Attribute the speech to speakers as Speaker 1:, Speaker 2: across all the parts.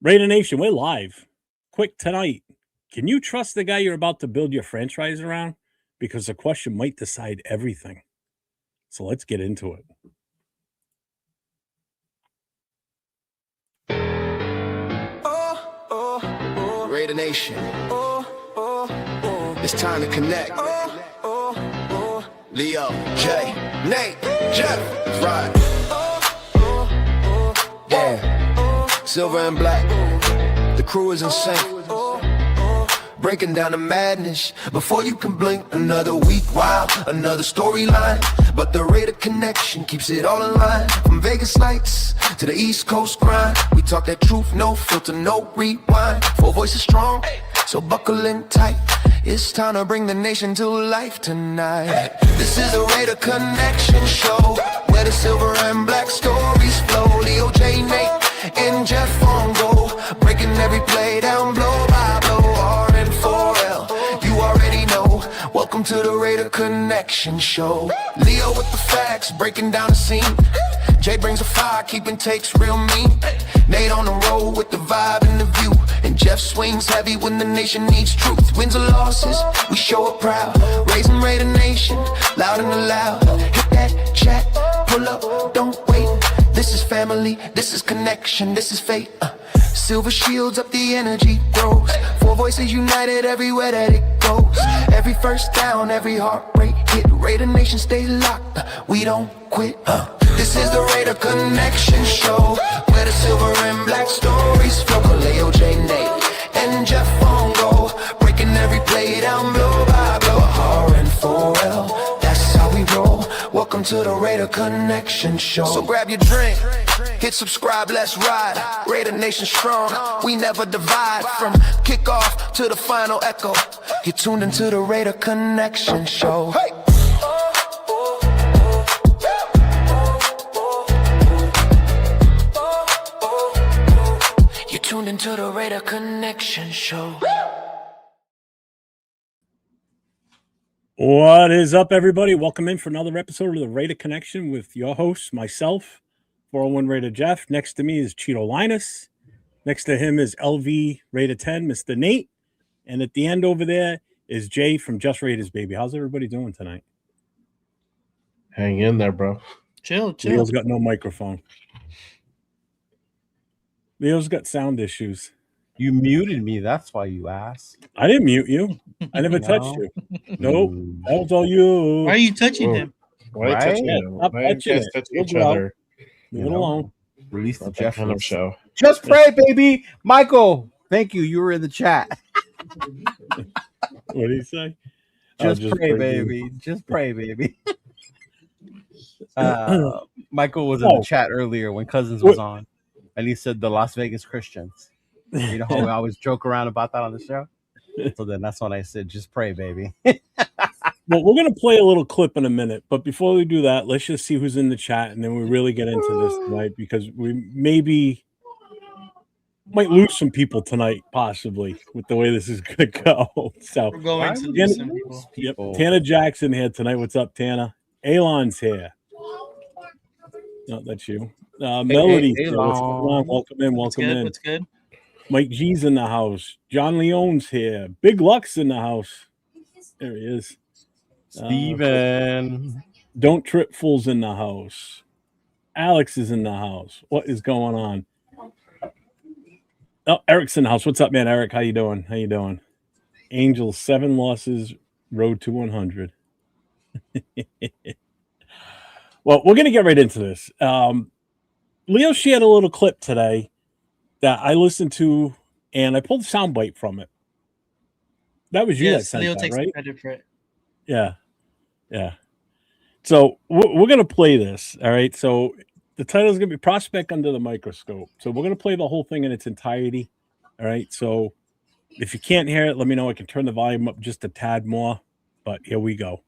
Speaker 1: Raider Nation, we're live. Quick tonight. Can you trust the guy you're about to build your franchise around? Because the question might decide everything. So let's get into it.
Speaker 2: Raider Nation. It's time to connect. Leo, Jay, Nate, Jeff, let's ride. Yeah, silver and black. The crew is insane. Breaking down the madness before you can blink. Another week, wow, another storyline. But the Raider connection keeps it all in line. From Vegas lights to the East Coast grind. We talk that truth, no filter, no rewind. Four voices strong, so buckle in tight. It's time to bring the nation to life tonight. This is the Raider Connection Show, where the silver and black stories flow. Leo, J, Nate, and Jeff on go, breaking every play down blow by blow. R-N-4-L, you already know. Welcome to the Raider Connection Show. Leo with the facts, breaking down the scene. Jay brings a fire, keeping takes real mean. Nate on the road with the vibe and the view. And Jeff swings heavy when the nation needs truth. Wins or losses, we show up proud. Raising Raider Nation, loud and loud. Hit that chat, pull up, don't wait. This is family, this is connection, this is fate. Silver shields up, the energy grows. Four voices united everywhere that it goes. Every first down, every heartbreak hit. Raider Nation stay locked, we don't quit. This is the Raider Connection Show, where the silver and black stories flow. Leo, J, Nate, and Jeff on go, breaking every play down blow by blow. R-N-4-L, that's how we roll. Welcome to the Raider Connection Show. So grab your drink, hit subscribe, let's ride. Raider Nation strong, we never divide. From kickoff to the final echo, you're tuned into the Raider Connection Show. Hey! You're tuned into the Raider Connection Show.
Speaker 1: What is up, everybody? Welcome in for another episode of the Raider Connection with your host, myself, 401 Raider Jeff. Next to me is Cheeto Linus. Next to him is LV Raider 10, Mr. Nate. And at the end over there is Jay from Just Raiders, baby. How's everybody doing tonight?
Speaker 3: Hang in there, bro.
Speaker 4: Chill.
Speaker 1: Leo's got no microphone. Leo's got sound issues.
Speaker 5: You muted me. That's why, you ass.
Speaker 1: I didn't mute you. I never touched you. Nope. That was all you.
Speaker 4: Why are you touching him?
Speaker 3: Why are you touching him?
Speaker 1: Stop
Speaker 3: Why are you
Speaker 1: touching
Speaker 3: guys
Speaker 1: it.
Speaker 3: touching
Speaker 1: Leave
Speaker 3: each
Speaker 1: it
Speaker 3: other?
Speaker 1: Leave it alone.
Speaker 5: Release the
Speaker 3: Not that
Speaker 5: Jeff
Speaker 3: kind of show.
Speaker 5: Just pray, baby. Michael, thank you. You were in the chat.
Speaker 1: What did he say?
Speaker 5: Just pray, baby. Just pray, baby. Michael was in the chat earlier when Cousins was on, and he said the Las Vegas Christians. You know how we always joke around about that on the show? So then that's when I said, just pray, baby.
Speaker 1: Well, we're going to play a little clip in a minute, but before we do that, let's just see who's in the chat, and then we really get into this tonight, because we might lose some people tonight, possibly, with the way this is going to go. So
Speaker 4: We're going to lose some people.
Speaker 1: Yep. Tanner Jackson here tonight. What's up, Tanner? Alon's here. No, that's you. Melody's here. What's going on? Welcome in. Welcome in.
Speaker 4: What's good?
Speaker 1: Mike G's in the house. John Leone's here. Big Luck's in the house. There he is.
Speaker 5: Steven.
Speaker 1: Don't Trip Fool's in the house. Alex is in the house. What is going on? Oh, Eric's in the house. What's up, man? Eric, how you doing? How you doing? Angels, 7 losses, road to 100. Well, we're going to get right into this. Leo shared a little clip today that I listened to, and I pulled a soundbite from it. That was you that sent
Speaker 4: Leo
Speaker 1: that,
Speaker 4: takes
Speaker 1: right?
Speaker 4: credit for it.
Speaker 1: Yeah. So we're going to play this, all right? So the title is going to be Prospect Under the Microscope. So we're going to play the whole thing in its entirety, all right? So if you can't hear it, let me know. I can turn the volume up just a tad more, but here we go.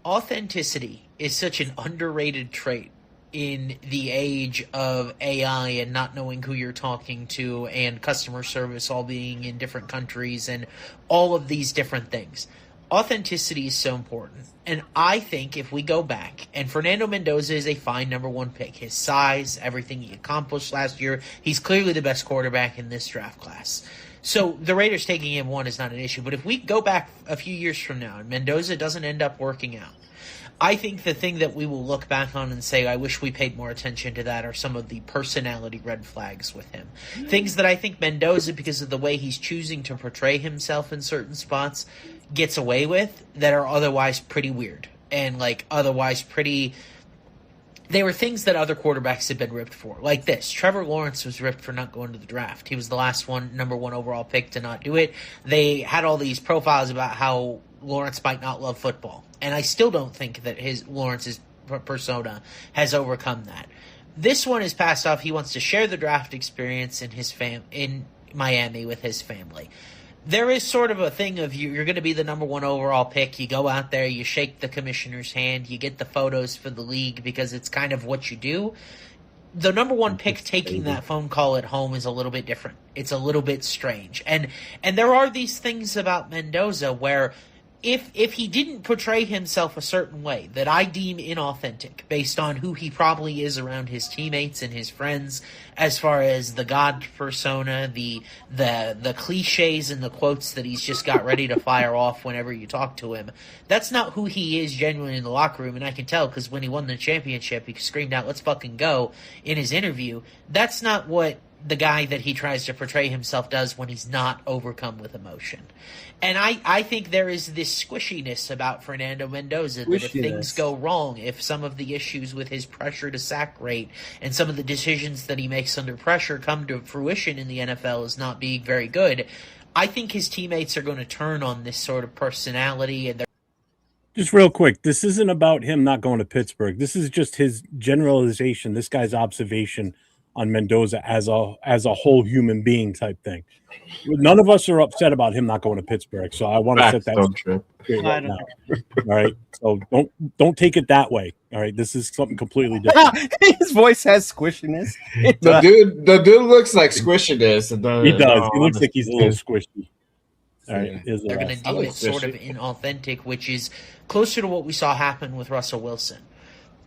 Speaker 6: Authenticity is such an underrated trait in the age of AI and not knowing who you're talking to, and customer service all being in different countries and all of these different things. authenticity is so important. And I think if we go back, and Fernando Mendoza is a fine number 1 pick. His size, everything he accomplished last year, he's clearly the best quarterback in this draft class. So the Raiders taking him 1 is not an issue. But if we go back a few years from now and Mendoza doesn't end up working out, I think the thing that we will look back on and say, I wish we paid more attention to that, are some of the personality red flags with him. Things that I think Mendoza, because of the way he's choosing to portray himself in certain spots, gets away with that are otherwise pretty weird. And, like, otherwise pretty... They were things that other quarterbacks had been ripped for. Like this. Trevor Lawrence was ripped for not going to the draft. He was the last number 1 overall pick to not do it. They had all these profiles about how Lawrence might not love football. And I still don't think that Lawrence's persona has overcome that. This one is passed off. He wants to share the draft experience in Miami with his family. There is sort of a thing of you're going to be the number 1 overall pick. You go out there, you shake the commissioner's hand, you get the photos for the league because it's kind of what you do. The number 1 pick taking that phone call at home is a little bit different. It's a little bit strange. And there are these things about Mendoza where if he didn't portray himself a certain way that I deem inauthentic based on who he probably is around his teammates and his friends, as far as the God persona, the cliches and the quotes that he's just got ready to fire off whenever you talk to him, that's not who he is genuinely in the locker room. And I can tell because when he won the championship, he screamed out, "Let's fucking go," in his interview. That's not what the guy that he tries to portray himself does when he's not overcome with emotion. And I think there is this squishiness about Fernando Mendoza that if things go wrong, if some of the issues with his pressure to sack rate and some of the decisions that he makes under pressure come to fruition in the NFL as not being very good, I think his teammates are going to turn on this sort of personality. And
Speaker 1: just real quick, this isn't about him not going to Pittsburgh. This is just his generalization, this guy's observation on Mendoza as a whole human being type thing. None of us are upset about him not going to Pittsburgh, so I want to set that straight right now. All right, so don't take it that way. All right, this is something completely different.
Speaker 5: His voice has squishiness.
Speaker 3: The dude looks like squishiness.
Speaker 1: He does. He looks like he's a little squishy. All right,
Speaker 6: they're going to do it sort of inauthentic, which is closer to what we saw happen with Russell Wilson.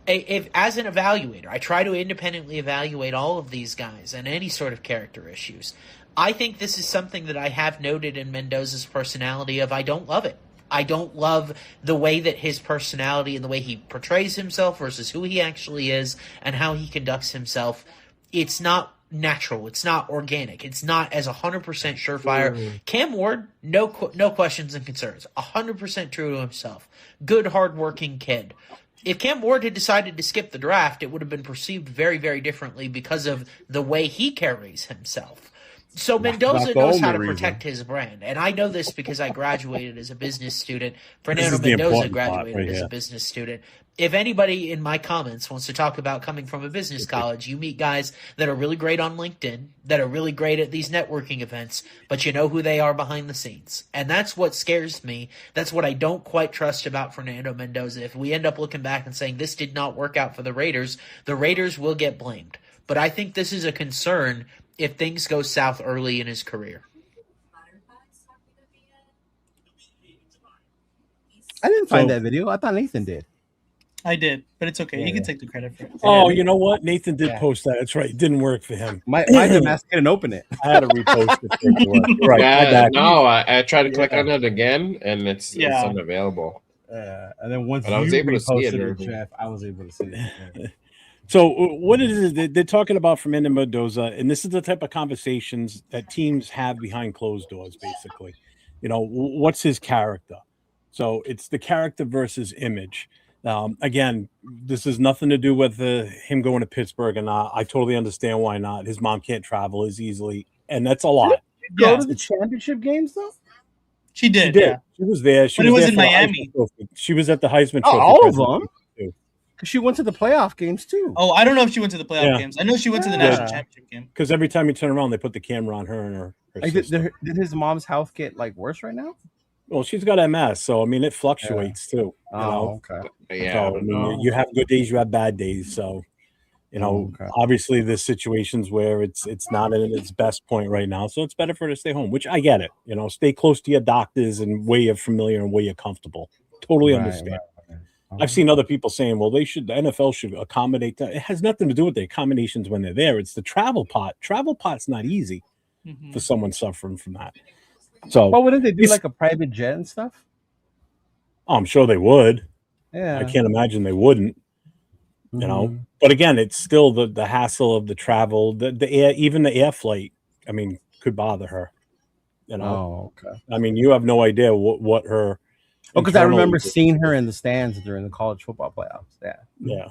Speaker 6: As an evaluator, I try to independently evaluate all of these guys and any sort of character issues. I think this is something that I have noted in Mendoza's personality of I don't love it. I don't love the way that his personality and the way he portrays himself versus who he actually is and how he conducts himself. It's not natural. It's not organic. It's not as 100% surefire. Cam Ward, no questions and concerns. 100% true to himself. Good, hardworking kid. If Cam Ward had decided to skip the draft, it would have been perceived very, very differently because of the way he carries himself. So Mendoza knows how to protect his brand. And I know this because I graduated as a business student. Fernando Mendoza graduated as a business student. If anybody in my comments wants to talk about coming from a business college, you meet guys that are really great on LinkedIn, that are really great at these networking events, but you know who they are behind the scenes. And that's what scares me. That's what I don't quite trust about Fernando Mendoza. If we end up looking back and saying this did not work out for the Raiders will get blamed. But I think this is a concern if things go south early in his career.
Speaker 5: I didn't find that video. I thought Nathan did.
Speaker 4: I did, but it's okay. You can take the credit for it.
Speaker 1: Oh, you know what? Nathan did post that. That's right. It didn't work for him.
Speaker 5: My dumbass couldn't open it.
Speaker 1: I had to repost it. Right.
Speaker 3: No, I tried to click on it again, and it's unavailable.
Speaker 5: And then once
Speaker 3: I was able to see
Speaker 5: it, Jeff, I was able to see it.
Speaker 1: So what it is, they're talking about Fernando Mendoza, and this is the type of conversations that teams have behind closed doors, basically. You know, what's his character? So it's the character versus image. Again, this has nothing to do with him going to Pittsburgh, and I totally understand why not. His mom can't travel as easily, and that's a lot.
Speaker 5: Go to the championship games, though?
Speaker 4: She did.
Speaker 1: Yeah. She was there.
Speaker 4: But it was in Miami.
Speaker 1: She was at the Heisman Trophy.
Speaker 5: All of them? Because she went to the playoff games, too.
Speaker 4: Oh, I don't know if she went to the playoff games. I know she went to the national championship game.
Speaker 1: Because every time you turn around, they put the camera on her and her
Speaker 5: did his mom's health get, worse right now?
Speaker 1: Well, she's got MS, so, I mean, it fluctuates, too.
Speaker 5: Okay.
Speaker 3: Yeah.
Speaker 1: So, I mean, you have good days, you have bad days, so, Obviously there's situations where it's not at its best point right now, so it's better for her to stay home, which I get it. Stay close to your doctors and where you're familiar and where you're comfortable. Totally understand.
Speaker 5: Right.
Speaker 1: I've seen other people saying, well, the NFL should accommodate that. It has nothing to do with the accommodations when they're there. It's the travel part. Travel part's not easy for someone suffering from that. So,
Speaker 5: but wouldn't they do like a private jet and stuff?
Speaker 1: Oh, I'm sure they would.
Speaker 5: Yeah.
Speaker 1: I can't imagine they wouldn't. But again, it's still the hassle of the travel, the air, even the air flight. I mean, could bother her.
Speaker 5: Oh, okay.
Speaker 1: I mean, you have no idea what her.
Speaker 5: Oh, because I remember seeing her in the stands during the college football playoffs.
Speaker 1: Yeah.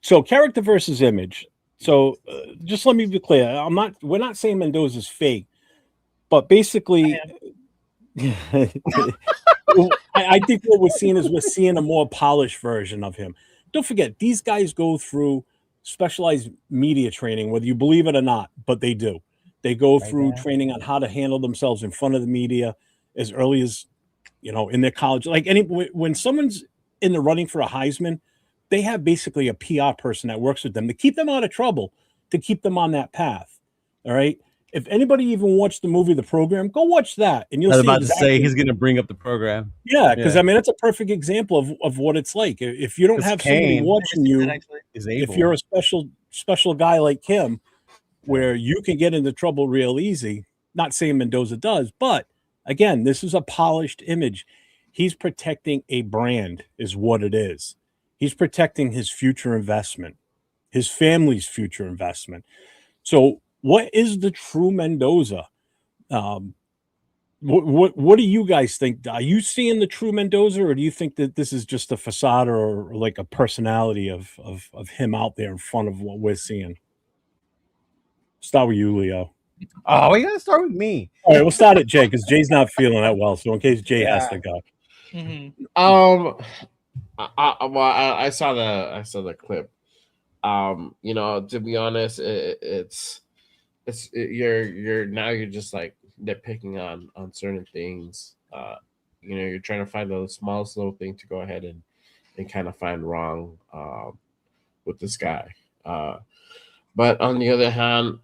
Speaker 1: So character versus image. So just let me be clear. We're not saying Mendoza's fake, but basically, I think what we're seeing a more polished version of him. Don't forget, these guys go through specialized media training, whether you believe it or not, but they do. They go through training on how to handle themselves in front of the media as early as, in their college. Like when someone's in the running for a Heisman, they have basically a PR person that works with them to keep them out of trouble, to keep them on that path. All right. If anybody even watched the movie The Program, go watch that, and you'll see.
Speaker 5: I was about to say he's going to bring up The Program.
Speaker 1: Yeah, because I mean that's a perfect example of what it's like. If you don't have somebody watching you, if you're a special guy like him, where you can get into trouble real easy. Not saying Mendoza does, but again, this is a polished image. He's protecting a brand, is what it is. He's protecting his future investment, his family's future investment. So, what is the true Mendoza? What do you guys think? Are you seeing the true Mendoza, or do you think that this is just a facade or like a personality of him out there in front of what we're seeing? Start with you, Leo.
Speaker 5: Oh, we gotta start with me.
Speaker 1: All right, we'll start at Jay because Jay's not feeling that well. So in case Jay has to go.
Speaker 3: I saw the clip. To be honest, you're just like nitpicking on certain things. You're trying to find the smallest little thing to go ahead and kind of find wrong with this guy. But on the other hand,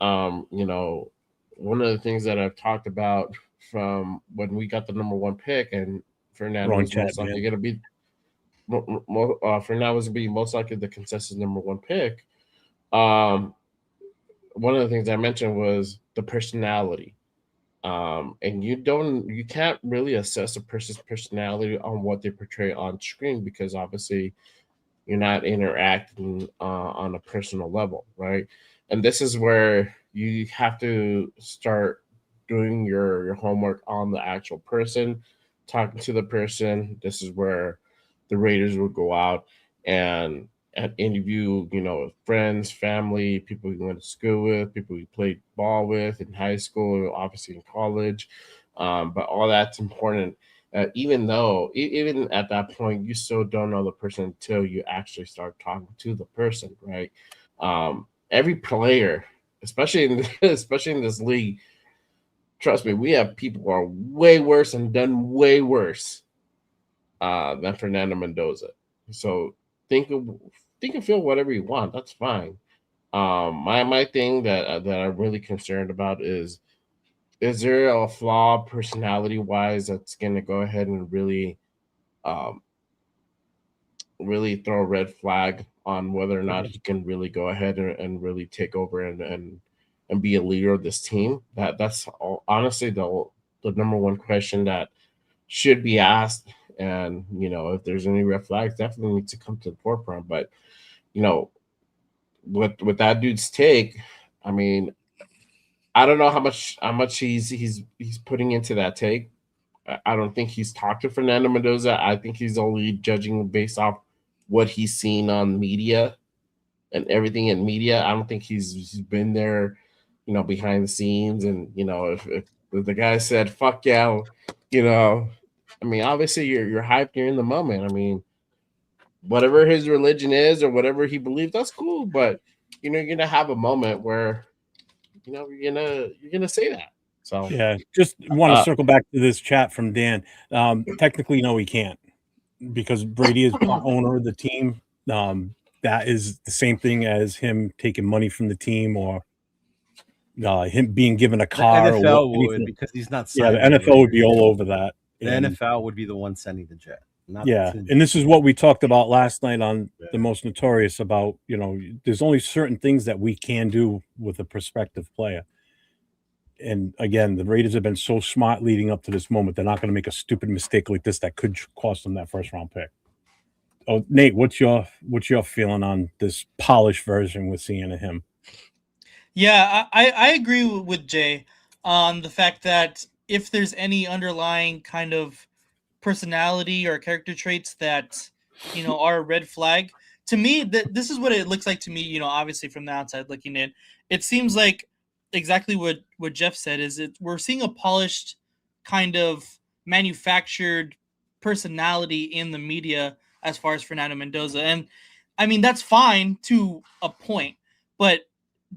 Speaker 3: one of the things that I've talked about from when we got the number one pick, and Fernando was most likely going to be Fernando was going to be most likely the consensus number one pick. One of the things I mentioned was the personality. And you can't really assess a person's personality on what they portray on screen, because obviously you're not interacting on a personal level, right? And this is where you have to start doing your homework on the actual person, talking to the person. This is where the Raiders will go out and interview, friends, family, people you went to school with, people you played ball with in high school, obviously in college. But all that's important. Even at that point, you still don't know the person until you actually start talking to the person, right? Every player, especially in this league, trust me, we have people who are way worse and done way worse than Fernando Mendoza. So think and feel whatever you want. That's fine. My thing that I'm really concerned about is there a flaw personality wise that's going to go ahead and really throw a red flag on whether or not he can really go ahead and really take over and be a leader of this team? That's honestly the number one question that should be asked. And if there's any red flags, definitely need to come to the forefront. But with that dude's take, I mean, I don't know how much he's putting into that take. I don't think he's talked to Fernando Mendoza. I think he's only judging based off what he's seen on media and everything in media. I don't think he's been there, behind the scenes. And if the guy said "fuck yeah," I mean, obviously you're hyped, you're in the moment. I mean, whatever his religion is or whatever he believes, that's cool. But you're gonna have a moment where you're gonna say that. So
Speaker 1: yeah, just want to circle back to this chat from Dan. Technically, no, he can't, because Brady is owner of the team. that is the same thing as him taking money from the team or him being given a car.
Speaker 5: The NFL
Speaker 1: or
Speaker 5: would, because he's not
Speaker 1: yeah,
Speaker 5: signed.
Speaker 1: the NFL would be all over that.
Speaker 5: The NFL would be the one sending the jet. Not
Speaker 1: yeah,
Speaker 5: the
Speaker 1: and this is what we talked about last night on The Most Notorious about, there's only certain things that we can do with a prospective player. And again, the Raiders have been so smart leading up to this moment. They're not going to make a stupid mistake like this that could cost them that first round pick. Oh, Nate, what's your feeling on this polished version we're seeing of him?
Speaker 4: Yeah, I agree with Jay on the fact that if there's any underlying kind of personality or character traits that are a red flag, to me this is what it looks like to me. Obviously from the outside looking in, it seems like exactly what Jeff said, is we're seeing a polished kind of manufactured personality in the media as far as Fernando Mendoza. And I mean, that's fine to a point, but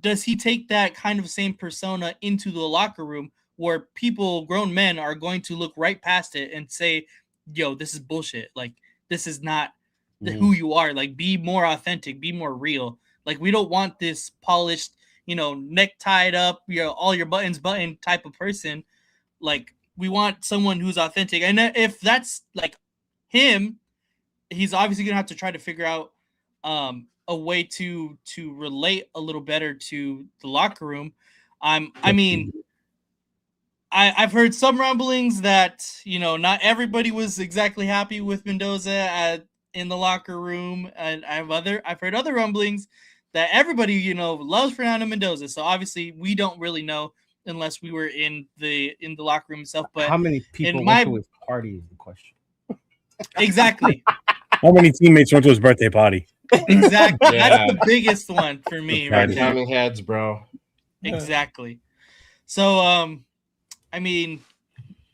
Speaker 4: does he take that kind of same persona into the locker room where people, grown men, are going to look right past it and say, yo, this is bullshit. Like, this is not who you are. Like, be more authentic, be more real. Like, we don't want this polished, neck tied up, all your buttons button type of person. Like, we want someone who's authentic. And if that's like him, he's obviously going to have to try to figure out a way to relate a little better to the locker room. I mean, I've heard some rumblings that, not everybody was exactly happy with Mendoza in the locker room. And I've heard other rumblings that everybody, loves Fernando Mendoza. So obviously we don't really know unless we were in the locker room itself. But
Speaker 5: how many people went to his party is the question.
Speaker 4: Exactly.
Speaker 1: How many teammates went to his birthday party?
Speaker 4: Exactly. Yeah. That's the biggest one for me right there.
Speaker 3: Counting heads, bro.
Speaker 4: Exactly. So, I mean,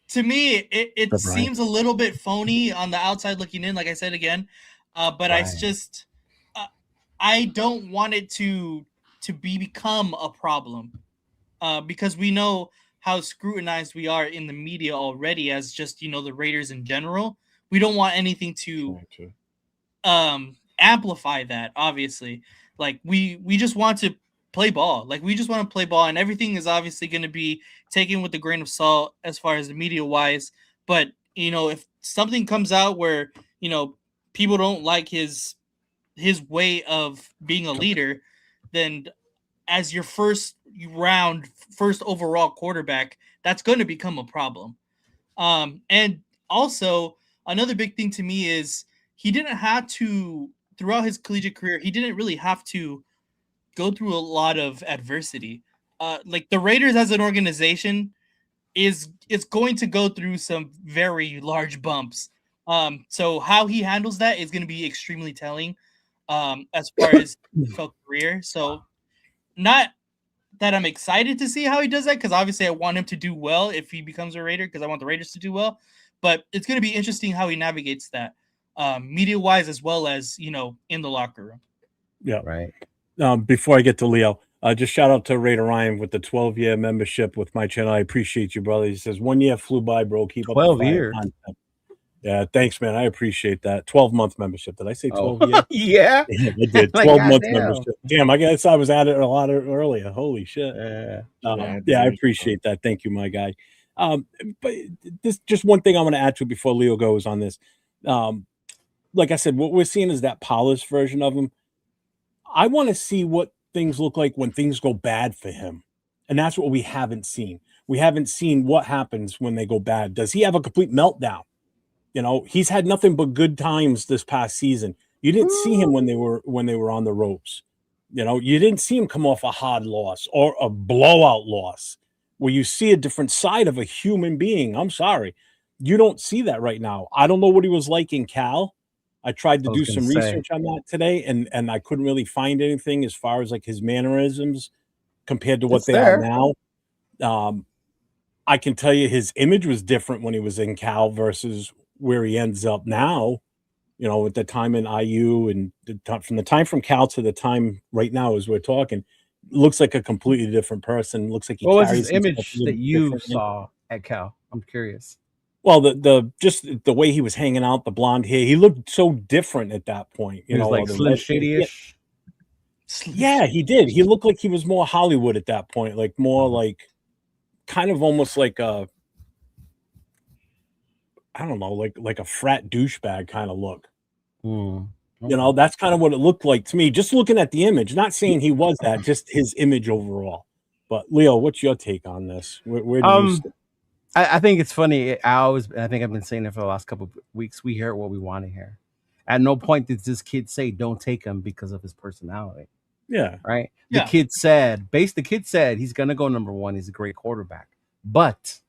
Speaker 4: to me, it seems a little bit phony on the outside looking in, like I said again. But I just, I don't want it to become a problem, because we know how scrutinized we are in the media already as just, the Raiders in general. We don't want anything to amplify that, obviously. Like, we just want to play ball. Like, we just want to play ball, and everything is obviously going to be taken with a grain of salt as far as the media wise. But, if something comes out where, people don't like his way of being a leader, then as your first overall quarterback, that's going to become a problem. And also another big thing to me is he didn't have to, throughout his collegiate career, he didn't really have to go through a lot of adversity. Like, the Raiders as an organization is going to go through some very large bumps. So how he handles that is going to be extremely telling as far as his career. So not that I'm excited to see how he does that, because obviously I want him to do well if he becomes a Raider, because I want the Raiders to do well. But it's going to be interesting how he navigates that, media-wise as well as, in the locker room.
Speaker 1: Yeah.
Speaker 5: Right.
Speaker 1: Before I get to Leo, just shout out to Raider Ryan with the 12-year membership with my channel. I appreciate you, brother. He says, 1 year flew by, bro. Keep up
Speaker 5: 12
Speaker 1: the
Speaker 5: years.
Speaker 1: content. Yeah, thanks, man. I appreciate that. 12-month membership. Did I say 12 years?
Speaker 5: Yeah.
Speaker 1: I did. 12-month membership. Damn, I guess I was at it a lot earlier. Holy shit. Yeah, I appreciate that. Thank you, my guy. But this just one thing I want to add to before Leo goes on this. Like I said, what we're seeing is that polished version of him. I want to see what things look like when things go bad for him. And that's what we haven't seen. We haven't seen what happens when they go bad. Does he have a complete meltdown? He's had nothing but good times this past season. You didn't see him when they were on the ropes. You didn't see him come off a hard loss or a blowout loss where you see a different side of a human being. I'm sorry. You don't see that right now. I don't know what he was like in Cal. I tried to do some research on that today, and I couldn't really find anything as far as like his mannerisms compared to what they are now. I can tell you his image was different when he was in Cal versus where he ends up now, at the time in IU and from the time from Cal to the time right now as we're talking, looks like a completely different person. Looks like he
Speaker 5: what was
Speaker 1: carries
Speaker 5: his image that you
Speaker 1: differently.
Speaker 5: saw at Cal? I'm curious.
Speaker 1: Well, the just the way he was hanging out, the blonde hair, he looked so different at that point.
Speaker 5: He was like
Speaker 1: the
Speaker 5: Slim
Speaker 1: red hair.
Speaker 5: Shady-ish.
Speaker 1: Yeah, he did. He looked like he was more Hollywood at that point, like more like kind of almost like a I don't know, like a frat douchebag kind of look.
Speaker 5: Mm.
Speaker 1: That's kind of what it looked like to me, just looking at the image. Not saying he was that, just his image overall. But Leo, what's your take on this? Where do you stand?
Speaker 5: I think it's funny. I think I've been saying it for the last couple of weeks. We hear what we want to hear. At no point did this kid say don't take him because of his personality.
Speaker 1: Yeah.
Speaker 5: Right.
Speaker 4: Yeah.
Speaker 5: The kid said he's gonna go number one. He's a great quarterback. But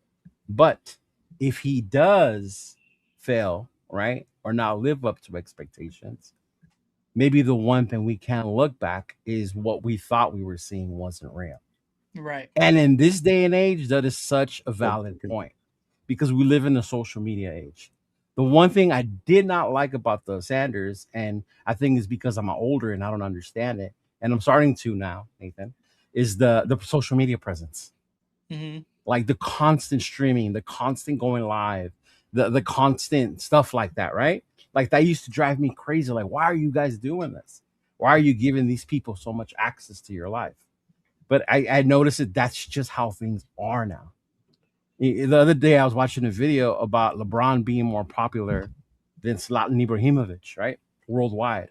Speaker 5: if he does fail, right, or not live up to expectations, maybe the one thing we can look back is what we thought we were seeing wasn't real.
Speaker 4: Right.
Speaker 5: And in this day and age, that is such a valid point because we live in a social media age. The one thing I did not like about the Sanders, and I think it's because I'm older and I don't understand it, and I'm starting to now, Nathan, is the social media presence.
Speaker 4: Mm-hmm.
Speaker 5: Like the constant streaming, the constant going live, the constant stuff like that, right? Like that used to drive me crazy. Like, why are you guys doing this? Why are you giving these people so much access to your life? But I noticed that that's just how things are now. The other day, I was watching a video about LeBron being more popular than Zlatan Ibrahimovic, right? Worldwide.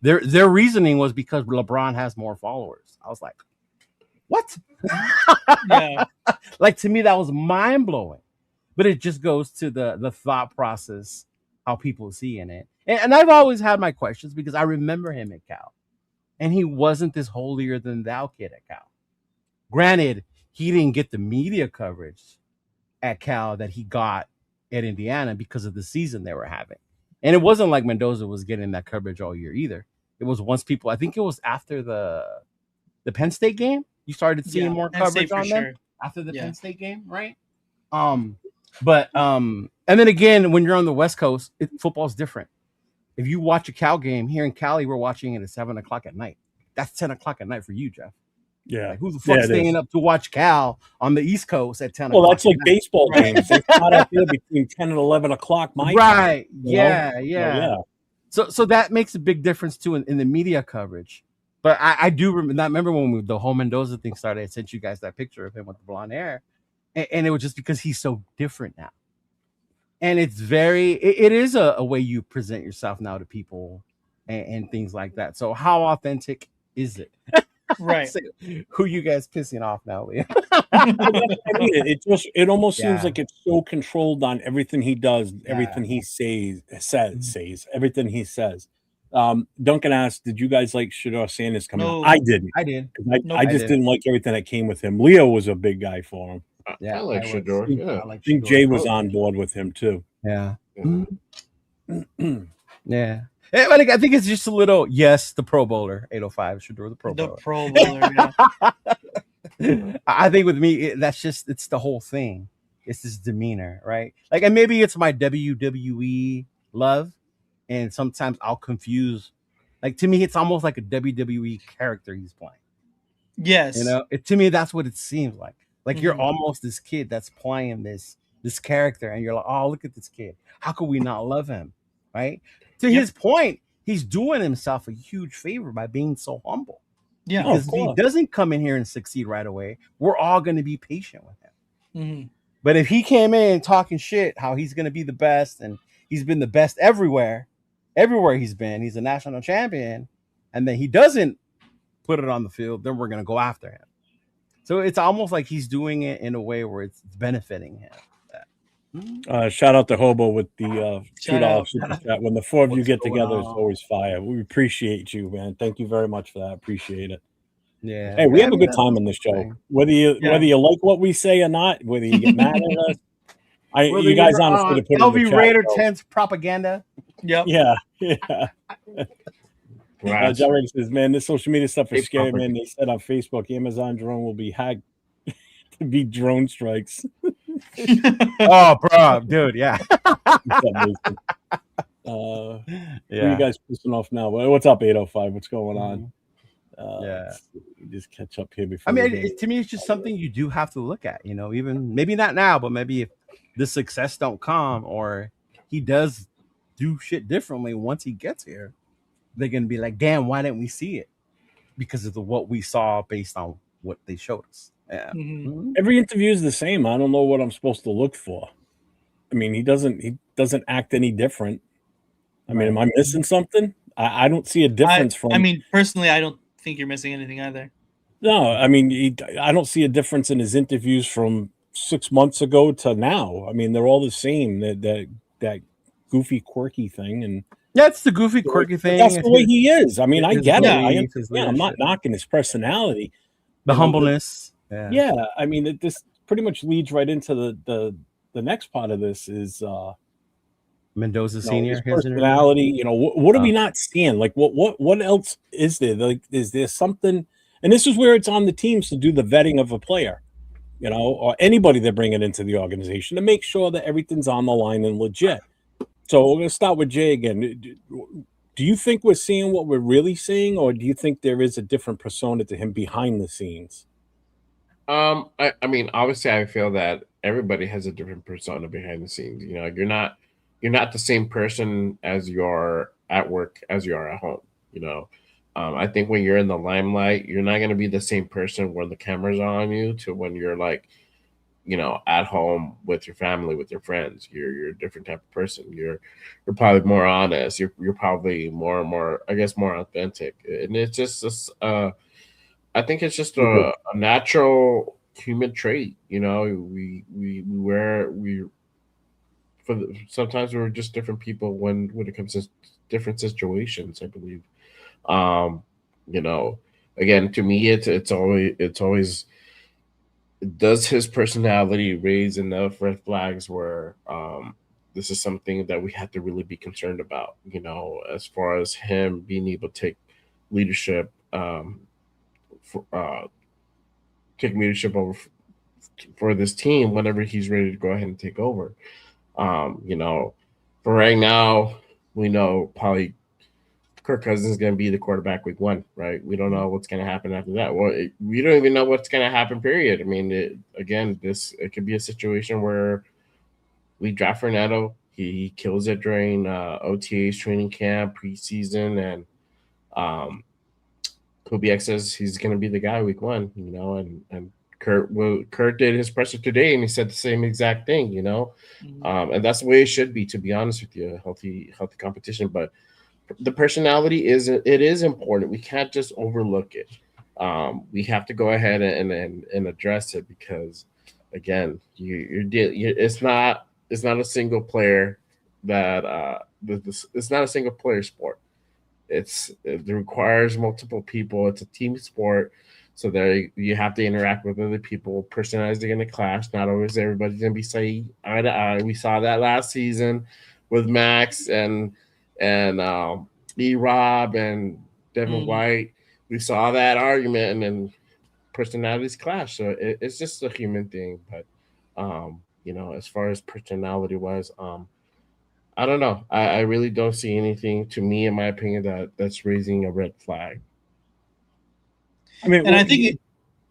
Speaker 5: Their reasoning was because LeBron has more followers. I was like, what?
Speaker 4: Yeah.
Speaker 5: Like, to me, that was mind-blowing. But it just goes to the thought process, how people see in it. And I've always had my questions because I remember him at Cal. And he wasn't this holier-than-thou kid at Cal. Granted, he didn't get the media coverage at Cal that he got at Indiana because of the season they were having. And it wasn't like Mendoza was getting that coverage all year either. It was once people, I think it was after the Penn State game, you started seeing more coverage on them after the Penn State game, right? And then again, when you're on the West Coast, football's different. If you watch a Cal game here in Cali, we're watching it at 7:00 at night. That's 10:00 at night for you, Jeff.
Speaker 1: Yeah.
Speaker 5: Like, who the fuck's staying up to watch Cal on the East Coast at 10 o'clock?
Speaker 1: Well, that's like baseball games. It's not up there between 10 and 11 o'clock.
Speaker 5: Right. Yeah. So that makes a big difference too in the media coverage. But I do remember when the whole Mendoza thing started. I sent you guys that picture of him with the blonde hair, and it was just because he's so different now. And it is a way you present yourself now to people and things like that. So how authentic is it?
Speaker 4: Right.
Speaker 5: So, who you guys pissing off now, Leah?
Speaker 1: It almost seems like it's so controlled on everything he does, everything he says, everything he says. Duncan asked, "Did you guys like Shedeur Sanders coming out?" I didn't.
Speaker 5: I did.
Speaker 1: I just didn't like everything that came with him. Leo was a big guy for him.
Speaker 3: I like Shedeur. Yeah,
Speaker 1: I think Jay was on board with him too.
Speaker 5: Yeah. Yeah. But I think it's just a little, the Pro Bowler, 805 Shedeur, the Pro Bowler.
Speaker 4: The Pro Bowler,
Speaker 5: yeah. I think with me, it's the whole thing. It's this demeanor, right? Like, and maybe it's my WWE love, and sometimes I'll confuse. Like, to me, it's almost like a WWE character he's playing.
Speaker 4: Yes.
Speaker 5: To me, that's what it seems like. Like, you're almost this kid that's playing this character, and you're like, oh, look at this kid. How could we not love him, right? To his point, he's doing himself a huge favor by being so humble.
Speaker 4: Yeah,
Speaker 5: because if he doesn't come in here and succeed right away, we're all going to be patient with him.
Speaker 4: Mm-hmm.
Speaker 5: But if he came in talking shit, how he's going to be the best, and he's been the best everywhere he's been, he's a national champion, and then he doesn't put it on the field, then we're going to go after him. So it's almost like he's doing it in a way where it's benefiting him.
Speaker 1: Shout out to Hobo with the $2 super chat. When the four of you get together, it's always fire. We appreciate you, man. Thank you very much for that. Appreciate it.
Speaker 5: Yeah.
Speaker 1: Hey, we have a good time on this show. Whether you like what we say or not, whether you get mad at us, you guys honestly put
Speaker 5: LV Raider 10's propaganda.
Speaker 4: Yep.
Speaker 1: Yeah. John Ray says, "Man, this social media stuff is scary, man." They said on Facebook, Amazon drone will be hacked to be drone strikes.
Speaker 5: Oh, bro, dude, yeah.
Speaker 1: Who you guys pissing off now? What's up, 805? What's going on?
Speaker 5: Yeah.
Speaker 1: Just catch up here before.
Speaker 5: I mean,
Speaker 1: we go.
Speaker 5: to me, it's just something you do have to look at. Even maybe not now, but maybe if the success don't come or he does do shit differently once he gets here, they're gonna be like, "Damn, why didn't we see it?" Because of what we saw based on what they showed us. Yeah.
Speaker 4: Mhm.
Speaker 5: Mhm.
Speaker 1: Every interview is the same. I don't know what I'm supposed to look for. I mean, he doesn't act any different. I mean, am I missing something? I don't see a difference
Speaker 4: I mean, personally, I don't think you're missing anything either.
Speaker 1: No, I mean, I don't see a difference in his interviews from 6 months ago to now. I mean, they're all the same. That goofy, quirky thing, and
Speaker 5: Yeah, it's the goofy, quirky
Speaker 1: but
Speaker 5: thing.
Speaker 1: that's
Speaker 5: It's
Speaker 1: the way he is. I mean, I
Speaker 5: his
Speaker 1: get it. I
Speaker 5: belief, his
Speaker 1: understand. I'm not
Speaker 5: leadership,
Speaker 1: knocking his personality.
Speaker 5: the
Speaker 1: You know, but
Speaker 5: humbleness. Yeah.
Speaker 1: yeah, I mean, this pretty much leads right into the next part of this is
Speaker 5: Mendoza
Speaker 1: you know, his
Speaker 5: Senior, his interview.
Speaker 1: personality. You know, what are we
Speaker 5: Oh.
Speaker 1: not seeing? Like, what else is there? Like, is there something? And this is where it's on the teams to do the vetting of a player, you know, or anybody they're bringing into the organization to make sure that everything's on the line and legit. So we're going to start with Jay again. Do you think we're seeing what we're really seeing, or do you think there is a different persona to him behind the scenes?
Speaker 3: I mean, obviously, I feel that everybody has a different persona behind the scenes. You're not the same person as you are at work as you are at home. You know, I think when you're in the limelight, you're not going to be the same person when the cameras are on you to when you're like, at home with your family, with your friends. You're a different type of person. You're probably more honest. You're probably more, I guess, more authentic. And it's just this. I think it's just a natural human trait. We sometimes we're just different people when it comes to different situations. I believe. Um, you know, Again, to me, it's always does his personality raise enough red flags where this is something that we have to really be concerned about. As far as him being able to leadership. For, uh, take leadership over for this team whenever he's ready to go ahead and take over. Um, you know, for right now, we know probably Kirk Cousins is going to be the quarterback week 1, right? We don't know what's going to happen after that. Well, we don't even know what's going to happen. Period. I mean, it could be a situation where we draft Fernando. He kills it during OTAs, training camp, preseason, and Kubiak says he's going to be the guy week 1, and Kurt did his presser today, and he said the same exact thing, and that's the way it should be. To be honest with you, healthy competition, but the personality is important. We can't just overlook it. We have to go ahead and address it because, again, it's not a single player that it's not a single player sport. It requires multiple people. It's a team sport, so there you have to interact with other people. Personalities are going to clash. Not always everybody's going to be say eye to eye. We saw that last season with Max and E. Rob and Devin White. We saw that argument, and then personalities clash. So it's just a human thing. But as far as personality wise, I don't know. I really don't see anything, to me, in my opinion, that's raising a red flag.
Speaker 1: I mean,
Speaker 4: And I think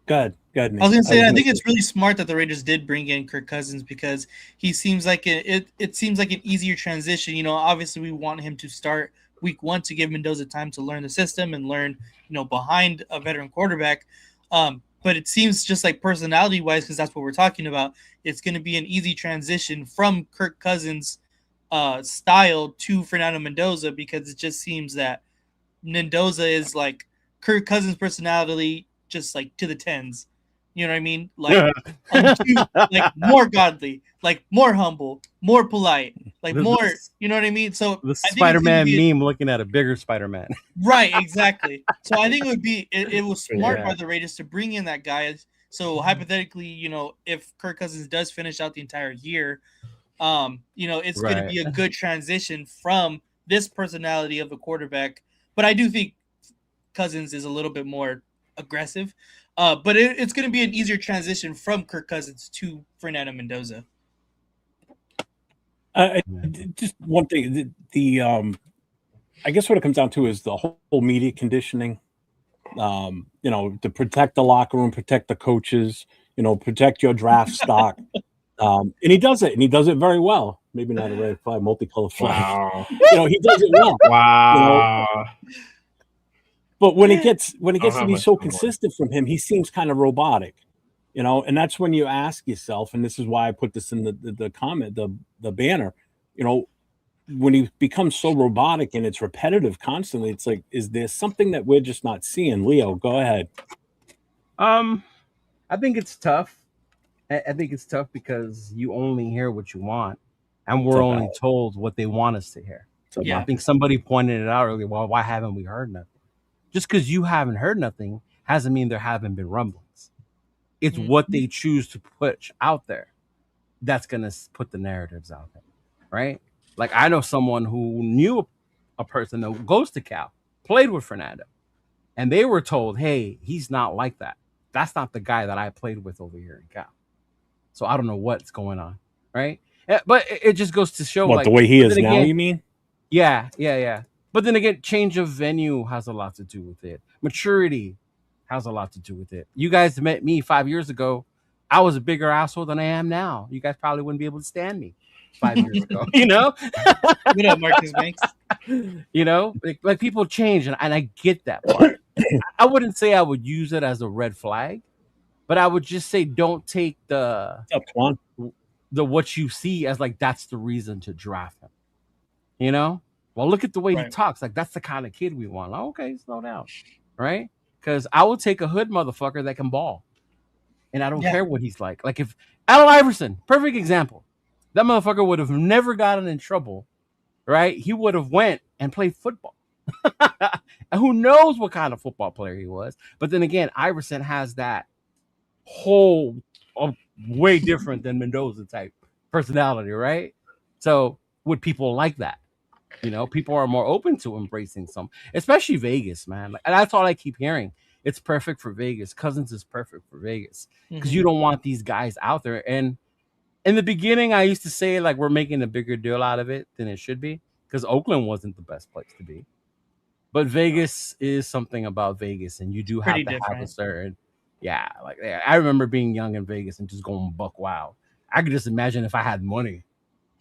Speaker 1: go ahead,
Speaker 4: I was going to say, I think it's really smart that the Raiders did bring in Kirk Cousins because he seems like it seems like an easier transition. Obviously we want him to start week 1 to give Mendoza time to learn the system and learn, behind a veteran quarterback. But it seems just like personality wise, because that's what we're talking about, it's going to be an easy transition from Kirk Cousins style to Fernando Mendoza, because it just seems that Mendoza is like Kirk Cousins' personality, just like to the tens. You know what I mean? Like, like more godly, like more humble, more polite, like more. You know what I mean? So
Speaker 5: the Spider-Man meme looking at a bigger Spider-Man.
Speaker 4: Right, exactly. So I think it was smart by the Raiders to bring in that guy. So hypothetically, if Kirk Cousins does finish out the entire year, it's going to be a good transition from this personality of a quarterback. But I do think Cousins is a little bit more aggressive. But it's going to be an easier transition from Kirk Cousins to Fernando Mendoza.
Speaker 1: Just one thing, I guess what it comes down to is the whole media conditioning. to protect the locker room, protect the coaches, protect your draft stock. And he does it, and he does it very well. Maybe not a red flag, multicolored flag.
Speaker 3: Wow.
Speaker 1: He does it well.
Speaker 3: Wow.
Speaker 1: But when it gets to
Speaker 3: have
Speaker 1: be
Speaker 3: much
Speaker 1: so
Speaker 3: more.
Speaker 1: consistent from him, he seems kind of robotic. And that's when you ask yourself, and this is why I put this in the comment, the banner, when he becomes so robotic and it's repetitive constantly, it's like, is there something that we're just not seeing? Leo, go ahead.
Speaker 5: I think it's tough. I think it's tough because you only hear what you want, and we're only told what they want us to hear.
Speaker 4: Yeah.
Speaker 5: I think somebody pointed it out earlier. Well, why haven't we heard nothing? Just because you haven't heard nothing hasn't mean there haven't been rumblings. It's what they choose to put out there that's going to put the narratives out there, right? Like, I know someone who knew a person that goes to Cal, played with Fernando, and they were told, hey, he's not like that. That's not the guy that I played with over here in Cal. So I don't know what's going on, right? But it just goes to show,
Speaker 1: What,
Speaker 5: like,
Speaker 1: the way he is
Speaker 5: then
Speaker 1: now,
Speaker 5: again,
Speaker 1: you mean?
Speaker 5: Yeah. But then again, change of venue has a lot to do with it. Maturity has a lot to do with it. You guys met me 5 years ago. I was a bigger asshole than I am now. You guys probably wouldn't be able to stand me 5 years ago,
Speaker 4: What up, Marcus Banks?
Speaker 5: like people change, and I get that part. I wouldn't say I would use it as a red flag, but I would just say don't take the what you see as like that's the reason to draft him. Well, look at the way he talks. Like, that's the kind of kid we want. Like, okay, slow down, right? Because I will take a hood motherfucker that can ball, and I don't care what he's like. Like, if Allen Iverson, perfect example, that motherfucker would have never gotten in trouble, right? He would have went and played football. And who knows what kind of football player he was. But then again, Iverson has that whole way different than Mendoza type personality, right? So would people like that? People are more open to embracing some, especially Vegas, man. And that's all I keep hearing. It's perfect for Vegas. Cousins is perfect for Vegas because you don't want these guys out there. And in the beginning, I used to say, like, we're making a bigger deal out of it than it should be because Oakland wasn't the best place to be. But Vegas is something about Vegas, and you do have to have a certain, I remember being young in Vegas and just going buck wild. I could just imagine if I had money,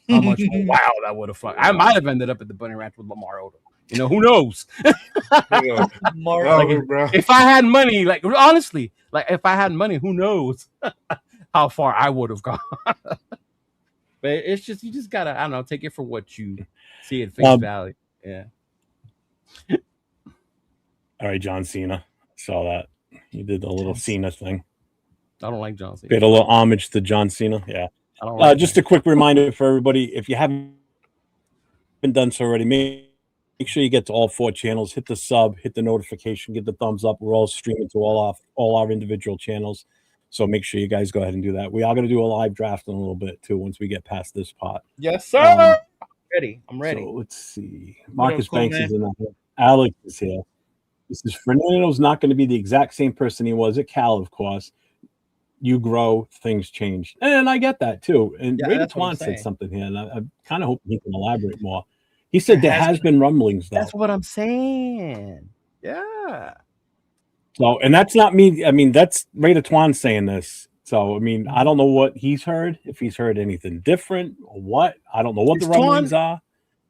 Speaker 5: how much wow that would have fun. I might have ended up at the Bunny Ranch with Lamar Odom. Who knows? If I had money, like, honestly, like, if I had money, who knows how far I would have gone. But it's just, you just gotta, I don't know, take it for what you see at face value. Yeah.
Speaker 1: All right, John Cena. Saw that. He did the little Cena thing.
Speaker 5: I don't like John Cena.
Speaker 1: Paid a little homage to John Cena. Yeah.
Speaker 5: I don't like
Speaker 1: just a quick reminder for everybody, if you haven't done so already, make sure you get to all 4 channels. Hit the sub, hit the notification, give the thumbs up. We're all streaming to all our individual channels. So make sure you guys go ahead and do that. We are going to do a live draft in a little bit too once we get past this pot.
Speaker 5: Yes, sir. I'm ready.
Speaker 1: So let's see. Marcus Banks is in there. Alex is here. This is Fernando's not going to be the exact same person he was at Cal, of course. You grow, things change. And I get that too. And Raider Twan said something here, and I kind of hope he can elaborate more. He said there has been rumblings, though.
Speaker 5: That's what I'm saying. Yeah.
Speaker 1: So, and that's not me. I mean, that's Raider Twan saying this. So, I mean, I don't know what he's heard, if he's heard anything different or what. I don't know what the rumblings are.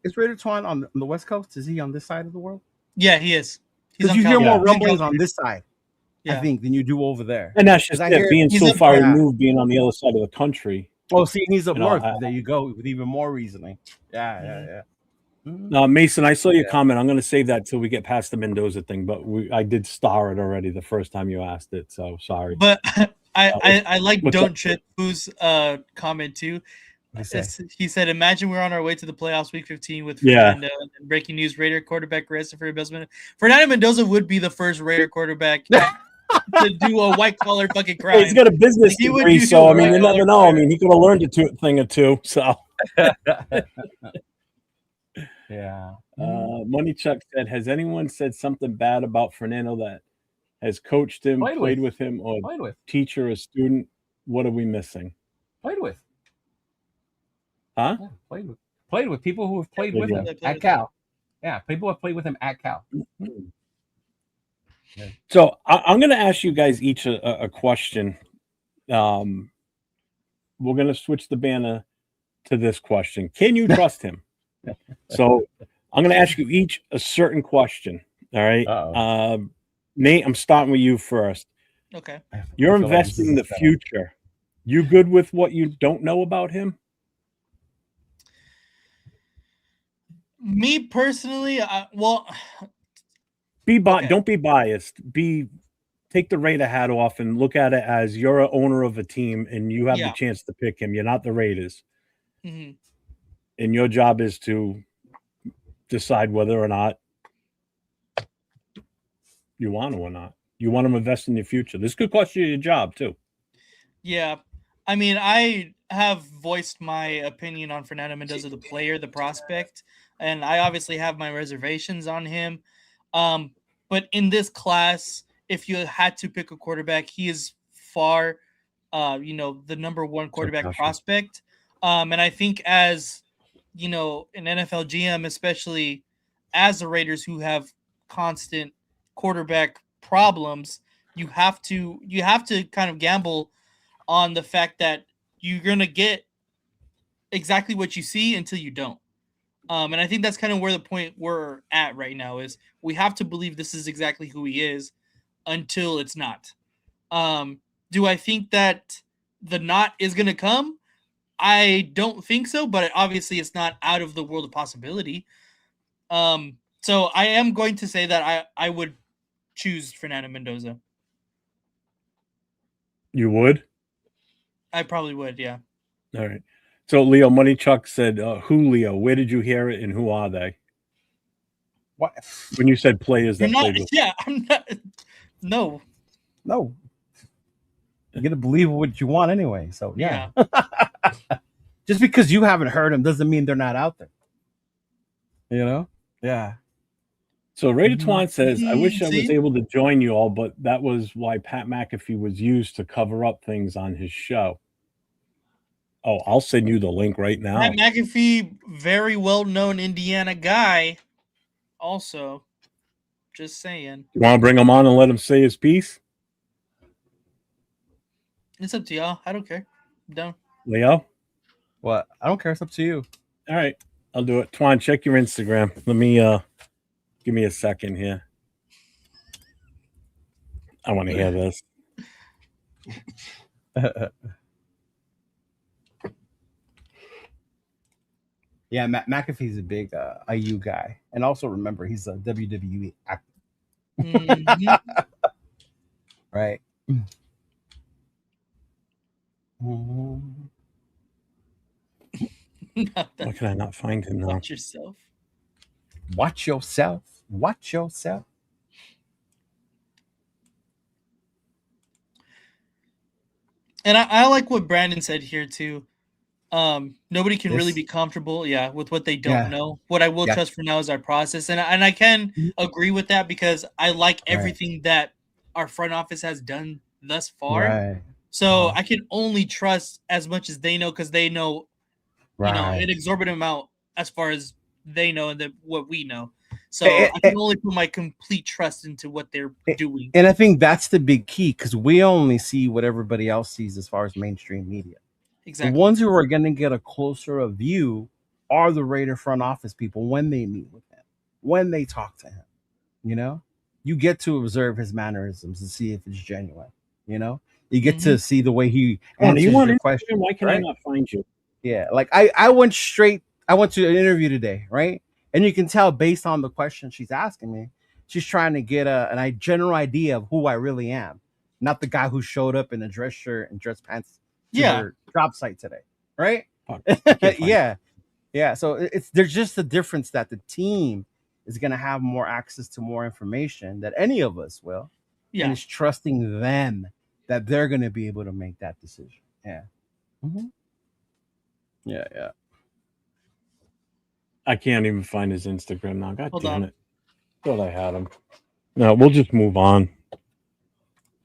Speaker 5: Is Raider Twan on the West Coast? Is he on this side of the world?
Speaker 4: Yeah, he is.
Speaker 5: Because you hear more rumblings on this side, I think, than you do over there.
Speaker 1: And that's just it, being so far removed, being on the other side of the country.
Speaker 5: Oh, see, he's up north. There you go, with even more reasoning. Yeah.
Speaker 1: No, Mason, I saw your comment. I'm going to save that till we get past the Mendoza thing, but I did star it already the first time you asked it, so sorry.
Speaker 4: But I like Don't Chip who's comment too. He said, imagine we're on our way to the playoffs week 15 with Fernando. And breaking news, Raider quarterback arrested for embezzlement. Fernando Mendoza would be the first Raider quarterback to do a white-collar fucking crime.
Speaker 1: He's got a business degree, so, I mean, you never know. I mean, he could have learned a thing or two, so.
Speaker 5: Yeah.
Speaker 1: Money Chuck said, has anyone said something bad about Fernando that has coached him, played with him, or teacher or student? What are we missing?
Speaker 5: Played with.
Speaker 1: Huh?
Speaker 5: Yeah, played with people who have played with him at Cal. Yeah, people have played with him at Cal.
Speaker 1: So I'm going to ask you guys each a question. Um, we're going to switch the banner to this question. Can you trust him? So I'm going to ask you each a certain question. All right.
Speaker 5: Uh-oh.
Speaker 1: Nate, I'm starting with you first.
Speaker 4: Okay.
Speaker 1: You're
Speaker 5: I feel like this
Speaker 1: investing
Speaker 5: is
Speaker 1: in
Speaker 5: a
Speaker 1: the
Speaker 5: setup.
Speaker 1: future. You good with what you don't know about him?
Speaker 4: Me personally, Okay.
Speaker 1: Don't be biased. Take the Raider hat off and look at it as you're a owner of a team and you have the
Speaker 4: Yeah.
Speaker 1: chance to pick him. You're not the Raiders.
Speaker 4: hmm
Speaker 1: And your job is to decide whether or not you want to or not. You want to invest in your future. This could cost you your job too.
Speaker 4: Yeah. I mean, I have voiced my opinion on Fernando Mendoza, the player, the prospect, and I obviously have my reservations on him. But in this class, if you had to pick a quarterback, he is far, the number one quarterback
Speaker 5: Josh.
Speaker 4: prospect. And I think as, an NFL GM, especially as the Raiders who have constant quarterback problems, you have to kind of gamble on the fact that you're gonna get exactly what you see until you don't. And I think that's kind of where the point we're at right now is we have to believe this is exactly who he is until it's not. Do I think that the not is gonna come? I don't think so, but obviously it's not out of the world of possibility. So I am going to say that I would choose Fernando Mendoza.
Speaker 1: You would?
Speaker 4: I probably would, yeah.
Speaker 1: All right. So Leo Money Chuck said, who Leo? Where did you hear it and who are they?
Speaker 5: What?
Speaker 1: When you said players
Speaker 4: You're
Speaker 1: that
Speaker 4: not,
Speaker 1: played with
Speaker 4: yeah, I'm not. No,
Speaker 5: No. You got to believe what you want anyway. So yeah. Just because you haven't heard them doesn't mean they're not out there. You know? Yeah.
Speaker 1: So Raider Twan says, I wish I was
Speaker 4: See?
Speaker 1: able to join you all, but that was why Pat McAfee was used to cover up things on his show. Oh, I'll send you the link right now.
Speaker 4: Pat McAfee, very well known Indiana guy. Also, just saying.
Speaker 1: You want to bring him on and let him say his piece?
Speaker 4: It's up to y'all. I don't care. I'm down.
Speaker 1: Leo?
Speaker 5: What? I don't care. It's up to you.
Speaker 1: All right. I'll do it. Twan, check your Instagram. Let me give me a second here. I want to hear this.
Speaker 5: Yeah, McAfee's a big IU guy, and also remember he's a WWE actor,
Speaker 4: Mhm.
Speaker 5: right? Mhm.
Speaker 1: Why can I not find him now?
Speaker 4: Watch yourself.
Speaker 5: Watch yourself. Watch yourself.
Speaker 4: And I like what Brandon said here too. Nobody can really
Speaker 5: This-
Speaker 4: be comfortable, with what they don't
Speaker 5: Yeah.
Speaker 4: know. What I will
Speaker 5: Yeah.
Speaker 4: trust for now is our process, and I can
Speaker 5: Mhm.
Speaker 4: agree with that because I like
Speaker 5: Right.
Speaker 4: everything that our front office has done thus far.
Speaker 5: Right.
Speaker 4: So I can only trust as much as they know because they know,
Speaker 5: Right.
Speaker 4: an exorbitant amount as far as they know and what we know. So
Speaker 5: Eh,
Speaker 4: I can only put my complete trust into what they're doing.
Speaker 5: And I think that's the big key because we only see what everybody else sees as far as mainstream media.
Speaker 4: Exactly.
Speaker 5: The ones who are going to get a closer view are the Raider front office people when they meet with him, when they talk to him. You know, you get to observe his mannerisms and see if it's genuine. You know, you get to see the way he answers
Speaker 1: you on
Speaker 5: your
Speaker 1: Instagram?
Speaker 5: question.
Speaker 1: Why can I
Speaker 5: right?
Speaker 1: not find you?
Speaker 5: Yeah, like I went to an interview today, right? And you can tell based on the question she's asking me, she's trying to get a general idea of who I really am, not the guy who showed up in a dress shirt and dress pants to
Speaker 4: Yeah.
Speaker 5: her job site today, right?
Speaker 1: Fuck, I can't find
Speaker 5: Yeah, yeah. So there's just a difference that the team is going to have more access to more information that any of us will, and
Speaker 4: Yeah.
Speaker 5: it's trusting them that they're going to be able to make that decision. Yeah. Mhm. Yeah, yeah.
Speaker 1: I can't even find his Instagram now. God
Speaker 4: Hold
Speaker 1: damn
Speaker 4: on.
Speaker 1: it. Thought I had him. No, we'll just move on.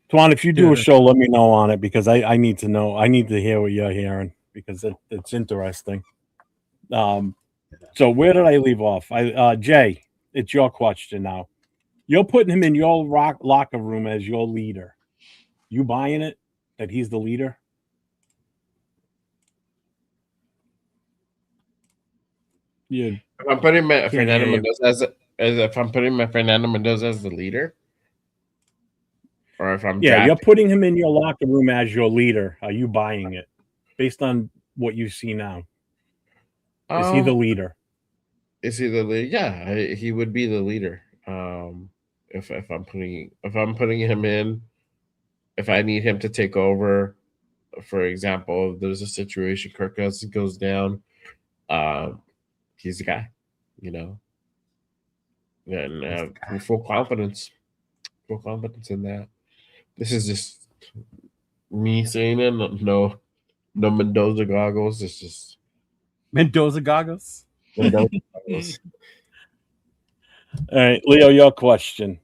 Speaker 1: Twan, if you do a show, let me know on it because I need to know. I need to hear what you're hearing because it's interesting. So where did I leave off? Jay, it's your question now. You're putting him in your locker room as your leader. You buying it that he's the leader? Yeah.
Speaker 3: If I'm putting Fernando
Speaker 1: hear you.
Speaker 3: Mendoza if I'm putting Fernando Mendoza as the leader, or if I'm
Speaker 1: Yeah, you're
Speaker 3: drafting,
Speaker 1: putting him in your locker room as your leader. Are you buying it based on what you see now? Is he the leader?
Speaker 3: Is he the leader? Yeah, he would be the leader. If I'm putting him in, if I need him to take over, for example, if there's a situation Kirk Cousins goes down, he's the guy, you know. And full confidence in that. This is just me saying it. No Mendoza goggles. It's just
Speaker 5: Mendoza goggles.
Speaker 3: Mendoza goggles.
Speaker 1: All right, Leo, your question.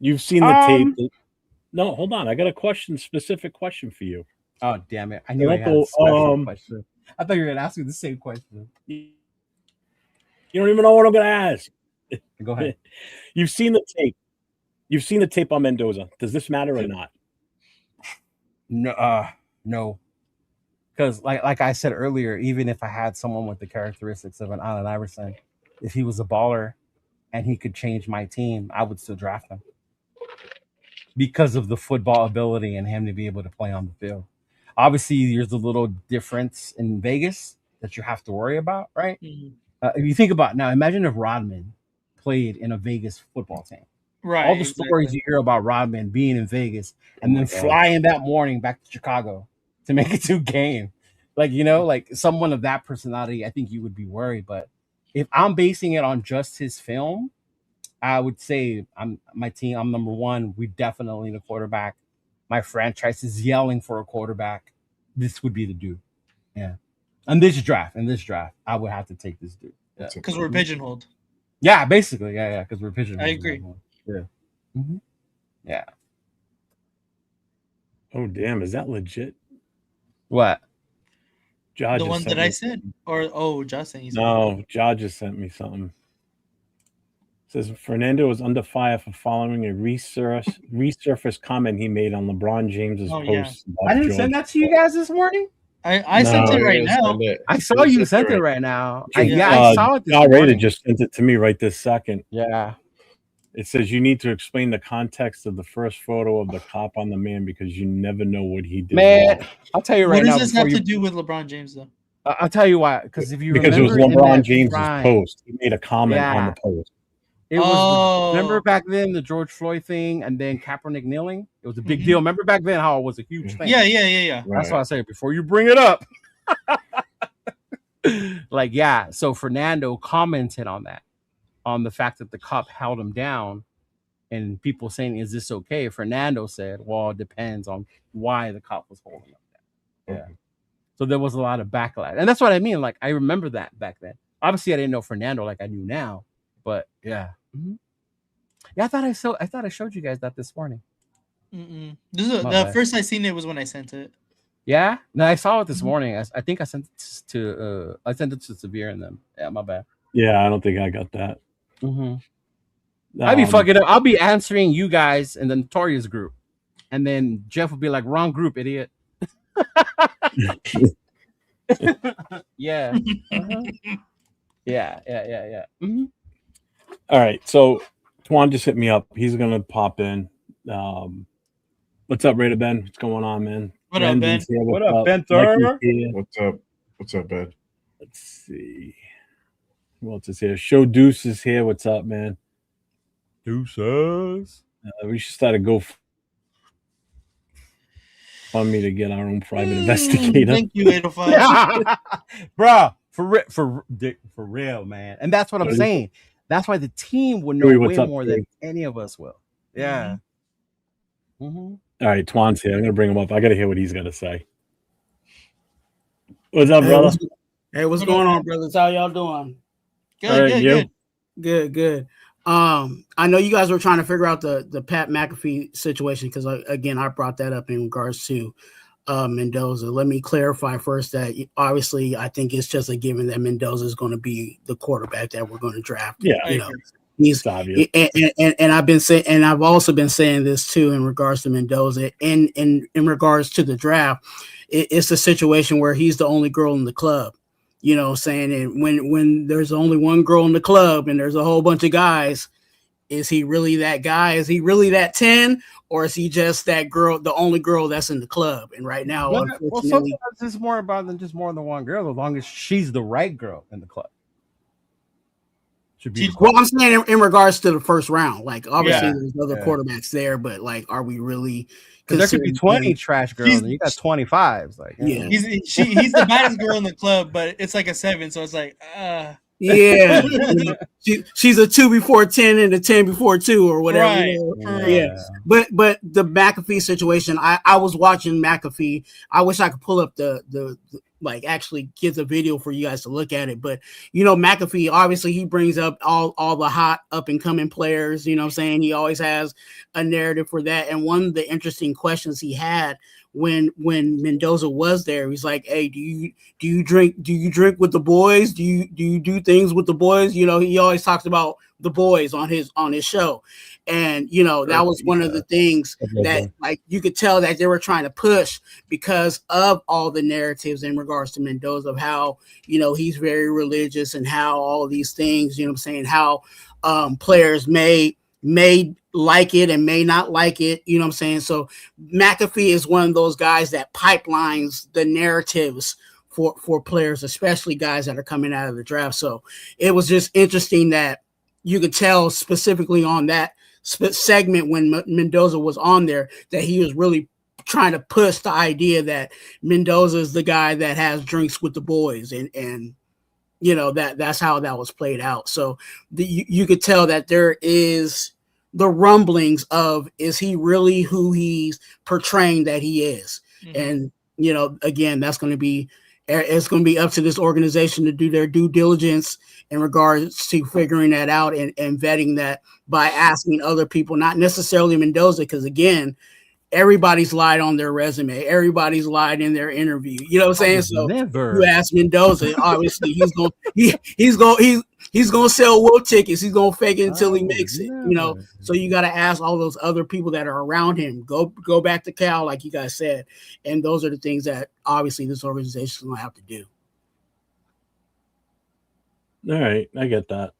Speaker 1: You've seen the tape.
Speaker 5: Um,
Speaker 1: No, hold on. I got a specific question for you.
Speaker 5: Oh, damn it. I knew I had
Speaker 1: Uncle,
Speaker 5: a special question. I thought you were going to ask me the same question.
Speaker 1: You don't even know what I'm going to ask.
Speaker 5: Go ahead.
Speaker 1: You've seen the tape. You've seen the tape on Mendoza. Does this matter or not?
Speaker 5: No. Because like I said earlier, even if I had someone with the characteristics of an Allen Iverson, if he was a baller and he could change my team, I would still draft him because of the football ability and him to be able to play on the field. Obviously, there's a little difference in Vegas that you have to worry about, right?
Speaker 4: Mhm.
Speaker 5: If you think about now, imagine if Rodman played in a Vegas football team.
Speaker 4: Right.
Speaker 5: All the stories you hear about Rodman being in Vegas and then flying that morning back to Chicago to make it to a game. Like, like someone of that personality, I think you would be worried. But if I'm basing it on just his film, I would say I'm number one. We definitely need a quarterback. My franchise is yelling for a quarterback. This would be the dude. Yeah. In this draft, I would have to take this dude. Yeah.
Speaker 4: Because we're pigeonholed.
Speaker 5: Yeah, basically. Yeah, because we're pigeonholed.
Speaker 4: I agree.
Speaker 5: Yeah. Mm-hmm. Yeah.
Speaker 1: Oh, damn. Is that legit?
Speaker 5: What?
Speaker 1: Josh
Speaker 4: The one that I said? Or Josh saying something?
Speaker 1: No, Josh just sent me something. It says Fernando was under fire for following a resurfaced comment he made on LeBron James's post.
Speaker 5: I didn't send that to you guys this morning.
Speaker 4: I sent it right now.
Speaker 5: I saw you sent it right now. I saw it this morning.
Speaker 1: Just sent it to me right this second.
Speaker 5: Yeah.
Speaker 1: It says you need to explain the context of the first photo of the cop on the man because you never know what he did.
Speaker 5: Man, I'll tell you right now.
Speaker 4: What does this have to do with LeBron James, though?
Speaker 5: I'll tell you why. Because if you
Speaker 1: because
Speaker 5: remember,
Speaker 1: it was LeBron James's post. He made a comment on the post.
Speaker 5: It was remember back then the George Floyd thing, and then Kaepernick kneeling. It was a big deal. Remember back then how it was a huge thing.
Speaker 4: Yeah.
Speaker 5: That's why I say before you bring it up. So Fernando commented on that, on the fact that the cop held him down, and people saying, "Is this okay?" Fernando said, "Well, it depends on why the cop was holding him down." Yeah. So there was a lot of backlash, and that's what I mean. Like I remember that back then. Obviously, I didn't know Fernando like I do now, but yeah. Mm-hmm. Yeah, I thought I showed you guys that this morning.
Speaker 4: The first I seen it was when I sent it.
Speaker 5: Yeah, no, I saw it this morning. I think I sent it to Severe and them. Yeah, my bad.
Speaker 1: Yeah, I don't think I got that.
Speaker 5: Mm-hmm. I'd be fucking up. I'll be answering you guys in the Notorious group, and then Jeff will be like, "Wrong group, idiot." Yeah. Uh-huh. Yeah. Mm-hmm.
Speaker 1: All right, so Twan just hit me up. He's gonna pop in. What's up, Raider Ben? What's going on, man?
Speaker 4: What up, Ben?
Speaker 5: What up, Ben?
Speaker 3: What's up, Ben?
Speaker 1: Let's see. Who else is here? Show Deuce is here. What's up, man?
Speaker 5: Deuces.
Speaker 1: We should start a GoFundMe to get our own private investigator.
Speaker 4: Thank you, 805.
Speaker 5: Bro, for real, man. And that's what I'm saying. That's why the team would know way more than any of us will. Yeah. Mm-hmm.
Speaker 1: All right, Twan's here. I'm gonna bring him up. I gotta hear what he's gonna say. What's up, brother?
Speaker 7: What's going on, brothers? How y'all doing?
Speaker 4: Good.
Speaker 7: I know you guys were trying to figure out the Pat McAfee situation because again, I brought that up in regards to Mendoza. Let me clarify first that obviously I think it's just a given that Mendoza is going to be the quarterback that we're going to draft.
Speaker 1: Yeah,
Speaker 7: He's
Speaker 1: obvious.
Speaker 7: and I've been saying, and I've also been saying this too in regards to Mendoza. In regards to the draft, it's a situation where he's the only girl in the club. You know, saying, and when there's only one girl in the club and there's a whole bunch of guys, is he really that guy? Is he really that 10? Or is he just that girl, the only girl that's in the club? And right now,
Speaker 5: Well,
Speaker 7: unfortunately,
Speaker 5: sometimes it's more about than just more than one girl, as long as she's the right girl in the club. Should be.
Speaker 7: well, I'm saying in regards to the first round, like obviously
Speaker 5: Yeah,
Speaker 7: there's other
Speaker 5: yeah.
Speaker 7: quarterbacks there, but like, are we really?
Speaker 5: Because there could be 20 trash girls,
Speaker 4: She's-
Speaker 5: and you got 25s. Like,
Speaker 7: Yeah.
Speaker 4: He's the baddest girl in the club, but it's like a 7, so it's like,
Speaker 7: Yeah, she's a 2 before 10 and a 10 before 2 or whatever.
Speaker 4: Right.
Speaker 7: You know?
Speaker 5: yeah.
Speaker 7: But the McAfee situation, I was watching McAfee. I wish I could pull up the like actually get the video for you guys to look at it. But you know, McAfee, obviously he brings up all the hot up and coming players. You know what I'm saying? He always has a narrative for that. And one of the interesting questions he had when Mendoza was there, he's like, hey, do you drink with the boys? Do you do things with the boys? You know, he always talks about the boys on his show. And you know, that was one of the things that like you could tell that they were trying to push because of all the narratives in regards to Mendoza, of how, you know, he's very religious and how all of these things, you know what I'm saying, how players may like it and may not like it, you know what I'm saying? So McAfee is one of those guys that pipelines the narratives for players, especially guys that are coming out of the draft. So it was just interesting that you could tell specifically on that segment when Mendoza was on there that he was really trying to push the idea that Mendoza is the guy that has drinks with the boys, and you know, that's how that was played out. So you could tell that there is the rumblings of, is he really who he's portraying that he is? Mm-hmm. And you know, again, it's going to be up to this organization to do their due diligence in regards to figuring that out and vetting that by asking other people, not necessarily Mendoza, because again, everybody's lied on their resume. Everybody's lied in their interview. You know what I'm saying? So you ask Mendoza, obviously he's gonna sell wool tickets. He's gonna fake it until he makes it. You know, so you got to ask all those other people that are around him. Go back to Cal, like you guys said, and those are the things that obviously this organization is gonna have to do.
Speaker 1: All right, I get that.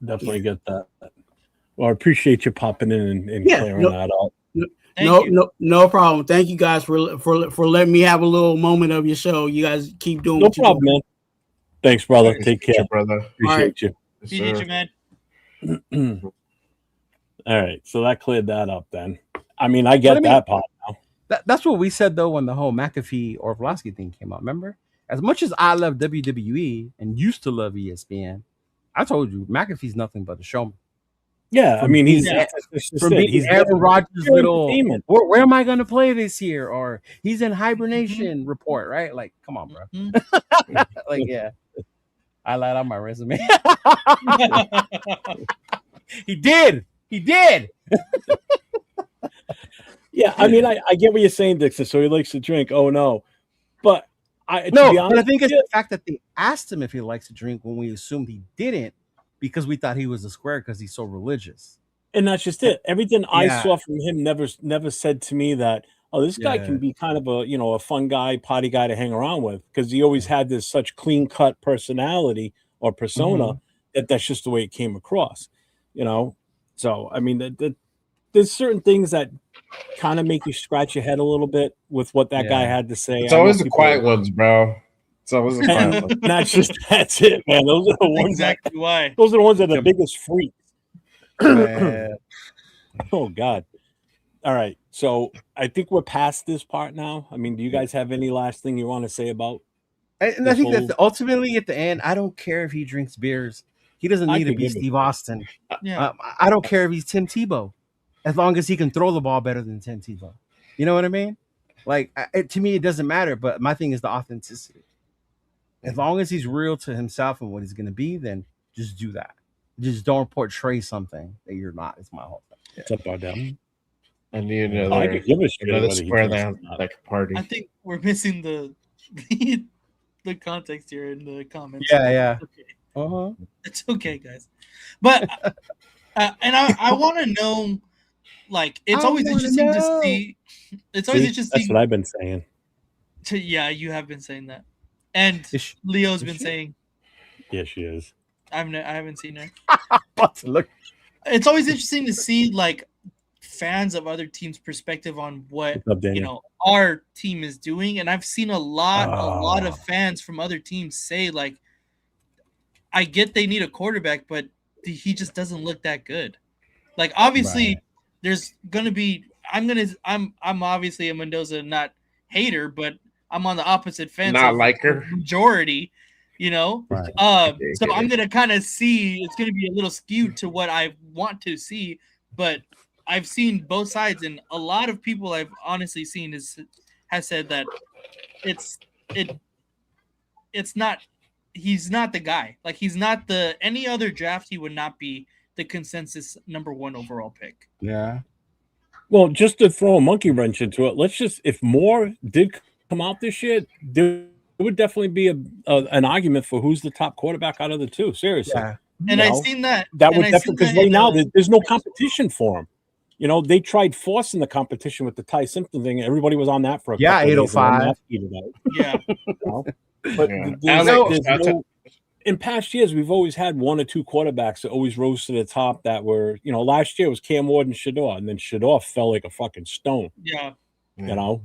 Speaker 1: Definitely get that. Well, I appreciate you popping in and clearing that out.
Speaker 7: No problem. Thank you guys for letting me have a little moment of your show. You guys keep doing
Speaker 1: no problem, man. Thanks, brother. Take care,
Speaker 3: brother.
Speaker 1: Appreciate you.
Speaker 4: Appreciate you, man.
Speaker 1: All right, so that cleared that up then. I mean, I get that part now.
Speaker 5: That's what we said though when the whole McAfee or Orlovsky thing came out. Remember, as much as I love WWE and used to love ESPN, I told you McAfee's nothing but a showman.
Speaker 1: Yeah, I mean, he's
Speaker 5: Aaron Rodgers' little. Where am I going to play this year? Or he's in hibernation report, right? Like, come on, bro. Like, yeah, I lied on my resume. He did.
Speaker 1: Yeah, I mean, I get what you're saying, Dixon. So he likes to drink. Oh no, but
Speaker 5: but I think it's the fact that they asked him if he likes to drink when we assumed he didn't, because we thought he was a square because he's so religious.
Speaker 1: And that's just it. Everything I saw from him never said to me that, oh, this guy can be kind of a fun guy, potty guy to hang around with, because he always had this such clean cut personality or persona that's just the way it came across, you know. So I mean, there's certain things that kind of make you scratch your head a little bit with what that guy had to say.
Speaker 3: It's always the quiet ones, bro. It's always the quiet ones.
Speaker 1: That's it, man. Those are the ones Those are the ones that are the biggest freaks. Oh God. All right. So I think we're past this part now. I mean, do you guys have any last thing you want to say about?
Speaker 5: And I think that ultimately at the end, I don't care if he drinks beers. He doesn't need to be Steve Austin. Yeah. I don't care if he's Tim Tebow, as long as he can throw the ball better than Tim Tebow. You know what I mean? Like, to me, it doesn't matter. But my thing is the authenticity. As long as he's real to himself and what he's going to be, then just do that. Just don't portray something that you're not. It's my whole thing.
Speaker 1: What's up, Ardell?
Speaker 3: And another square that like party.
Speaker 4: I think we're missing the context here in the comments.
Speaker 5: Yeah.
Speaker 4: Okay. It's okay, guys. But and I want to know, like, it's
Speaker 5: I
Speaker 4: always
Speaker 5: wanna
Speaker 4: interesting to
Speaker 5: know.
Speaker 4: see. It's always
Speaker 1: See, that's
Speaker 4: interesting.
Speaker 1: what I've been saying.
Speaker 4: Yeah, you have been saying that, and
Speaker 5: Is she-
Speaker 4: Leo's
Speaker 5: is
Speaker 4: been
Speaker 5: she?
Speaker 4: saying.
Speaker 1: Yeah, she is.
Speaker 4: I haven't seen her.
Speaker 5: But look,
Speaker 4: It's always interesting to see like fans of other teams' perspective on what
Speaker 1: What's up, Daniel?
Speaker 4: our team is doing, and I've seen a lot
Speaker 1: Oh.
Speaker 4: of fans from other teams say like, I get they need a quarterback, but he just doesn't look that good. Like obviously,
Speaker 5: Right.
Speaker 4: there's gonna be. I'm obviously a Mendoza not hater, but I'm on the opposite fence
Speaker 3: Not
Speaker 4: of
Speaker 3: like
Speaker 4: the
Speaker 3: her.
Speaker 4: majority.
Speaker 5: Right.
Speaker 4: So I'm gonna kind of see. It's gonna be a little skewed to what I want to see, but I've seen both sides, and a lot of people I've honestly seen has said that it's not. He's not the guy. Like he's not the any other draft. He would not be the consensus number 1 overall pick.
Speaker 5: Yeah.
Speaker 1: Well, just to throw a monkey wrench into it, if Moore did come out this year, there would definitely be an argument for who's the top quarterback out of the two. Seriously.
Speaker 5: Yeah.
Speaker 4: And
Speaker 1: You
Speaker 4: I've
Speaker 1: know,
Speaker 4: seen that.
Speaker 1: That
Speaker 4: and
Speaker 1: would
Speaker 4: I
Speaker 1: definitely,
Speaker 4: seen
Speaker 1: because
Speaker 4: that
Speaker 1: right
Speaker 4: in,
Speaker 1: now there's no competition for him. They tried forcing the competition with the Ty Simpson thing. Everybody was on that for a
Speaker 5: Yeah,
Speaker 1: couple of days. And then
Speaker 5: 805.
Speaker 1: that petered out,
Speaker 4: yeah.
Speaker 1: you know? But
Speaker 3: Yeah.
Speaker 1: there's
Speaker 3: Alex,
Speaker 1: no. In past years, we've always had 1 or 2 quarterbacks that always rose to the top that were, last year it was Cam Ward and Shador, and then Shador fell like a fucking stone,
Speaker 4: Yeah.
Speaker 1: you know,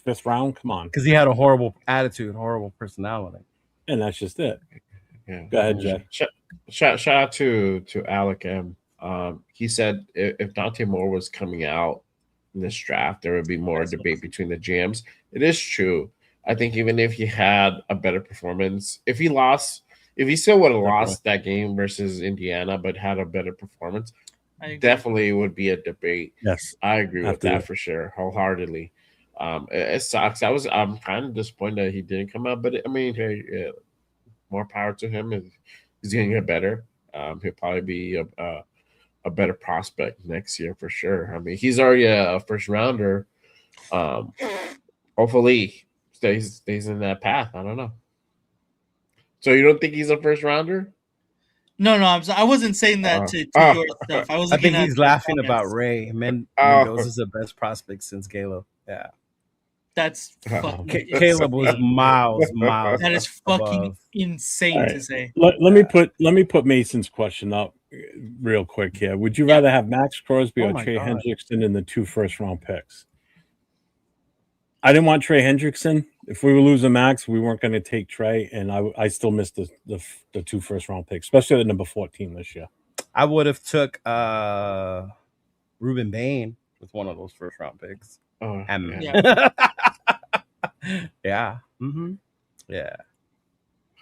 Speaker 1: 5th round, come on.
Speaker 5: Because he had a horrible attitude, horrible personality.
Speaker 1: And that's just it.
Speaker 3: Yeah.
Speaker 1: Go ahead, Jeff.
Speaker 3: Shout out to Alec M. He said if Dante Moore was coming out in this draft, there would be more debate between the GMs. It is true. I think even if he had a better performance, if he still would have lost that game versus Indiana, but had a better performance, definitely would be a debate.
Speaker 1: Yes,
Speaker 3: I agree with that for sure, wholeheartedly. It sucks. I'm kind of disappointed that he didn't come out, but hey, more power to him. He's going to get better. He'll probably be a better prospect next year for sure. I mean, he's already a first rounder. Hopefully, stays in that path. I don't know. So you don't think he's a first rounder?
Speaker 4: No, I wasn't saying that to your stuff.
Speaker 5: I think he's laughing about Ray. Mendoza's the best prospect since Caleb. Yeah.
Speaker 4: That's fucking
Speaker 5: Caleb was miles.
Speaker 4: That is fucking insane to say.
Speaker 1: Let me put Mason's question up real quick here. Would you rather have Max Crosby or Trey Hendrickson in the 2 first-round picks? I didn't want Trey Hendrickson. If we were losing Max, we weren't going to take Trey, and I still missed the 2 first-round picks, especially at number 14 this year.
Speaker 5: I would have took Ruben Bain with one of those first-round picks.
Speaker 3: Oh,
Speaker 5: yeah. Yeah. Mm-hmm. Yeah.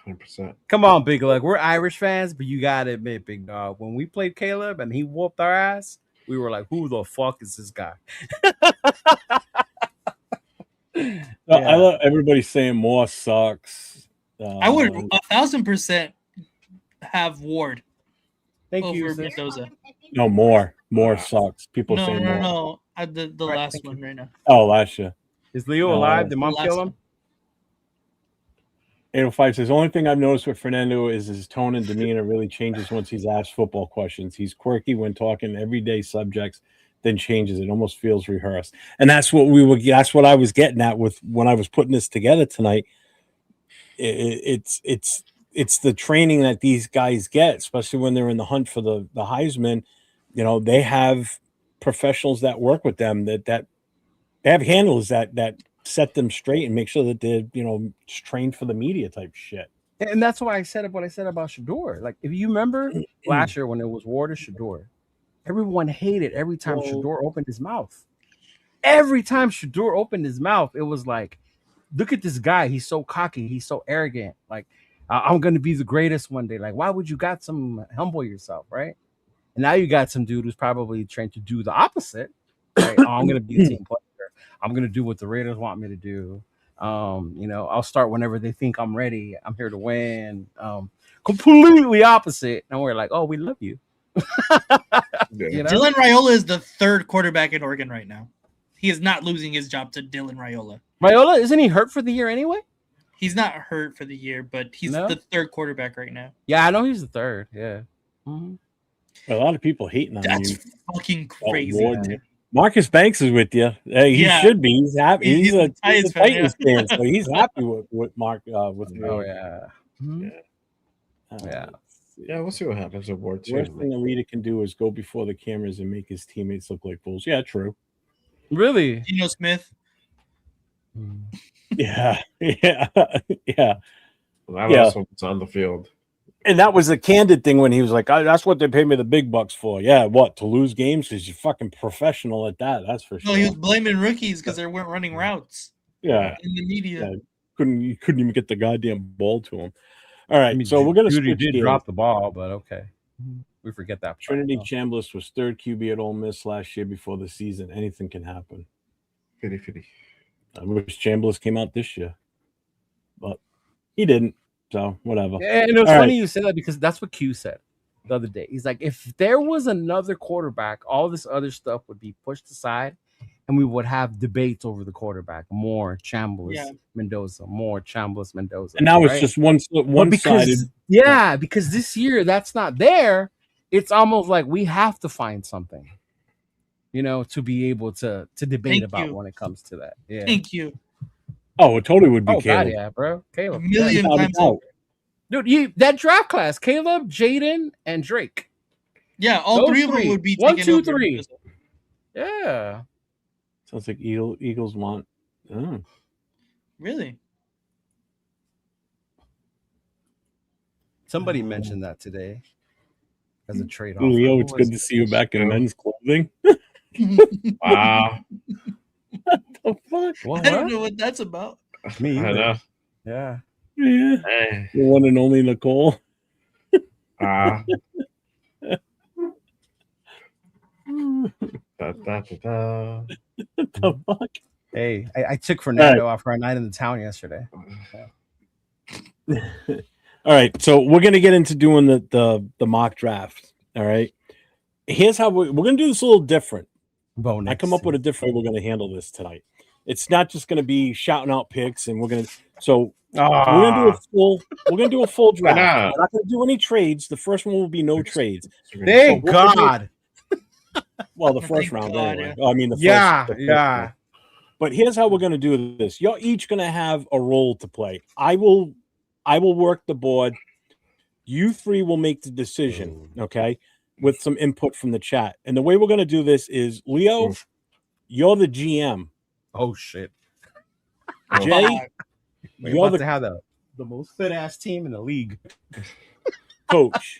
Speaker 3: 100%.
Speaker 5: Come on, Big Luck. We're Irish fans, but you gotta admit, Big Dog, when we played Caleb and he whooped our ass, we were like, "Who the fuck is this guy?"
Speaker 1: I love everybody saying Moore sucks.
Speaker 4: I would 1,000% have Ward.
Speaker 5: Thank
Speaker 4: over
Speaker 5: you,
Speaker 4: Mendoza.
Speaker 1: No, Moore sucks. People say Moore.
Speaker 4: No. The last one right now.
Speaker 1: Oh, last year.
Speaker 5: Is Leo alive? Did mom kill him?
Speaker 1: 805 says, the only thing I've noticed with Fernando is his tone and demeanor really changes once he's asked football questions. He's quirky when talking everyday subjects, then changes. It almost feels rehearsed. And that's what I was getting at with when I was putting this together tonight. It's the training that these guys get, especially when they're in the hunt for the Heisman. They have professionals that work with them that they have handlers that set them straight and make sure that they're trained for the media type shit.
Speaker 5: And that's why I said what I said about Shador. Like, if you remember last year when it was Ward or Shador, everyone hated every time Shador opened his mouth. Every time Shador opened his mouth, it was like, look at this guy. He's so cocky. He's so arrogant. Like, I'm going to be the greatest one day. Like, why would you got some humble yourself, right? And now you got some dude who's probably trying to do the opposite. Right? I'm going to be a team player. I'm going to do what the Raiders want me to do. I'll start whenever they think I'm ready. I'm here to win. Completely opposite. And we're like, oh, we love you.
Speaker 4: Dylan Raiola is the 3rd quarterback in Oregon right now. He is not losing his job to Dylan Raiola.
Speaker 5: Raiola, isn't he hurt for the year anyway?
Speaker 4: He's not hurt for the year, but he's the 3rd quarterback right now.
Speaker 5: Yeah, I know he's the 3rd. Yeah. Mm-hmm.
Speaker 1: A lot of people hating on
Speaker 4: That's
Speaker 1: you.
Speaker 4: fucking
Speaker 1: Oh,
Speaker 4: crazy.
Speaker 1: Lord, man. Marcus Banks is with you. He
Speaker 4: Yeah.
Speaker 1: should be. He's happy.
Speaker 4: He's
Speaker 1: He's
Speaker 4: a
Speaker 1: a
Speaker 4: Titans fan,
Speaker 1: Titans fan, so he's happy with Mark. With
Speaker 5: Oh
Speaker 1: Wade.
Speaker 5: yeah. Mhm. Yeah.
Speaker 3: Yeah, we'll see what happens with Ward
Speaker 1: The worst
Speaker 3: too.
Speaker 1: thing a leader can do is go before the cameras and make his teammates look like fools. Yeah, true.
Speaker 5: Really?
Speaker 4: Geno Smith.
Speaker 1: Yeah, yeah, yeah.
Speaker 3: That
Speaker 1: Yeah.
Speaker 3: also was on the field.
Speaker 1: And that was a candid thing when he was like, "That's what they pay me the big bucks for." Yeah, what, to lose games? Because you're fucking professional at that. That's for
Speaker 4: No,
Speaker 1: sure.
Speaker 4: he was blaming rookies because they weren't running routes
Speaker 1: Yeah,
Speaker 4: in the media.
Speaker 1: yeah. You couldn't even get the goddamn ball to him. All right,
Speaker 5: I mean,
Speaker 1: so we're gonna
Speaker 5: Judy
Speaker 1: switch
Speaker 5: did
Speaker 1: gears.
Speaker 5: drop the ball, but okay. We forget that part.
Speaker 1: Trinity
Speaker 5: Oh.
Speaker 1: Chambliss was third QB at Ole Miss last year before the season. Anything can happen.
Speaker 3: 50-50.
Speaker 1: I wish Chambliss came out this year, but he didn't. So whatever.
Speaker 5: Yeah, and it was
Speaker 1: All
Speaker 5: funny
Speaker 1: right.
Speaker 5: you said that because that's what Q said the other day. He's like, if there was another quarterback, all this other stuff would be pushed aside, and we would have debates over the quarterback. More Chambliss, Mendoza, more Chambliss, Mendoza.
Speaker 1: And now it's
Speaker 5: right?
Speaker 1: just
Speaker 5: But
Speaker 1: one-sided.
Speaker 5: because this year that's not there. It's almost like we have to find something, to be able to debate
Speaker 4: Thank
Speaker 5: about
Speaker 4: you.
Speaker 5: when it comes to that. Yeah.
Speaker 4: Thank you.
Speaker 1: Oh, it totally would be
Speaker 5: Oh God,
Speaker 1: Caleb.
Speaker 5: yeah, bro,
Speaker 4: A
Speaker 5: Caleb.
Speaker 4: million
Speaker 1: Without a
Speaker 4: times
Speaker 1: doubt.
Speaker 4: over.
Speaker 5: Dude, that draft class, Caleb, Jaden, and Drake.
Speaker 4: Yeah, all
Speaker 5: Those
Speaker 4: three of them
Speaker 5: three.
Speaker 4: would be
Speaker 5: 1,
Speaker 4: taken
Speaker 5: 2,
Speaker 4: over
Speaker 5: 3.
Speaker 4: because of-
Speaker 5: Yeah.
Speaker 1: Sounds like Eagles want. Oh.
Speaker 4: Really?
Speaker 5: Somebody mentioned that today as a trade off.
Speaker 1: Leo, it's good to see you back in
Speaker 3: true.
Speaker 1: men's clothing.
Speaker 3: Wow.
Speaker 1: The fuck?
Speaker 5: What?
Speaker 4: I don't know what that's about.
Speaker 5: Me
Speaker 3: I
Speaker 5: either.
Speaker 3: know.
Speaker 5: Yeah.
Speaker 1: Yeah.
Speaker 3: Hey.
Speaker 1: The one and only Nicole.
Speaker 3: Da, da, da, da.
Speaker 1: The fuck?
Speaker 5: Hey, I took Fernando out for a night in the town yesterday.
Speaker 1: All right, so we're gonna get into doing the mock draft. All right, here's how we're gonna do this a little different.
Speaker 5: Bonus.
Speaker 1: I come up with a different way we're gonna handle this tonight. It's not just gonna be shouting out picks, and we're gonna do a full draft.
Speaker 3: not?
Speaker 1: We're not gonna do any trades. The first one will be no trades.
Speaker 5: Thank
Speaker 1: So
Speaker 5: God.
Speaker 1: Well, the
Speaker 4: Thank
Speaker 1: first round
Speaker 4: God,
Speaker 1: anyway. I mean, the
Speaker 5: Yeah,
Speaker 1: first
Speaker 5: yeah.
Speaker 1: round. But here's how we're gonna do this. You're each gonna have a role to play. I will work the board. You three will make the decision, okay, with some input from the chat. And the way we're going to do this is, Leo, you're the GM.
Speaker 5: Oh shit.
Speaker 1: Jay,
Speaker 5: We're
Speaker 1: you're
Speaker 5: about
Speaker 1: the
Speaker 5: to have the most fit ass team in the league.
Speaker 1: coach.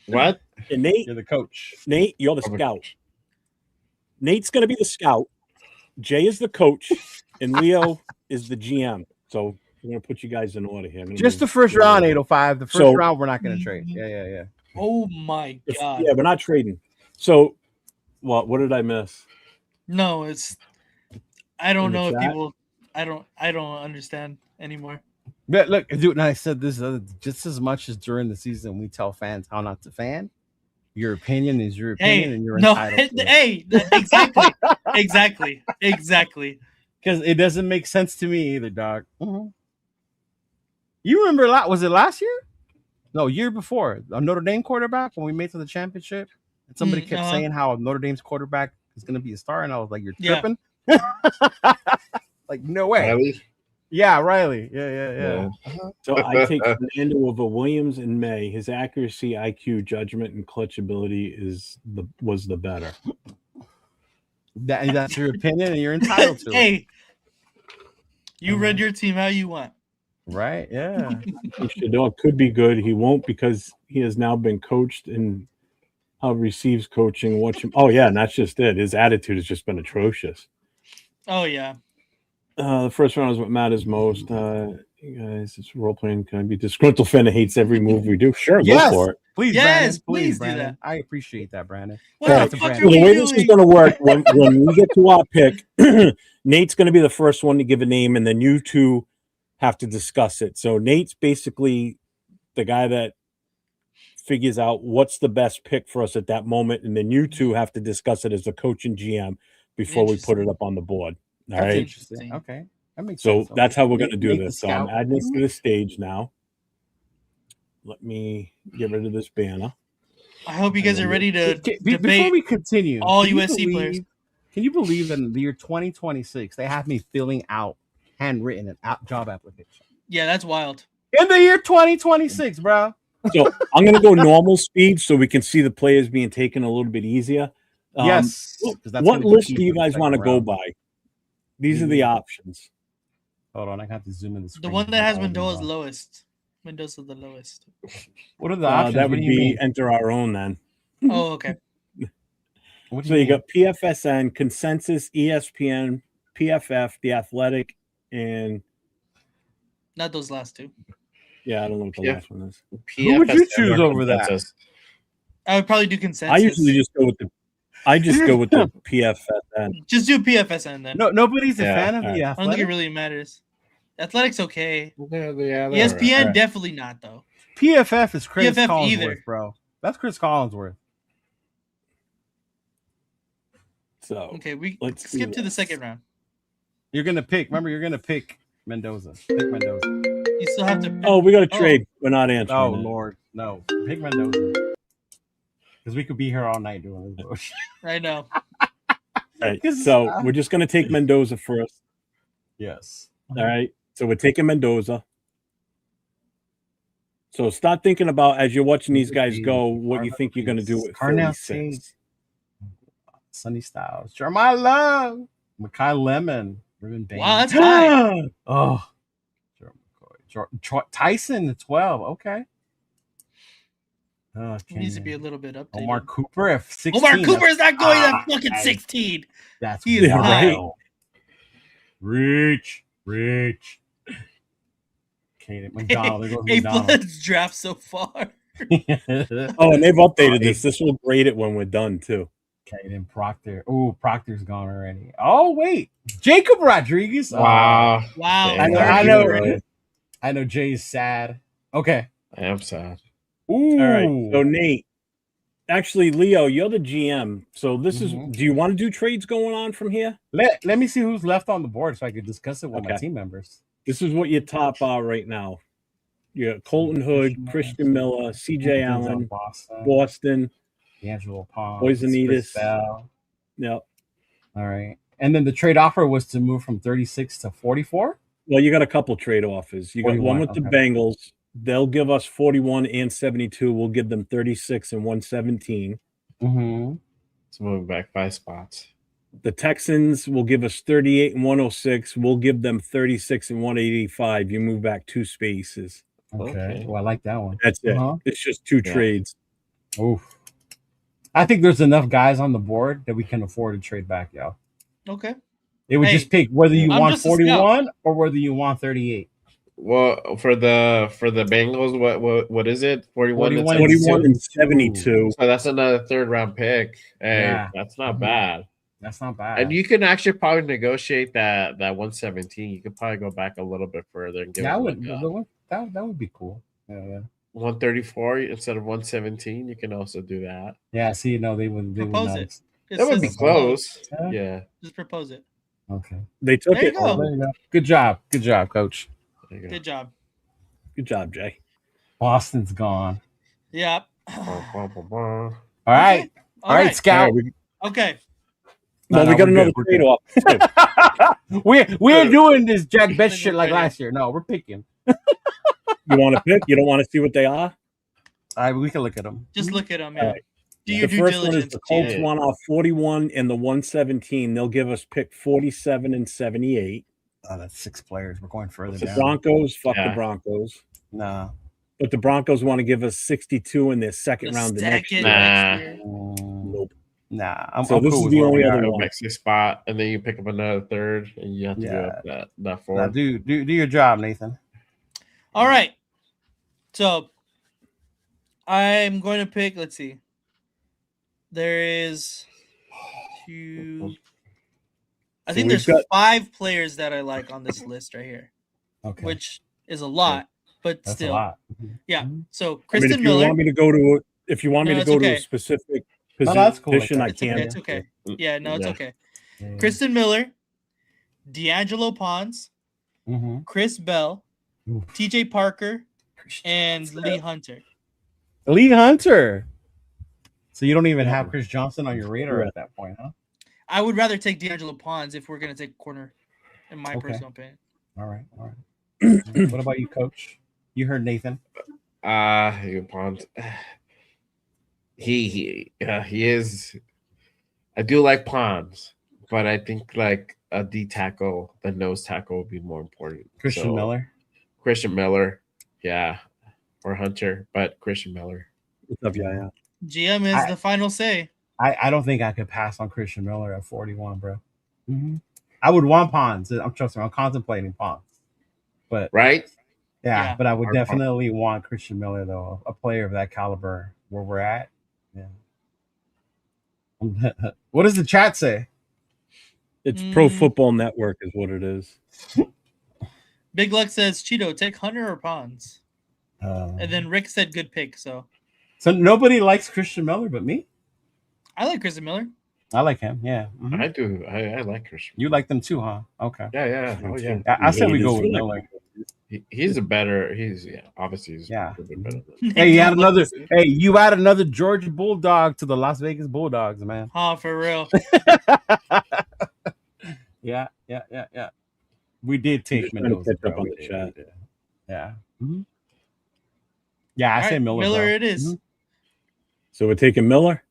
Speaker 3: What?
Speaker 1: And Nate,
Speaker 5: You're the coach.
Speaker 1: you're the scout. Nate's going to be the scout. Jay is the coach, and Leo is the GM. So we're going to put you guys in order here.
Speaker 5: Just the first round, 805. The first round, we're not going to trade. Yeah.
Speaker 4: Oh my God.
Speaker 1: Yeah, we're not trading. So, what did I miss?
Speaker 4: No, it's. I don't
Speaker 1: In the
Speaker 4: know if
Speaker 1: chat?
Speaker 4: people. I don't understand anymore.
Speaker 5: But look, dude, and I said this just as much as during the season we tell fans how not to fan. Your opinion is your opinion, and you're entitled to it.
Speaker 4: Hey, exactly.
Speaker 5: Because it doesn't make sense to me either, dog. You remember was it last year? No, year before. A Notre Dame quarterback when we made to the championship, and somebody kept saying how Notre Dame's quarterback is going to be a star, and I was like, "You're tripping." Like, no way.
Speaker 3: Riley?
Speaker 5: Yeah, Riley. Yeah.
Speaker 1: So I take Fernando over Williams in May. His accuracy, IQ, judgment, and clutch ability was the better.
Speaker 5: That's your opinion, and you're entitled to it.
Speaker 4: Hey, you read your team how you want.
Speaker 5: Right? Yeah.
Speaker 1: Shador could be good. He won't because he has now been coached and how receives coaching. Watch him. Oh yeah, and that's just it. His attitude has just been atrocious.
Speaker 4: Oh yeah.
Speaker 1: The first round is what matters most. You guys, it's role playing. Can I be disgruntled fan that hates every move we do? Sure,
Speaker 5: Yes.
Speaker 1: go for it.
Speaker 5: Please,
Speaker 4: Yes,
Speaker 5: Brandon.
Speaker 4: please do
Speaker 5: Brandon.
Speaker 4: that.
Speaker 5: I appreciate that, Brandon.
Speaker 4: What
Speaker 5: Shout out
Speaker 4: the
Speaker 5: to
Speaker 4: fuck
Speaker 5: Brandon.
Speaker 4: are
Speaker 1: The
Speaker 4: we
Speaker 1: way this is
Speaker 4: doing?
Speaker 1: going to work when we get to our pick, Nate's going to be the first one to give a name, and then you two have to discuss it. So Nate's basically the guy that figures out what's the best pick for us at that moment, and then you two have to discuss it as the coach and GM before we put it up on the board. All
Speaker 5: That's
Speaker 1: right.
Speaker 5: interesting. Okay. That makes
Speaker 1: So
Speaker 5: sense.
Speaker 1: that's how we're going to do
Speaker 5: Nate the
Speaker 1: this. So I'm
Speaker 5: scout.
Speaker 1: adding this to the stage now. Let me get rid of this banner.
Speaker 4: I hope you guys are ready to
Speaker 5: Before
Speaker 4: debate
Speaker 5: we continue,
Speaker 4: all
Speaker 5: can you
Speaker 4: USC players.
Speaker 5: Can you believe in the year 2026 they have me filling out handwritten job application
Speaker 4: Yeah, that's wild.
Speaker 5: in the year 2026, bro?
Speaker 1: So I'm going to go normal speed so we can see the players being taken a little bit easier.
Speaker 5: Yes. 'cause that's
Speaker 1: What
Speaker 5: gonna be
Speaker 1: list
Speaker 5: key
Speaker 1: do you
Speaker 5: for the
Speaker 1: guys
Speaker 5: second
Speaker 1: want to go
Speaker 5: round.
Speaker 1: by? These are the options.
Speaker 5: Hold on, I got to zoom in the screen.
Speaker 4: The one that has Mendoza's lowest. Mendoza the lowest.
Speaker 5: What are the options?
Speaker 1: That
Speaker 5: What
Speaker 1: would
Speaker 5: do you
Speaker 1: be
Speaker 5: mean?
Speaker 1: enter our own then.
Speaker 4: Oh, okay.
Speaker 5: What do
Speaker 1: So you
Speaker 5: mean?
Speaker 1: got PFSN, Consensus, ESPN, PFF, The Athletic, and
Speaker 4: Not those last two.
Speaker 1: yeah, I don't know what the last one is.
Speaker 5: Who would you
Speaker 3: PFSN
Speaker 5: choose
Speaker 3: or
Speaker 5: over that?
Speaker 3: Consensus?
Speaker 4: I would probably do consensus.
Speaker 1: I usually just go with the PFSN.
Speaker 4: Just do PFSN then.
Speaker 5: No, nobody's a
Speaker 3: Yeah,
Speaker 5: fan of
Speaker 1: all
Speaker 5: the
Speaker 1: right.
Speaker 4: I don't think it
Speaker 5: Athletic.
Speaker 4: really matters. Athletics okay.
Speaker 3: Yeah, they're
Speaker 4: ESPN
Speaker 3: all right.
Speaker 4: definitely not though.
Speaker 5: PFF is Chris
Speaker 4: PFF
Speaker 5: Collinsworth,
Speaker 4: either.
Speaker 5: bro. That's Chris Collinsworth.
Speaker 1: So
Speaker 4: Okay, we
Speaker 1: let's
Speaker 4: skip
Speaker 1: do
Speaker 4: to the
Speaker 1: this.
Speaker 4: second round.
Speaker 5: You're gonna pick. Remember, you're gonna pick Mendoza. Pick Mendoza.
Speaker 4: You still have to.
Speaker 1: Oh, we got to trade. We're not answering.
Speaker 5: Oh
Speaker 1: that.
Speaker 5: Lord, no. Pick Mendoza. Because we could be here all night doing this bullshit.
Speaker 4: I know.
Speaker 1: All right, so we're just going to take Mendoza first.
Speaker 5: Yes.
Speaker 1: All right. So we're taking Mendoza. So start thinking about, as you're watching these guys go, what you think you're going to do with
Speaker 5: Carnell
Speaker 1: 36.
Speaker 5: Sunny Styles. Jeremiah Love. Makai Lemon. Ruben Bain.
Speaker 4: Wow, that's high.
Speaker 5: Oh. Tyson at 12. Okay.
Speaker 4: It needs to be a little bit updated.
Speaker 5: Omar Cooper at 16.
Speaker 4: Omar Cooper's not going at
Speaker 5: Ah,
Speaker 4: fucking
Speaker 5: nice.
Speaker 4: 16.
Speaker 5: That's
Speaker 4: He is high.
Speaker 5: wild. Rich. Okay, McDonald. There goes
Speaker 4: A
Speaker 5: McDonald.
Speaker 4: plus draft so far.
Speaker 1: Oh, and they've updated this. This will grade it when we're done, too.
Speaker 5: Okay, then Proctor. Oh, Proctor's gone already. Oh, wait. Jacob Rodriguez.
Speaker 3: Wow.
Speaker 4: Wow.
Speaker 3: Dang,
Speaker 5: I know Jay's sad. Okay.
Speaker 3: I am sad.
Speaker 5: Ooh.
Speaker 1: All right. So, Nate. Actually, Leo, you're the GM. So this is, do you want to do trades going on from here?
Speaker 5: Let me see who's left on the board so I could discuss it with my team members.
Speaker 1: This is what your top are right now. You got Colton Hood, Christian Miller, CJ Allen, Boston,
Speaker 5: D'Angelo Palm,
Speaker 1: Poisonitis.
Speaker 5: Yep. All right. And then the trade offer was to move from 36 to 44?
Speaker 1: Well, you got a couple trade offers. You got
Speaker 5: 41,
Speaker 1: one with the Bengals. They'll give us 41 and 72. We'll give them 36 and 117.
Speaker 5: Mm-hmm.
Speaker 3: It's moving back 5 spots.
Speaker 1: The Texans will give us 38 and 106. We'll give them 36 and 185. You move back 2 spaces.
Speaker 5: Okay. Well, I like that one.
Speaker 1: That's it. It's just 2 trades.
Speaker 5: Oof. I think there's enough guys on the board that we can afford to trade back, y'all.
Speaker 4: Okay.
Speaker 5: It would just pick whether you
Speaker 4: I'm
Speaker 5: want
Speaker 4: just a
Speaker 5: 41 or whether you want 38.
Speaker 3: Well, for the Bengals, what is it? 41
Speaker 1: and 72.
Speaker 3: So that's another 3rd round pick. Hey,
Speaker 5: Yeah.
Speaker 3: that's not bad.
Speaker 5: That's not bad.
Speaker 3: And you can actually probably negotiate that 117. You could probably go back a little bit further and give
Speaker 5: that
Speaker 3: it
Speaker 5: would
Speaker 3: like
Speaker 5: that would be cool. Yeah.
Speaker 3: 134 instead of 117. You can also do that.
Speaker 5: Yeah. See, no, they would
Speaker 4: Propose it.
Speaker 3: That would be close.
Speaker 5: Yeah.
Speaker 3: Yeah.
Speaker 4: Just propose it.
Speaker 5: Okay.
Speaker 1: They took
Speaker 4: There you
Speaker 1: it.
Speaker 4: go.
Speaker 5: There you go. Good job, coach.
Speaker 4: Good job.
Speaker 1: Good job, Jay.
Speaker 5: Boston's gone.
Speaker 4: Yeah.
Speaker 5: All right. All right, Scout.
Speaker 4: Okay.
Speaker 1: Well, we got another trade off.
Speaker 5: We're doing this Jack Best shit like last year. No, we're picking.
Speaker 1: You want to pick? You don't want to see what they are?
Speaker 5: All right, we can look at them.
Speaker 4: Just look at them. Yeah.
Speaker 1: Right.
Speaker 4: Do your
Speaker 1: The
Speaker 4: due
Speaker 1: first one is
Speaker 4: diligence.
Speaker 1: the Colts one off 41 and the 117. They'll give us pick 47 and 78.
Speaker 5: Oh, that's 6 players. We're going further
Speaker 1: The
Speaker 5: down.
Speaker 1: Broncos, fuck the Broncos.
Speaker 5: Nah.
Speaker 1: But the Broncos want to give us 62 in their second round the next year. Nope.
Speaker 5: Nah.
Speaker 1: So this is the only other one.
Speaker 3: Next spot, and then you pick up another 3rd, and you have to do up that 4th.
Speaker 5: Now, do your job, Nathan.
Speaker 4: All right. So I'm going to pick. Let's see. There is 2. I think there's 5 players that I like on this list right here.
Speaker 5: Okay.
Speaker 4: Which is a lot, but
Speaker 5: That's
Speaker 4: still.
Speaker 5: a lot.
Speaker 4: Yeah. So
Speaker 1: I mean,
Speaker 4: Kristen
Speaker 1: if you
Speaker 4: Miller.
Speaker 1: want me to go to
Speaker 4: No, it's
Speaker 1: a
Speaker 4: okay.
Speaker 1: specific
Speaker 5: No, that's cool.
Speaker 1: position, I
Speaker 4: It's
Speaker 1: can.
Speaker 4: okay. It's okay. Yeah, no, it's
Speaker 3: Yeah.
Speaker 4: okay. Kristen Miller, D'Angelo Pons, Chris Bell, TJ Parker, and Lee Hunter.
Speaker 5: Lee Hunter. So you don't even
Speaker 1: Yeah.
Speaker 5: have Chris Johnson on your radar
Speaker 1: Yeah.
Speaker 5: at that point, huh?
Speaker 4: I would rather take D'Angelo Pons if we're gonna take a corner, in my
Speaker 5: Okay.
Speaker 4: personal opinion.
Speaker 5: All right. What about you, Coach? You heard Nathan.
Speaker 3: Pond. He is. I do like Pons, but I think like a D tackle, the nose tackle would be more important.
Speaker 5: Christian Miller.
Speaker 3: Christian Miller, yeah, or Hunter, but Christian Miller.
Speaker 1: What's up, yeah?
Speaker 4: GM is the final say.
Speaker 5: I don't think I could pass on Christian Miller at 41, bro. Mm-hmm. I would want Pons. I'm contemplating Pons, but
Speaker 3: Right?
Speaker 5: yeah. But I would definitely want Christian Miller though, a player of that caliber where we're at. Yeah. What does the chat say?
Speaker 1: It's Pro Football Network is what it is.
Speaker 4: Big Luck says, Cheeto, take Hunter or Pons? And then Rick said good pick. So
Speaker 5: nobody likes Christian Miller but me?
Speaker 4: I like Christian Miller.
Speaker 5: I like him, yeah. Mm-hmm.
Speaker 3: I do. I like Christian.
Speaker 5: You like them too, huh? Okay.
Speaker 3: Yeah. Oh, yeah.
Speaker 5: I said we go with Miller.
Speaker 3: He's a better. Obviously he's
Speaker 5: yeah.
Speaker 3: a bit better.
Speaker 5: Hey, you add another Georgia Bulldog to the Las Vegas Bulldogs, man.
Speaker 4: Oh, for real.
Speaker 5: Yeah. We did take Mendoza.
Speaker 1: Catch up on the chat.
Speaker 5: Yeah. Mm-hmm. Yeah, I say Miller.
Speaker 4: Miller it is.
Speaker 5: Mm-hmm.
Speaker 1: So we're taking Miller?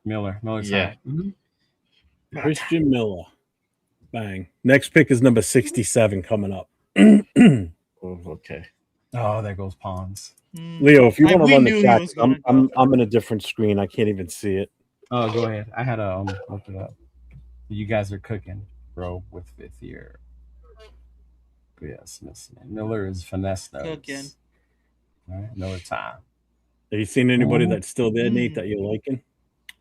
Speaker 5: Miller's
Speaker 3: yeah.
Speaker 5: Mm-hmm.
Speaker 1: Christian Miller. Bang. Next pick is number 67 coming up.
Speaker 3: Okay.
Speaker 5: Oh, there goes Pons.
Speaker 1: Leo, if you want to run the chat,
Speaker 4: I'm
Speaker 1: I'm in a different screen. I can't even see it.
Speaker 5: Oh, go ahead. I had to look it up. You guys are cooking, bro, with fifth year. Yes, Miller is finesse notes.
Speaker 4: Cooking.
Speaker 5: All right, Miller time.
Speaker 1: Have you seen anybody that's still there, Nate, that you're liking?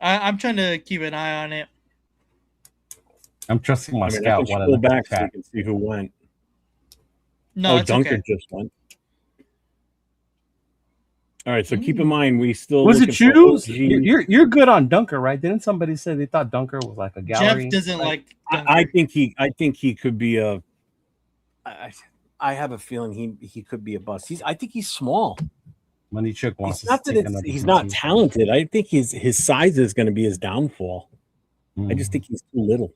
Speaker 4: I'm trying to keep an eye on it.
Speaker 5: I'm trusting my
Speaker 1: I
Speaker 5: scout.
Speaker 1: can scroll back so you can see who went.
Speaker 4: No,
Speaker 1: Dunker just went. All right, so keep in mind we still
Speaker 5: was it choose? You're good on Dunker, right? Didn't somebody say they thought Dunker was like a gallery?
Speaker 4: Jeff doesn't like Dunker.
Speaker 1: I think he could be a. I have a feeling he could be a bust. I think he's small.
Speaker 5: Manichuk wants
Speaker 1: he's not talented. I think his size is going to be his downfall. I just think he's too little.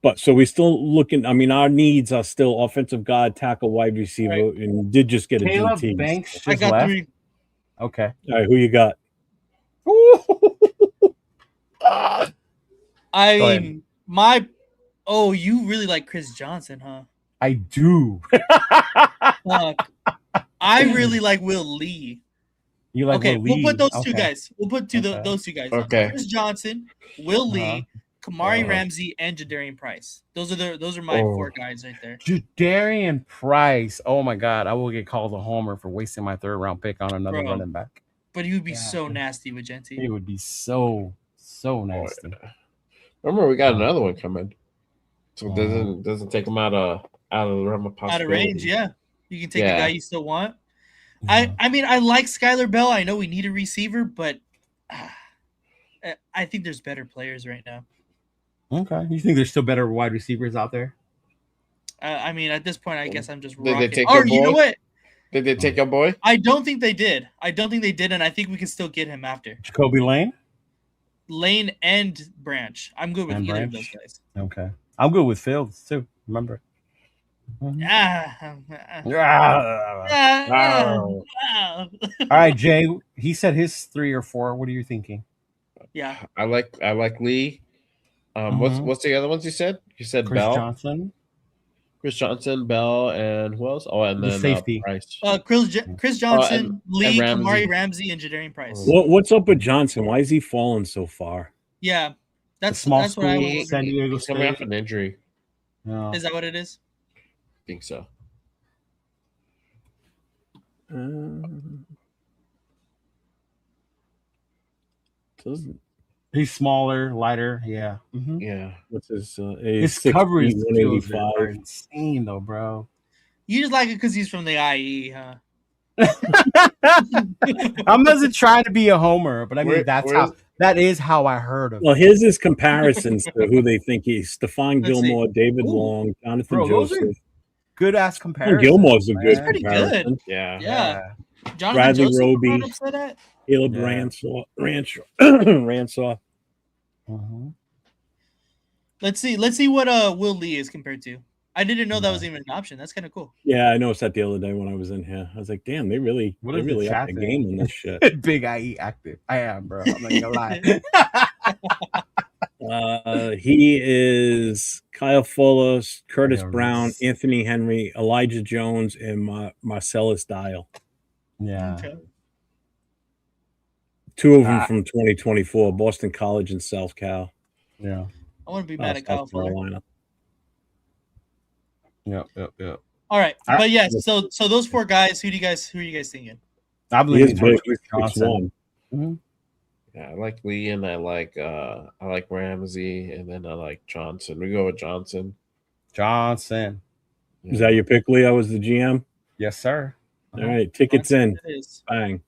Speaker 1: But so we're still looking. I mean, our needs are still offensive guard, tackle, wide receiver, and we did just get a
Speaker 5: Caleb
Speaker 1: DT.
Speaker 5: Banks just
Speaker 4: I got
Speaker 5: left.
Speaker 4: 3.
Speaker 5: Okay.
Speaker 1: All right, who you got?
Speaker 4: You really like Chris Johnson, huh?
Speaker 5: I do.
Speaker 4: Fuck. I really like Will Lee.
Speaker 5: You like Will Lee?
Speaker 4: We'll put those two guys. We'll put those two guys.
Speaker 3: Okay.
Speaker 4: Chris Johnson, Will Lee, Kamari Ramsey, and Jadarian Price. Those are my 4 guys right there.
Speaker 5: Jadarian Price. Oh my God, I will get called a homer for wasting my 3rd round pick on another running back.
Speaker 4: But he would be so nasty with Genty.
Speaker 5: He would be so nasty.
Speaker 3: Remember, we got another one coming, so it doesn't take him out of the realm of possibility.
Speaker 4: Out of range, yeah. You can take a guy you still want. I mean, I like Skylar Bell. I know we need a receiver, but I think there's better players right now.
Speaker 5: Okay. You think there's still better wide receivers out there?
Speaker 4: I mean, at this point, I guess I'm just
Speaker 3: Did
Speaker 4: rocking.
Speaker 3: they take your boy?
Speaker 4: You know what?
Speaker 3: Did they take your boy?
Speaker 4: I don't think they did. And I think we can still get him after.
Speaker 5: Jacoby
Speaker 4: Lane and Branch. I'm good with either of those guys.
Speaker 5: Okay. I'm good with Fields, too. Remember?
Speaker 4: All
Speaker 5: right, Jay. He said his 3 or 4. What are you thinking?
Speaker 4: Yeah.
Speaker 3: I like Lee. What's the other ones you said? You said
Speaker 5: Chris
Speaker 3: Bell.
Speaker 5: Chris
Speaker 3: Johnson, Bell, and who else? Oh, and then
Speaker 5: safety.
Speaker 3: Price.
Speaker 4: Chris Johnson, Lee,
Speaker 3: and
Speaker 4: Kamari Ramsey, and Jadarian Price.
Speaker 1: What's up with Johnson? Why is he falling so far?
Speaker 4: Yeah, that's
Speaker 5: small
Speaker 4: that's
Speaker 5: school,
Speaker 4: what I was
Speaker 5: San Diego
Speaker 3: He's coming off an injury.
Speaker 5: No.
Speaker 4: Is that what it is?
Speaker 3: I think so.
Speaker 5: He's smaller, lighter. Yeah. Mm-hmm.
Speaker 3: Yeah.
Speaker 1: What's his
Speaker 5: his coverage skills are insane, though, bro.
Speaker 4: You just like it because he's from the IE, huh?
Speaker 5: I'm not trying to be a homer, but I mean that is how I heard of.
Speaker 1: Well, his is comparisons to who they think he's: Stephon Gilmore, David Long, Jonathan Joseph.
Speaker 5: Good ass comparison.
Speaker 1: Gilmore's a good
Speaker 4: pretty
Speaker 1: comparison.
Speaker 4: good.
Speaker 3: Yeah.
Speaker 4: Yeah. Jonathan
Speaker 1: Bradley
Speaker 4: Joseph
Speaker 1: Roby.
Speaker 4: upset at?
Speaker 1: Caleb
Speaker 5: Yeah.
Speaker 1: Ransaw.
Speaker 5: Mhm.
Speaker 4: Let's see what Will Lee is compared to. I didn't know that was even an option. That's kind of cool.
Speaker 1: Yeah, I noticed that the other day when I was in here. I was like, damn, they really
Speaker 5: What
Speaker 1: they
Speaker 5: is the
Speaker 1: really up
Speaker 5: chat
Speaker 1: the
Speaker 5: saying?
Speaker 1: game on this shit.
Speaker 5: Big IE active. I am, bro. I'm not gonna lie.
Speaker 1: He is Kyle Fuller, Curtis
Speaker 5: Damn.
Speaker 1: Brown, Anthony Henry, Elijah Jones, and Marcellus Dial.
Speaker 5: Yeah.
Speaker 4: Okay.
Speaker 1: Two of them from 2024, Boston College and South Cal.
Speaker 5: Yeah.
Speaker 4: I want to be mad at Kyle
Speaker 1: South
Speaker 4: Fuller.
Speaker 1: Carolina.
Speaker 5: Yep.
Speaker 4: All right,
Speaker 5: I-
Speaker 4: but yes. So those four guys. Who are you guys thinking?
Speaker 5: I
Speaker 1: He
Speaker 5: believe
Speaker 1: is
Speaker 5: in
Speaker 1: big.
Speaker 5: Chris
Speaker 1: He's
Speaker 5: Johnson.
Speaker 1: 6'1".
Speaker 3: Yeah, I like Lee and I like Ramsey and then I like Johnson. We go with Johnson.
Speaker 5: Johnson.
Speaker 1: Is that your pick, Lee? I was the GM.
Speaker 5: Yes, sir.
Speaker 1: All right, tickets in.
Speaker 4: It is.
Speaker 1: Bang.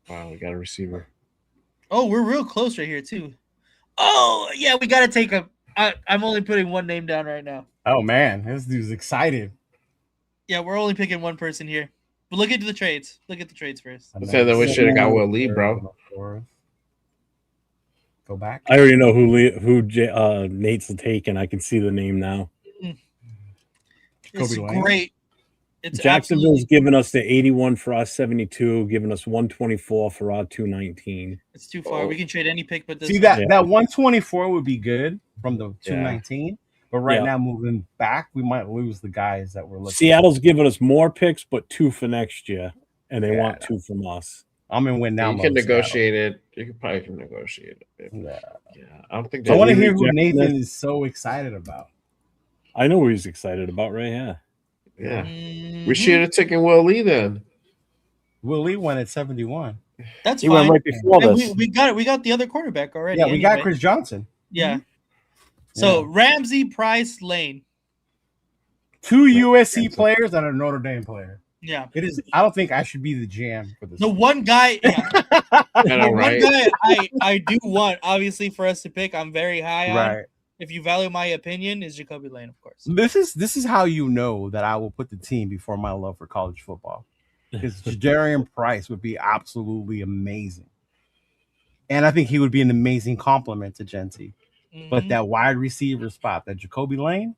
Speaker 3: Wow, we got a receiver.
Speaker 4: Oh, we're real close right here too. Oh yeah, we got to take a. I'm only putting one name down right now.
Speaker 5: Oh man, this dude's excited.
Speaker 4: Yeah, we're only picking one person here. But look at the trades. Look at the trades first.
Speaker 3: I said that we should have got Will Lee, bro.
Speaker 5: Go back.
Speaker 1: I already know who Nate's taking. I can see the name now.
Speaker 4: It's
Speaker 5: Kobe Lane.
Speaker 4: great. It's
Speaker 1: Jacksonville's giving us the 81 for our 72, giving us 124 for our 219.
Speaker 4: It's too far. We can trade any pick, but this.
Speaker 5: See that 124 would be good from the 219, but right now moving back, we might lose the guys that we're looking.
Speaker 1: Seattle's giving us more picks, but 2 for next year, and they want 2 from us.
Speaker 5: I'm in win now.
Speaker 3: You can negotiate it. You probably can negotiate it.
Speaker 5: Yeah.
Speaker 3: I don't think.
Speaker 5: I want to hear who Nathan is so excited about.
Speaker 1: I know who he's excited about right here.
Speaker 3: Yeah, we should have taken Will Lee then.
Speaker 5: Will Lee went at 71.
Speaker 4: That's
Speaker 1: he
Speaker 4: fine.
Speaker 1: went right before
Speaker 4: And
Speaker 1: this.
Speaker 4: we got it. We got the other quarterback already.
Speaker 5: Yeah, we got Chris Johnson.
Speaker 4: Yeah. So Ramsey, Price, Lane.
Speaker 5: 2 USC players and a Notre Dame player.
Speaker 4: Yeah.
Speaker 5: It is. I don't think I should be the GM for this.
Speaker 4: The one guy. Yeah.
Speaker 3: know, right?
Speaker 4: One guy I do want, obviously, for us to pick. I'm very high on.
Speaker 5: Right.
Speaker 4: If you value my opinion, is Jacoby Lane, of course.
Speaker 5: This is how you know that I will put the team before my love for college football. Because Jadarian Price would be absolutely amazing. And I think he would be an amazing complement to Genty.
Speaker 4: Mm-hmm.
Speaker 5: But that wide receiver spot, that Jacoby Lane,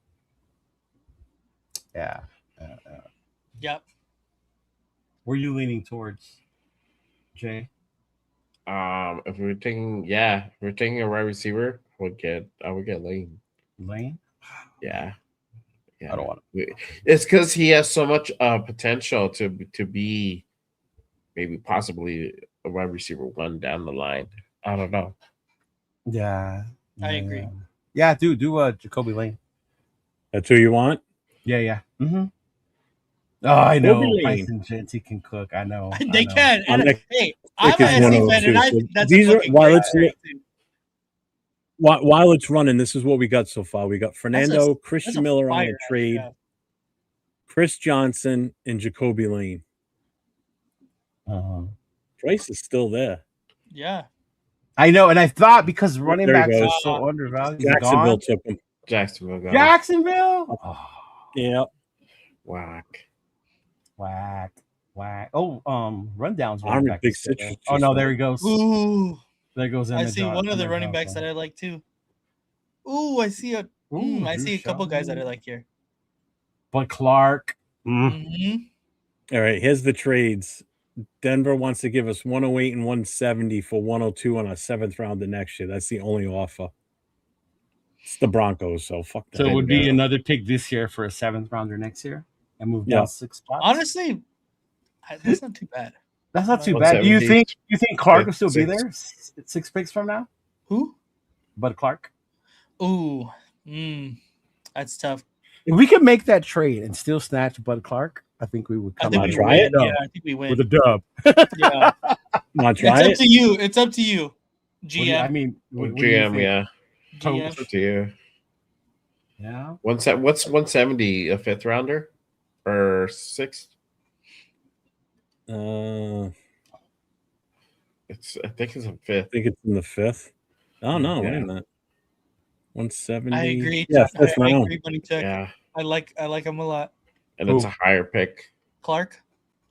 Speaker 5: yeah.
Speaker 4: Yep.
Speaker 5: Where are you leaning towards, Jay?
Speaker 3: If we're taking a wide receiver, I would get Lane.
Speaker 5: Lane?
Speaker 3: Yeah.
Speaker 5: I don't want
Speaker 3: to. It's because he has so much potential to be maybe possibly a wide receiver 1 down the line. I don't know.
Speaker 5: Yeah.
Speaker 4: I agree.
Speaker 5: Yeah, do Jacoby Lane.
Speaker 1: That's who you want?
Speaker 5: Yeah. Mm-hmm. Oh, I know. Price and Genty can cook. I know.
Speaker 4: They can. And hey, I'm
Speaker 1: is
Speaker 4: an
Speaker 1: one
Speaker 4: SC
Speaker 1: of
Speaker 4: fan, and
Speaker 1: those.
Speaker 4: that's
Speaker 1: These are
Speaker 4: while
Speaker 1: while it's running, this is what we got so far. We got Fernando,
Speaker 4: that's
Speaker 1: Christian
Speaker 4: a
Speaker 1: Miller on
Speaker 4: fire,
Speaker 1: a trade,
Speaker 4: yeah.
Speaker 1: Chris Johnson, and Jacoby Lane. Price is still there.
Speaker 4: Yeah.
Speaker 5: I know, and I thought because running
Speaker 1: There he
Speaker 5: backs are
Speaker 1: goes.
Speaker 5: so undervalued.
Speaker 1: Jacksonville took him.
Speaker 3: Jacksonville gone.
Speaker 5: Jacksonville? Oh,
Speaker 1: Yeah.
Speaker 3: Whack.
Speaker 5: whack. Oh, rundowns.
Speaker 1: Army
Speaker 5: Running back
Speaker 1: big
Speaker 5: is still
Speaker 1: citrus
Speaker 5: there. Oh no,
Speaker 1: juice.
Speaker 5: there he goes.
Speaker 4: Ooh.
Speaker 5: There goes
Speaker 4: I
Speaker 5: Emmett
Speaker 4: see
Speaker 5: Johnson.
Speaker 4: one of the
Speaker 5: Emmett
Speaker 4: running backs that
Speaker 5: Johnson.
Speaker 4: I like too. Ooh, I see a couple guys that I like here.
Speaker 5: But Clark.
Speaker 4: Mm-hmm.
Speaker 1: All right, here's the trades. Denver wants to give us 108 and 170 for 102 on our 7th round the next year. That's the only offer. It's the Broncos, so fuck that.
Speaker 5: So it would be another pick this year for a 7th rounder next year and move down 6 spots.
Speaker 4: Honestly, that's not too bad.
Speaker 5: That's not too bad. You think Clark will still be there 6 picks from now?
Speaker 4: Who?
Speaker 5: Bud Clark.
Speaker 4: Ooh, that's tough.
Speaker 5: If we could make that trade and still snatch Bud Clark, I think we would come out
Speaker 1: try it.
Speaker 4: Yeah, I think we win
Speaker 5: with a dub.
Speaker 4: Yeah,
Speaker 1: Want to try
Speaker 4: it's
Speaker 1: it?
Speaker 4: up to you. It's up to you, GM.
Speaker 5: I mean,
Speaker 3: GM, yeah.
Speaker 4: GM.
Speaker 3: It's up to you.
Speaker 5: Yeah.
Speaker 3: What's 170? A 5th rounder or 6th? I think it's a 5th.
Speaker 1: I think it's in the 5th. Oh no, wait a
Speaker 3: Yeah.
Speaker 1: minute. 170.
Speaker 4: I agree.
Speaker 1: Yeah,
Speaker 4: I
Speaker 1: 5th round.
Speaker 4: agree, Bunny Check.
Speaker 3: Yeah,
Speaker 4: I like him a lot.
Speaker 3: and it's a higher pick.
Speaker 4: Clark.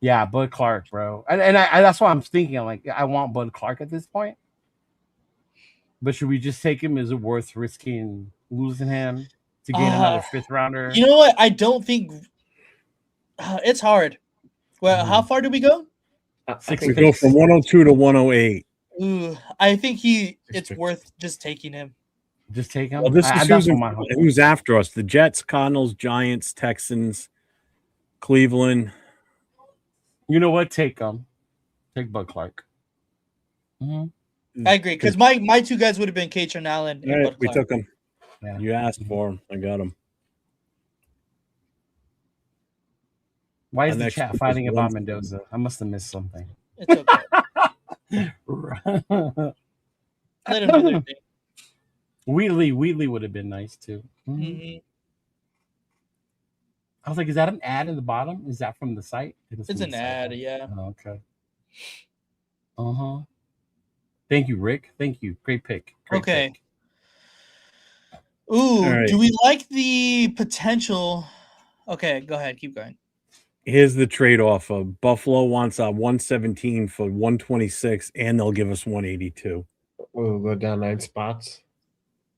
Speaker 5: Yeah, Bud Clark, bro. And I that's what I'm thinking. I'm like, I want Bud Clark at this point. But should we just take him? Is it worth risking losing him to gain another fifth rounder?
Speaker 4: You know what? I don't think it's hard. Well, how far do we go?
Speaker 3: I
Speaker 5: Six
Speaker 1: We
Speaker 3: think
Speaker 1: go from 102 to 108.
Speaker 4: Ooh, I think it's worth just taking him.
Speaker 5: Just take him.
Speaker 1: Well, this is
Speaker 5: that's
Speaker 1: who's,
Speaker 5: what my hope is.
Speaker 1: who's after us: the Jets, Cardinals, Giants, Texans, Cleveland.
Speaker 5: You know what? Take him. Take Bud Clark.
Speaker 4: I agree because my two guys would have been Katron Allen and
Speaker 1: All right,
Speaker 4: Bud
Speaker 1: we
Speaker 4: Clark.
Speaker 1: took him.
Speaker 5: Yeah.
Speaker 1: You asked for him. I got him.
Speaker 5: Why is
Speaker 1: Our
Speaker 5: the
Speaker 1: next
Speaker 5: chat
Speaker 1: pick is
Speaker 5: fighting about
Speaker 1: 170.
Speaker 5: Mendoza? I must have missed something.
Speaker 4: It's okay. Let him do their thing.
Speaker 5: Wheatley would have been nice too.
Speaker 4: Mhm.
Speaker 5: I was like, is that an ad in the bottom? Is that from the site? It is
Speaker 4: It's
Speaker 5: from
Speaker 4: an
Speaker 5: the site.
Speaker 4: ad, yeah.
Speaker 5: Oh, okay. Thank you, Rick. Thank you. Great pick. Great
Speaker 4: Okay.
Speaker 5: pick.
Speaker 4: Ooh,
Speaker 1: right.
Speaker 4: do we like the potential? Okay, go ahead. Keep going.
Speaker 1: Here's the trade-off. Buffalo wants 117 for 126, and they'll give us 182.
Speaker 3: we'll go down 9 spots,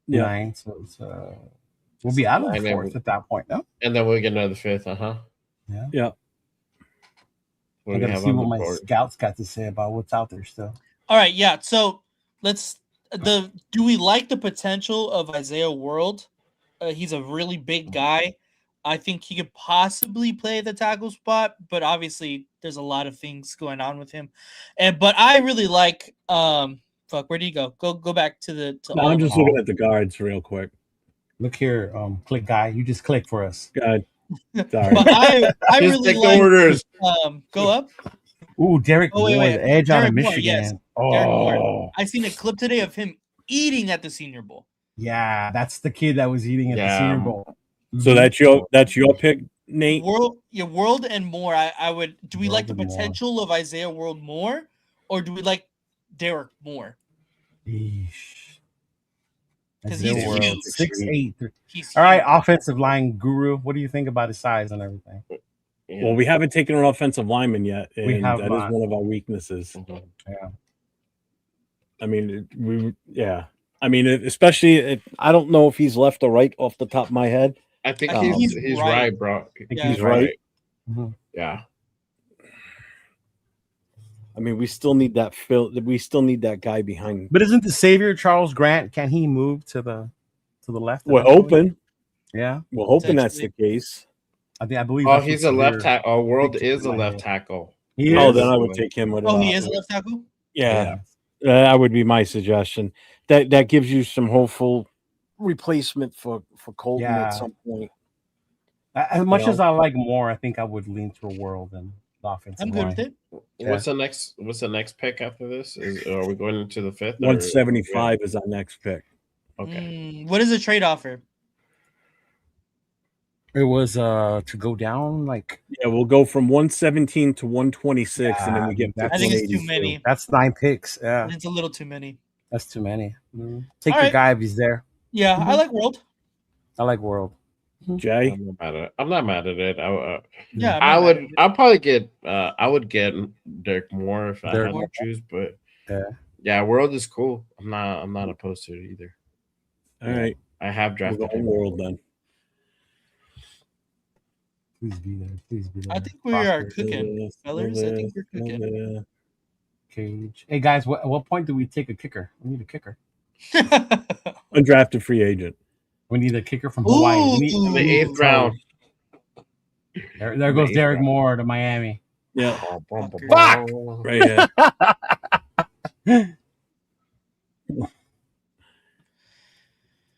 Speaker 1: Yeah.
Speaker 5: 9. So it's, we'll be out of the
Speaker 3: 9
Speaker 5: fourth at that point, no?
Speaker 3: and then we'll get another 5th.
Speaker 1: Yeah.
Speaker 3: What
Speaker 5: I
Speaker 3: do we
Speaker 5: gotta
Speaker 3: have
Speaker 5: see
Speaker 3: on
Speaker 5: what
Speaker 3: the
Speaker 5: my
Speaker 3: board?
Speaker 5: scouts got to say about what's out there still.
Speaker 4: All right, yeah. So do we like the potential of Isaiah World? He's a really big guy. I think he could possibly play the tackle spot, but obviously there's a lot of things going on with him. But I really like fuck, where did he go? Go back to the
Speaker 1: No,
Speaker 4: all
Speaker 1: I'm
Speaker 4: of
Speaker 1: just
Speaker 4: them.
Speaker 1: looking at the guards real quick.
Speaker 5: Look here, click guy. You just click for us.
Speaker 1: God, sorry.
Speaker 4: But I
Speaker 3: Just
Speaker 4: really
Speaker 3: take the
Speaker 4: like
Speaker 3: orders.
Speaker 4: go up.
Speaker 5: Ooh, Derek
Speaker 4: Oh, wait,
Speaker 5: Moore,
Speaker 4: wait.
Speaker 5: the edge out of
Speaker 4: Derek Moore,
Speaker 5: Michigan.
Speaker 4: yes. Derek Moore.
Speaker 5: Oh,
Speaker 4: I seen a clip today of him eating at the Senior Bowl.
Speaker 5: yeah, that's the kid that was eating at the Senior Bowl.
Speaker 1: So that's your pick, Nate.
Speaker 4: World and more. I would. Do we
Speaker 5: World
Speaker 4: like the
Speaker 5: and Moore.
Speaker 4: potential of Isaiah World more, or do we like Derek Moore?
Speaker 5: Yeesh.
Speaker 4: 'Cause
Speaker 5: Isaiah
Speaker 4: he's
Speaker 5: World,
Speaker 4: huge.
Speaker 5: 6'8".
Speaker 4: He's
Speaker 5: All right,
Speaker 4: huge.
Speaker 5: offensive line guru. What do you think about his size and everything?
Speaker 3: Yeah.
Speaker 1: Well, we haven't taken an offensive lineman yet, and
Speaker 5: We have
Speaker 1: that is
Speaker 5: not.
Speaker 1: one of our weaknesses.
Speaker 3: Mhm.
Speaker 5: Yeah.
Speaker 1: I mean, I mean, especially I don't know if he's left or right off the top of my head.
Speaker 3: I think
Speaker 4: I think
Speaker 3: he's
Speaker 4: he's
Speaker 3: right,
Speaker 4: right.
Speaker 3: bro.
Speaker 4: Yeah.
Speaker 1: He's right.
Speaker 5: Mhm.
Speaker 3: Yeah.
Speaker 1: I mean, we still need that we still need that guy behind.
Speaker 5: But isn't the savior Charles Grant? Can he move to the left?
Speaker 1: We're
Speaker 5: eventually?
Speaker 1: hoping.
Speaker 5: Yeah,
Speaker 1: We're hoping that's the case.
Speaker 5: I believe.
Speaker 3: Oh,
Speaker 5: that's
Speaker 3: he's
Speaker 5: what
Speaker 3: a left
Speaker 5: Severe-
Speaker 3: tackle. Oh, World
Speaker 5: Big
Speaker 3: is a
Speaker 5: my
Speaker 3: left
Speaker 5: head.
Speaker 3: tackle.
Speaker 5: He
Speaker 1: Oh,
Speaker 5: is?
Speaker 1: then I would take him with.
Speaker 4: Oh, he is a left tackle.
Speaker 1: Yeah, that would be my suggestion. That gives you some hopeful replacement for Colton
Speaker 5: Yeah.
Speaker 1: at some point.
Speaker 5: As much
Speaker 1: know?
Speaker 5: as I like Moore, I think I would lean to a World and the offensive
Speaker 4: I'm good
Speaker 5: line.
Speaker 4: with it.
Speaker 5: Yeah.
Speaker 3: What's the next pick after this? Are we going into the 5th?
Speaker 1: 175 is our next pick.
Speaker 3: Okay.
Speaker 4: What is the trade offer?
Speaker 5: It was to go down like
Speaker 1: Yeah, we'll go from 117 to 126, and then we get.
Speaker 5: Yeah,
Speaker 4: I think it's too
Speaker 1: 182.
Speaker 4: many.
Speaker 5: that's 9 picks. Yeah,
Speaker 4: It's a little too many.
Speaker 5: that's too many. Take
Speaker 4: All
Speaker 5: the
Speaker 4: right.
Speaker 5: guy if he's there.
Speaker 4: Yeah, I like World.
Speaker 5: I like World.
Speaker 1: Jay,
Speaker 3: I'm not mad at it.
Speaker 4: Yeah,
Speaker 3: I'll probably get. I would get Derek Moore if I
Speaker 5: Derek
Speaker 3: had
Speaker 5: Moore.
Speaker 3: to choose. But
Speaker 5: Yeah.
Speaker 3: World is cool. I'm not opposed to it either.
Speaker 1: all right,
Speaker 3: I have
Speaker 1: we'll
Speaker 3: drafted
Speaker 1: go
Speaker 3: him.
Speaker 1: World then.
Speaker 5: Please be there. Please be there.
Speaker 4: I think we are
Speaker 5: Foster,
Speaker 4: cooking, fellas. I think we're cooking.
Speaker 5: Cage. Hey guys, at what point do we take a kicker? We need a kicker.
Speaker 1: Undrafted free agent.
Speaker 5: We need a kicker from Hawaii. We need,
Speaker 3: In the 8th round.
Speaker 5: There goes Derek Moore to Miami.
Speaker 1: Yeah,
Speaker 3: Fuck!
Speaker 1: right here.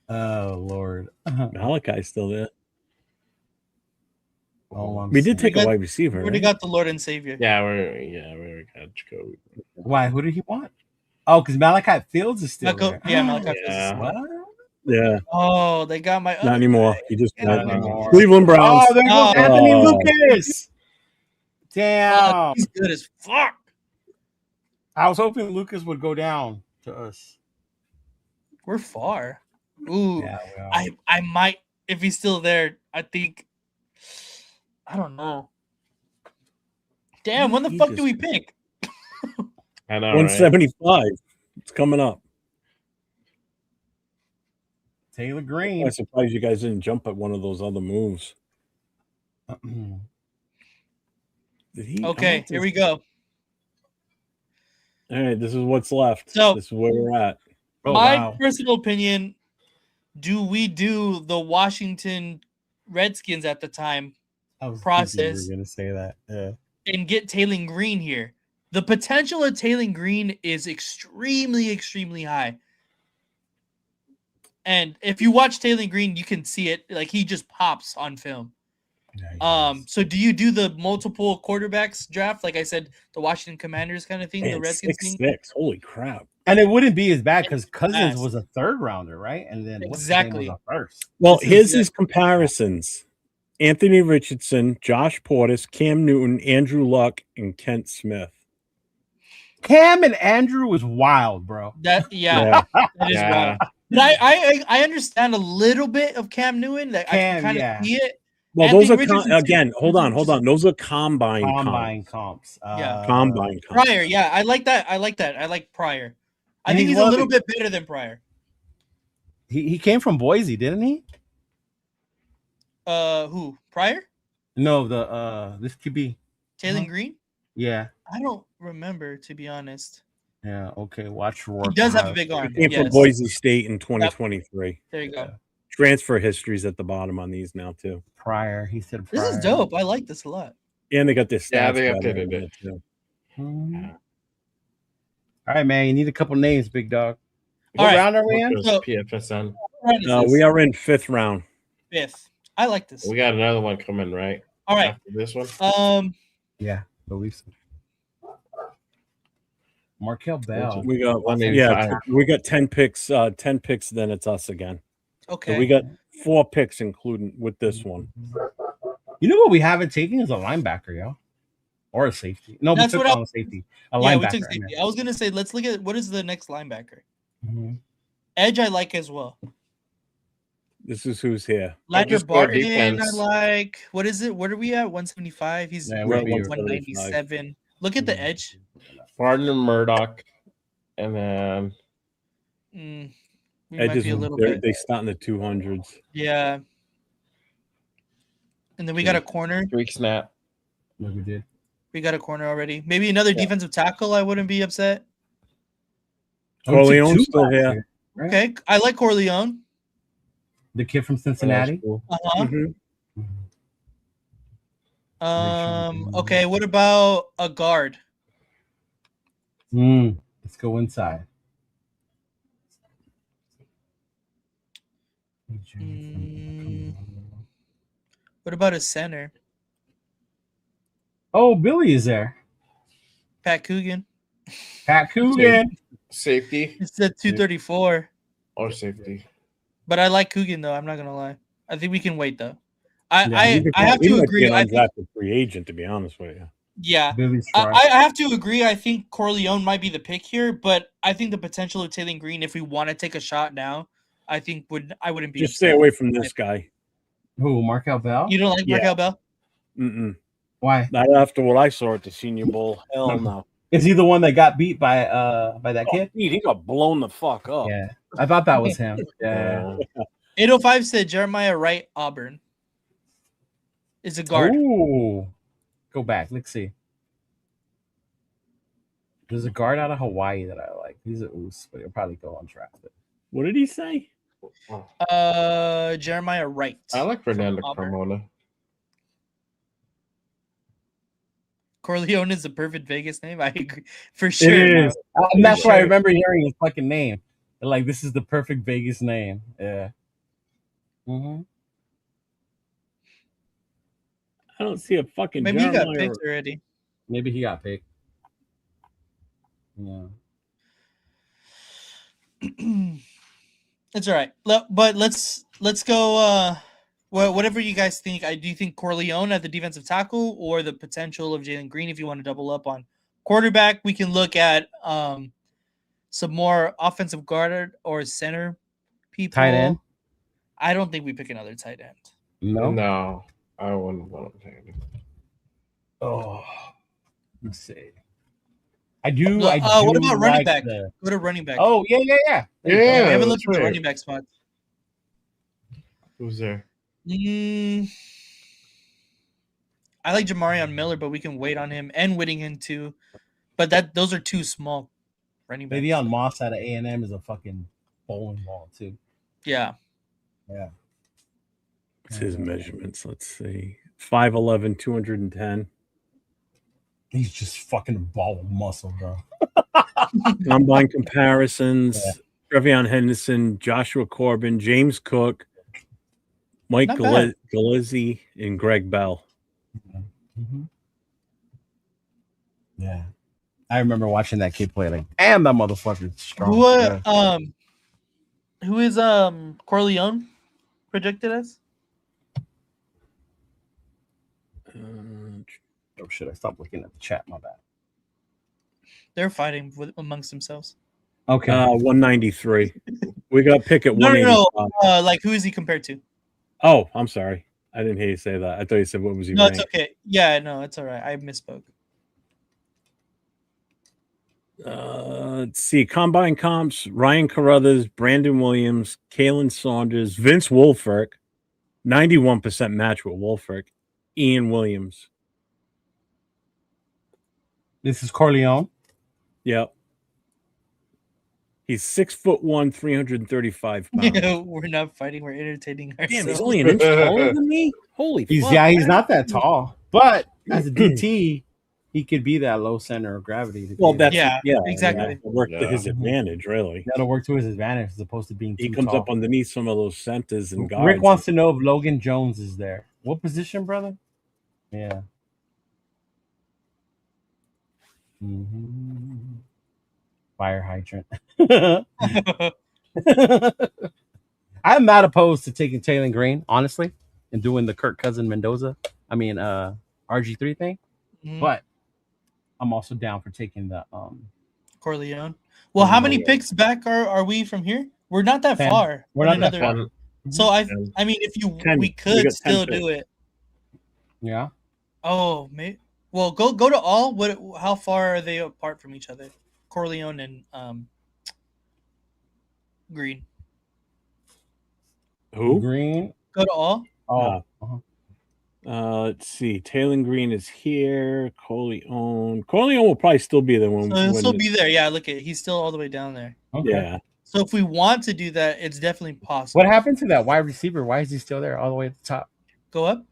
Speaker 5: Oh Lord.
Speaker 1: Malachi's still there.
Speaker 5: Oh,
Speaker 1: We did take
Speaker 4: We
Speaker 1: a
Speaker 4: got-
Speaker 1: wide receiver.
Speaker 4: Already
Speaker 1: Right?
Speaker 4: got the Lord and Savior.
Speaker 3: Yeah, we got Jacoby.
Speaker 5: Why? Who did he want? Oh, because Malachi Fields is still there.
Speaker 4: Malachi
Speaker 3: Yeah.
Speaker 4: Fields.
Speaker 5: What?
Speaker 1: Yeah,
Speaker 4: Oh, they got my.
Speaker 1: not anymore. He just
Speaker 5: Not
Speaker 1: went.
Speaker 5: anymore.
Speaker 1: Cleveland Browns.
Speaker 5: Oh, there goes
Speaker 4: Oh.
Speaker 5: Anthony Lucas. Damn.
Speaker 4: He's good as fuck.
Speaker 5: I was hoping Lucas would go down to us.
Speaker 4: We're far. Ooh,
Speaker 5: Yeah, we are.
Speaker 4: I might if he's still there. I think. I don't know. Damn, when the fuck do we pick?
Speaker 3: I know, right?
Speaker 1: 175. It's coming up.
Speaker 5: Taylor
Speaker 1: I'm
Speaker 5: Green.
Speaker 1: surprised you guys didn't jump at one of those other moves. Did he?
Speaker 4: Okay, here we go.
Speaker 1: All right, this is what's left.
Speaker 4: So-
Speaker 1: this is where we're at.
Speaker 5: Oh,
Speaker 4: My
Speaker 5: wow.
Speaker 4: personal opinion, do we do the Washington Redskins at the time
Speaker 5: I was
Speaker 4: process
Speaker 5: going to say that. Yeah.
Speaker 4: and get Taylor Green here? The potential of Taylor Green is extremely, extremely high. And if you watch Taylor Green, you can see it. Like, he just pops on film. So do you do the multiple quarterbacks draft? Like I said, the Washington Commanders kind of thing,
Speaker 1: Man,
Speaker 4: the Redskins
Speaker 1: 6'6".
Speaker 4: thing?
Speaker 1: Holy crap.
Speaker 5: And it wouldn't be as bad because
Speaker 4: It's
Speaker 5: Cousins
Speaker 4: fast.
Speaker 5: was a third rounder, right? And then
Speaker 4: Exactly.
Speaker 5: was a first.
Speaker 1: Well,
Speaker 5: This is-
Speaker 1: here's his comparisons. Anthony Richardson, Josh Portis, Cam Newton, Andrew Luck, and Kent Smith.
Speaker 5: Cam and Andrew was wild, bro.
Speaker 4: That is
Speaker 3: Yeah.
Speaker 4: wild. But I understand a little bit of Cam Newton. That I
Speaker 5: Cam,
Speaker 4: can kind of
Speaker 5: yeah.
Speaker 4: see it.
Speaker 1: Well,
Speaker 4: Anthony
Speaker 1: those are
Speaker 4: Richardson,
Speaker 1: again.
Speaker 4: too.
Speaker 1: Hold on. Those are combine
Speaker 5: comps.
Speaker 4: Yeah.
Speaker 1: combine comps.
Speaker 4: Pryor, yeah, I like that. I like Pryor. I
Speaker 5: And
Speaker 4: think
Speaker 5: he's
Speaker 4: he's a
Speaker 5: one of
Speaker 4: little
Speaker 5: the-
Speaker 4: bit better than Pryor.
Speaker 5: He came from Boise, didn't he?
Speaker 4: Who? Pryor?
Speaker 5: No, this could be
Speaker 4: Taylor Green?
Speaker 5: yeah.
Speaker 4: I don't remember, to be honest.
Speaker 5: Yeah, okay. Watch
Speaker 4: He
Speaker 5: Rourke.
Speaker 4: does have a big arm.
Speaker 1: He came from
Speaker 4: Yes.
Speaker 1: Boise State in 2023.
Speaker 4: There you go.
Speaker 5: Yeah.
Speaker 1: Transfer history's at the bottom on these now too,
Speaker 5: Pryor. He said
Speaker 4: This
Speaker 5: Pryor.
Speaker 4: is dope. I like this a lot.
Speaker 1: and they got this.
Speaker 3: Yeah, they updated it.
Speaker 1: Too.
Speaker 5: Mhm. All right, man. You need a couple names, big dog.
Speaker 4: All
Speaker 5: What
Speaker 4: right.
Speaker 5: round are we in?
Speaker 4: So-
Speaker 3: PFSN.
Speaker 1: We are in 5th round.
Speaker 4: Fifth. I like this.
Speaker 3: We got another one coming, right?
Speaker 4: All right.
Speaker 3: After this one.
Speaker 5: Yeah, believe so. Markel Bell.
Speaker 1: We got
Speaker 3: 185.
Speaker 1: we got 10 picks. 10 picks. Then it's us again.
Speaker 4: Okay.
Speaker 1: So we got 4 picks, including with this one.
Speaker 5: You know what we haven't taken is a linebacker, yo, or a safety. No,
Speaker 4: That's
Speaker 5: we took
Speaker 4: what
Speaker 5: on a safety. A
Speaker 4: yeah,
Speaker 5: linebacker.
Speaker 4: we took
Speaker 5: I
Speaker 4: safety.
Speaker 5: meant.
Speaker 4: I was gonna say, let's look at what is the next linebacker.
Speaker 5: Mhm.
Speaker 4: Edge, I like as well.
Speaker 1: This is who's here.
Speaker 4: Lander
Speaker 3: just go
Speaker 4: Barton, I
Speaker 3: defense.
Speaker 4: like. What is it? What are we at? 175. He's
Speaker 5: Yeah,
Speaker 1: we're at
Speaker 4: 197. Look at the edge.
Speaker 3: Barton and Murdoch. And then
Speaker 4: We
Speaker 1: Edges,
Speaker 4: might be a little bit.
Speaker 1: they start in the 200s.
Speaker 4: Yeah. And then we got a corner.
Speaker 3: Greek snap.
Speaker 5: Like we did.
Speaker 4: We got a corner already. Maybe another defensive tackle. I wouldn't be upset.
Speaker 1: Corleone's
Speaker 5: two
Speaker 1: still
Speaker 5: last
Speaker 1: here.
Speaker 5: year, right?
Speaker 4: Okay. I like Corleone.
Speaker 5: The kid from Cincinnati.
Speaker 3: Cool.
Speaker 4: Uh-huh.
Speaker 1: Mhm.
Speaker 4: Okay, what about a guard?
Speaker 5: Let's go inside.
Speaker 4: What about a center?
Speaker 5: Oh, Billy is there.
Speaker 4: Pat Coogan.
Speaker 5: Pat Coogan.
Speaker 3: Safety
Speaker 4: It's at 234.
Speaker 3: or safety.
Speaker 4: But I like Coogan though. I'm not gonna lie. I think we can wait though.
Speaker 1: He
Speaker 4: I have
Speaker 1: might
Speaker 4: to
Speaker 1: be
Speaker 4: agree.
Speaker 1: an
Speaker 4: I think,
Speaker 1: undrafted free agent, to be honest with you.
Speaker 4: yeah,
Speaker 5: Billy's
Speaker 4: I
Speaker 5: try.
Speaker 4: I have to agree. I think Corleone might be the pick here, but I think the potential of Taylor Green, if we want to take a shot now, I think I wouldn't be.
Speaker 1: Just stay away from this guy.
Speaker 5: Who? Markel Bell?
Speaker 4: You don't like
Speaker 1: Yeah.
Speaker 4: Markel Bell?
Speaker 1: Mm-mm.
Speaker 5: Why?
Speaker 1: Not after what I saw at the Senior Bowl. Hell no.
Speaker 5: Is he the one that got beat by that
Speaker 1: Oh,
Speaker 5: kid?
Speaker 1: dude, he got blown the fuck up.
Speaker 5: Yeah, I thought that was him. Yeah.
Speaker 4: 805 said Jeremiah Wright, Auburn. Is a guard.
Speaker 5: Ooh. Go back. Let's see. There's a guard out of Hawaii that I like. He's a oos, but he'll probably go undrafted.
Speaker 1: What did he say?
Speaker 4: Jeremiah Wright.
Speaker 3: I like Fernando
Speaker 4: Auburn.
Speaker 3: Carmona.
Speaker 4: Corleone is the perfect Vegas name. I agree for
Speaker 5: It
Speaker 4: sure.
Speaker 5: is. And that's why I
Speaker 4: Sure.
Speaker 5: remember hearing his fucking name. Like, this is the perfect Vegas name. Yeah. Mm-hmm.
Speaker 1: I don't see a fucking
Speaker 4: Maybe he got
Speaker 1: Jeremiah.
Speaker 4: picked already.
Speaker 5: Maybe he got picked. Yeah.
Speaker 4: It's all right. But let's go. Whatever you guys think. Do you think Corleone at the defensive tackle or the potential of Jalen Green? If you want to double up on quarterback, we can look at some more offensive guard or center people.
Speaker 5: Tight end?
Speaker 4: I don't think we pick another tight end.
Speaker 5: No.
Speaker 3: No, I wouldn't want to take it.
Speaker 5: Oh. Let's see. I do.
Speaker 4: What about running
Speaker 5: like
Speaker 4: back?
Speaker 5: the-
Speaker 4: Go to running back.
Speaker 5: Oh yeah. There you go.
Speaker 3: Yeah.
Speaker 4: we haven't
Speaker 3: that's
Speaker 4: looked at the
Speaker 3: right.
Speaker 4: running back spot.
Speaker 3: Who's there?
Speaker 4: I like Jamarion Miller, but we can wait on him and Whittingham too. But those are two small running backs.
Speaker 5: Le'Veon Moss out of A&M is a fucking bowling ball too.
Speaker 4: Yeah.
Speaker 5: Yeah.
Speaker 1: What's his measurements? Let's see. 5'11", 210.
Speaker 5: He's just fucking a ball of muscle, bro.
Speaker 1: Combine comparisons. Trevion Henderson, Joshua Corbin, James Cook, Mike
Speaker 4: Not bad.
Speaker 1: Galizzi, and Greg Bell.
Speaker 5: Mm-hmm. Yeah. I remember watching that kid play. Like, damn, that motherfucker's strong.
Speaker 4: Who is Corleone projected as?
Speaker 5: Oh shit! I stopped looking at the chat. My bad.
Speaker 4: They're fighting amongst themselves.
Speaker 5: Okay.
Speaker 1: 193. We got pick at
Speaker 4: No.
Speaker 1: 185.
Speaker 4: Like who is he compared to?
Speaker 1: Oh, I'm sorry. I didn't hear you say that. I thought you said what was he
Speaker 4: No,
Speaker 1: ranked?
Speaker 4: it's okay. Yeah, no, it's all right. I misspoke.
Speaker 1: Let's see. Combine comps: Ryan Carruthers, Brandon Williams, Kalen Saunders, Vince Wolfert, 91% match with Wolfert, Ian Williams.
Speaker 5: This is Corleone.
Speaker 1: Yep. He's 6'1", 335 pounds.
Speaker 4: We're not fighting. We're entertaining ourselves.
Speaker 1: Damn, he's only an inch taller than me. Holy
Speaker 5: He's
Speaker 1: fuck!
Speaker 5: he's not that tall, but as a DT, he could be that low center of gravity.
Speaker 1: Well, that's
Speaker 4: exactly.
Speaker 1: That'll work to his advantage, really.
Speaker 5: That'll work to his advantage as opposed to being
Speaker 1: He
Speaker 5: too
Speaker 1: comes
Speaker 5: tall.
Speaker 1: up underneath some of those centers and guards.
Speaker 5: Rick wants to know if Logan Jones is there. What position, brother? Yeah. Mm-hmm. Fire hydrant. I'm not opposed to taking Taylor Green, honestly, and doing the Kirk Cousin Mendoza. RG3 thing. But I'm also down for taking the
Speaker 4: Corleone. Well, how many picks back are we from here? We're not that
Speaker 5: 10.
Speaker 4: far.
Speaker 5: We're not that far.
Speaker 4: So I mean, if we could still do it.
Speaker 5: Yeah.
Speaker 4: Oh, maybe. Well, go to all. How far are they apart from each other? Corleone and Green.
Speaker 1: Who?
Speaker 5: Green.
Speaker 4: Go to all.
Speaker 5: Oh.
Speaker 1: Let's see. Taylor Green is here. Corleone will probably still be there when.
Speaker 4: So he'll still be there. Yeah, look at he's still all the way down there.
Speaker 5: Okay.
Speaker 1: Yeah.
Speaker 4: So if we want to do that, it's definitely possible.
Speaker 5: What happened to that wide receiver? Why is he still there all the way at the top?
Speaker 4: Go up.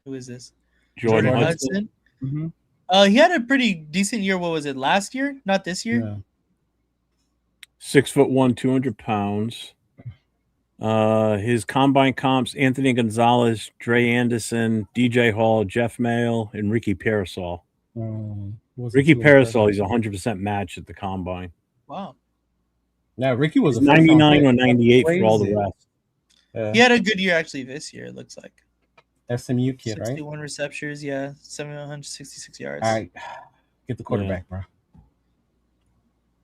Speaker 4: Who is this?
Speaker 1: Jordan Hudson.
Speaker 5: Mm-hmm.
Speaker 4: He had a pretty decent year. What was it? Last year? Not this year?
Speaker 5: Yeah.
Speaker 1: 6'1", 200 pounds. His combine comps: Anthony Gonzalez, Dre Anderson, DJ Hall, Jeff Mayle, and Ricky Parasol. Ricky Parasol, he's 100% match at the combine.
Speaker 4: Wow.
Speaker 5: Yeah, Ricky was
Speaker 1: 99 or 98 for all the rest.
Speaker 4: He had a good year actually this year, it looks like.
Speaker 5: SMU kid,
Speaker 4: 61
Speaker 5: right?
Speaker 4: receptions, 766 yards.
Speaker 5: All right. Get the quarterback, bro.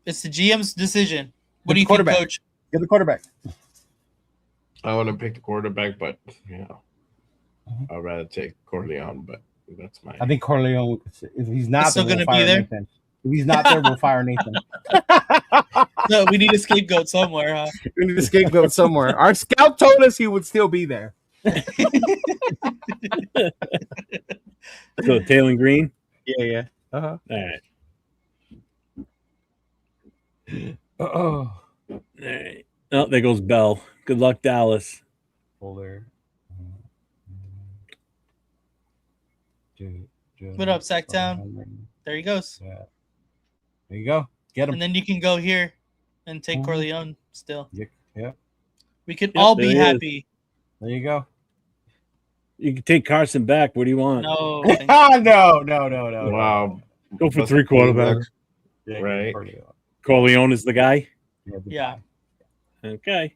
Speaker 4: It's the GM's decision. What
Speaker 5: Get
Speaker 4: do you think, Coach?
Speaker 5: Get the quarterback.
Speaker 3: I want to pick the quarterback, but I'd rather take Corleone, but that's my.
Speaker 5: I think Corleone, if he's not
Speaker 4: still
Speaker 5: there,
Speaker 4: going
Speaker 5: we'll
Speaker 4: to be
Speaker 5: fire
Speaker 4: there?
Speaker 5: Nathan. If he's not there, we'll fire Nathan.
Speaker 4: No, we need a scapegoat somewhere, huh?
Speaker 5: We need a scapegoat somewhere. Our scout told us he would still be there.
Speaker 1: So Taylor Green?
Speaker 5: Yeah. Uh-huh.
Speaker 1: All right.
Speaker 5: Oh.
Speaker 1: All right. Oh, there goes Bell. Good luck, Dallas.
Speaker 5: Fuller.
Speaker 4: Put up, Sacktown. There he goes.
Speaker 5: Yeah. There you go. Get him.
Speaker 4: And then you can go here and take Corleone still.
Speaker 5: Yeah.
Speaker 4: We could all be
Speaker 1: there he
Speaker 4: happy.
Speaker 5: There you go.
Speaker 1: You can take Carson back. What do you want?
Speaker 4: No.
Speaker 5: No.
Speaker 3: Wow.
Speaker 1: Go for 3 quarterbacks.
Speaker 5: Yeah,
Speaker 3: Right.
Speaker 1: Corleone is the guy?
Speaker 4: Yeah.
Speaker 1: Okay.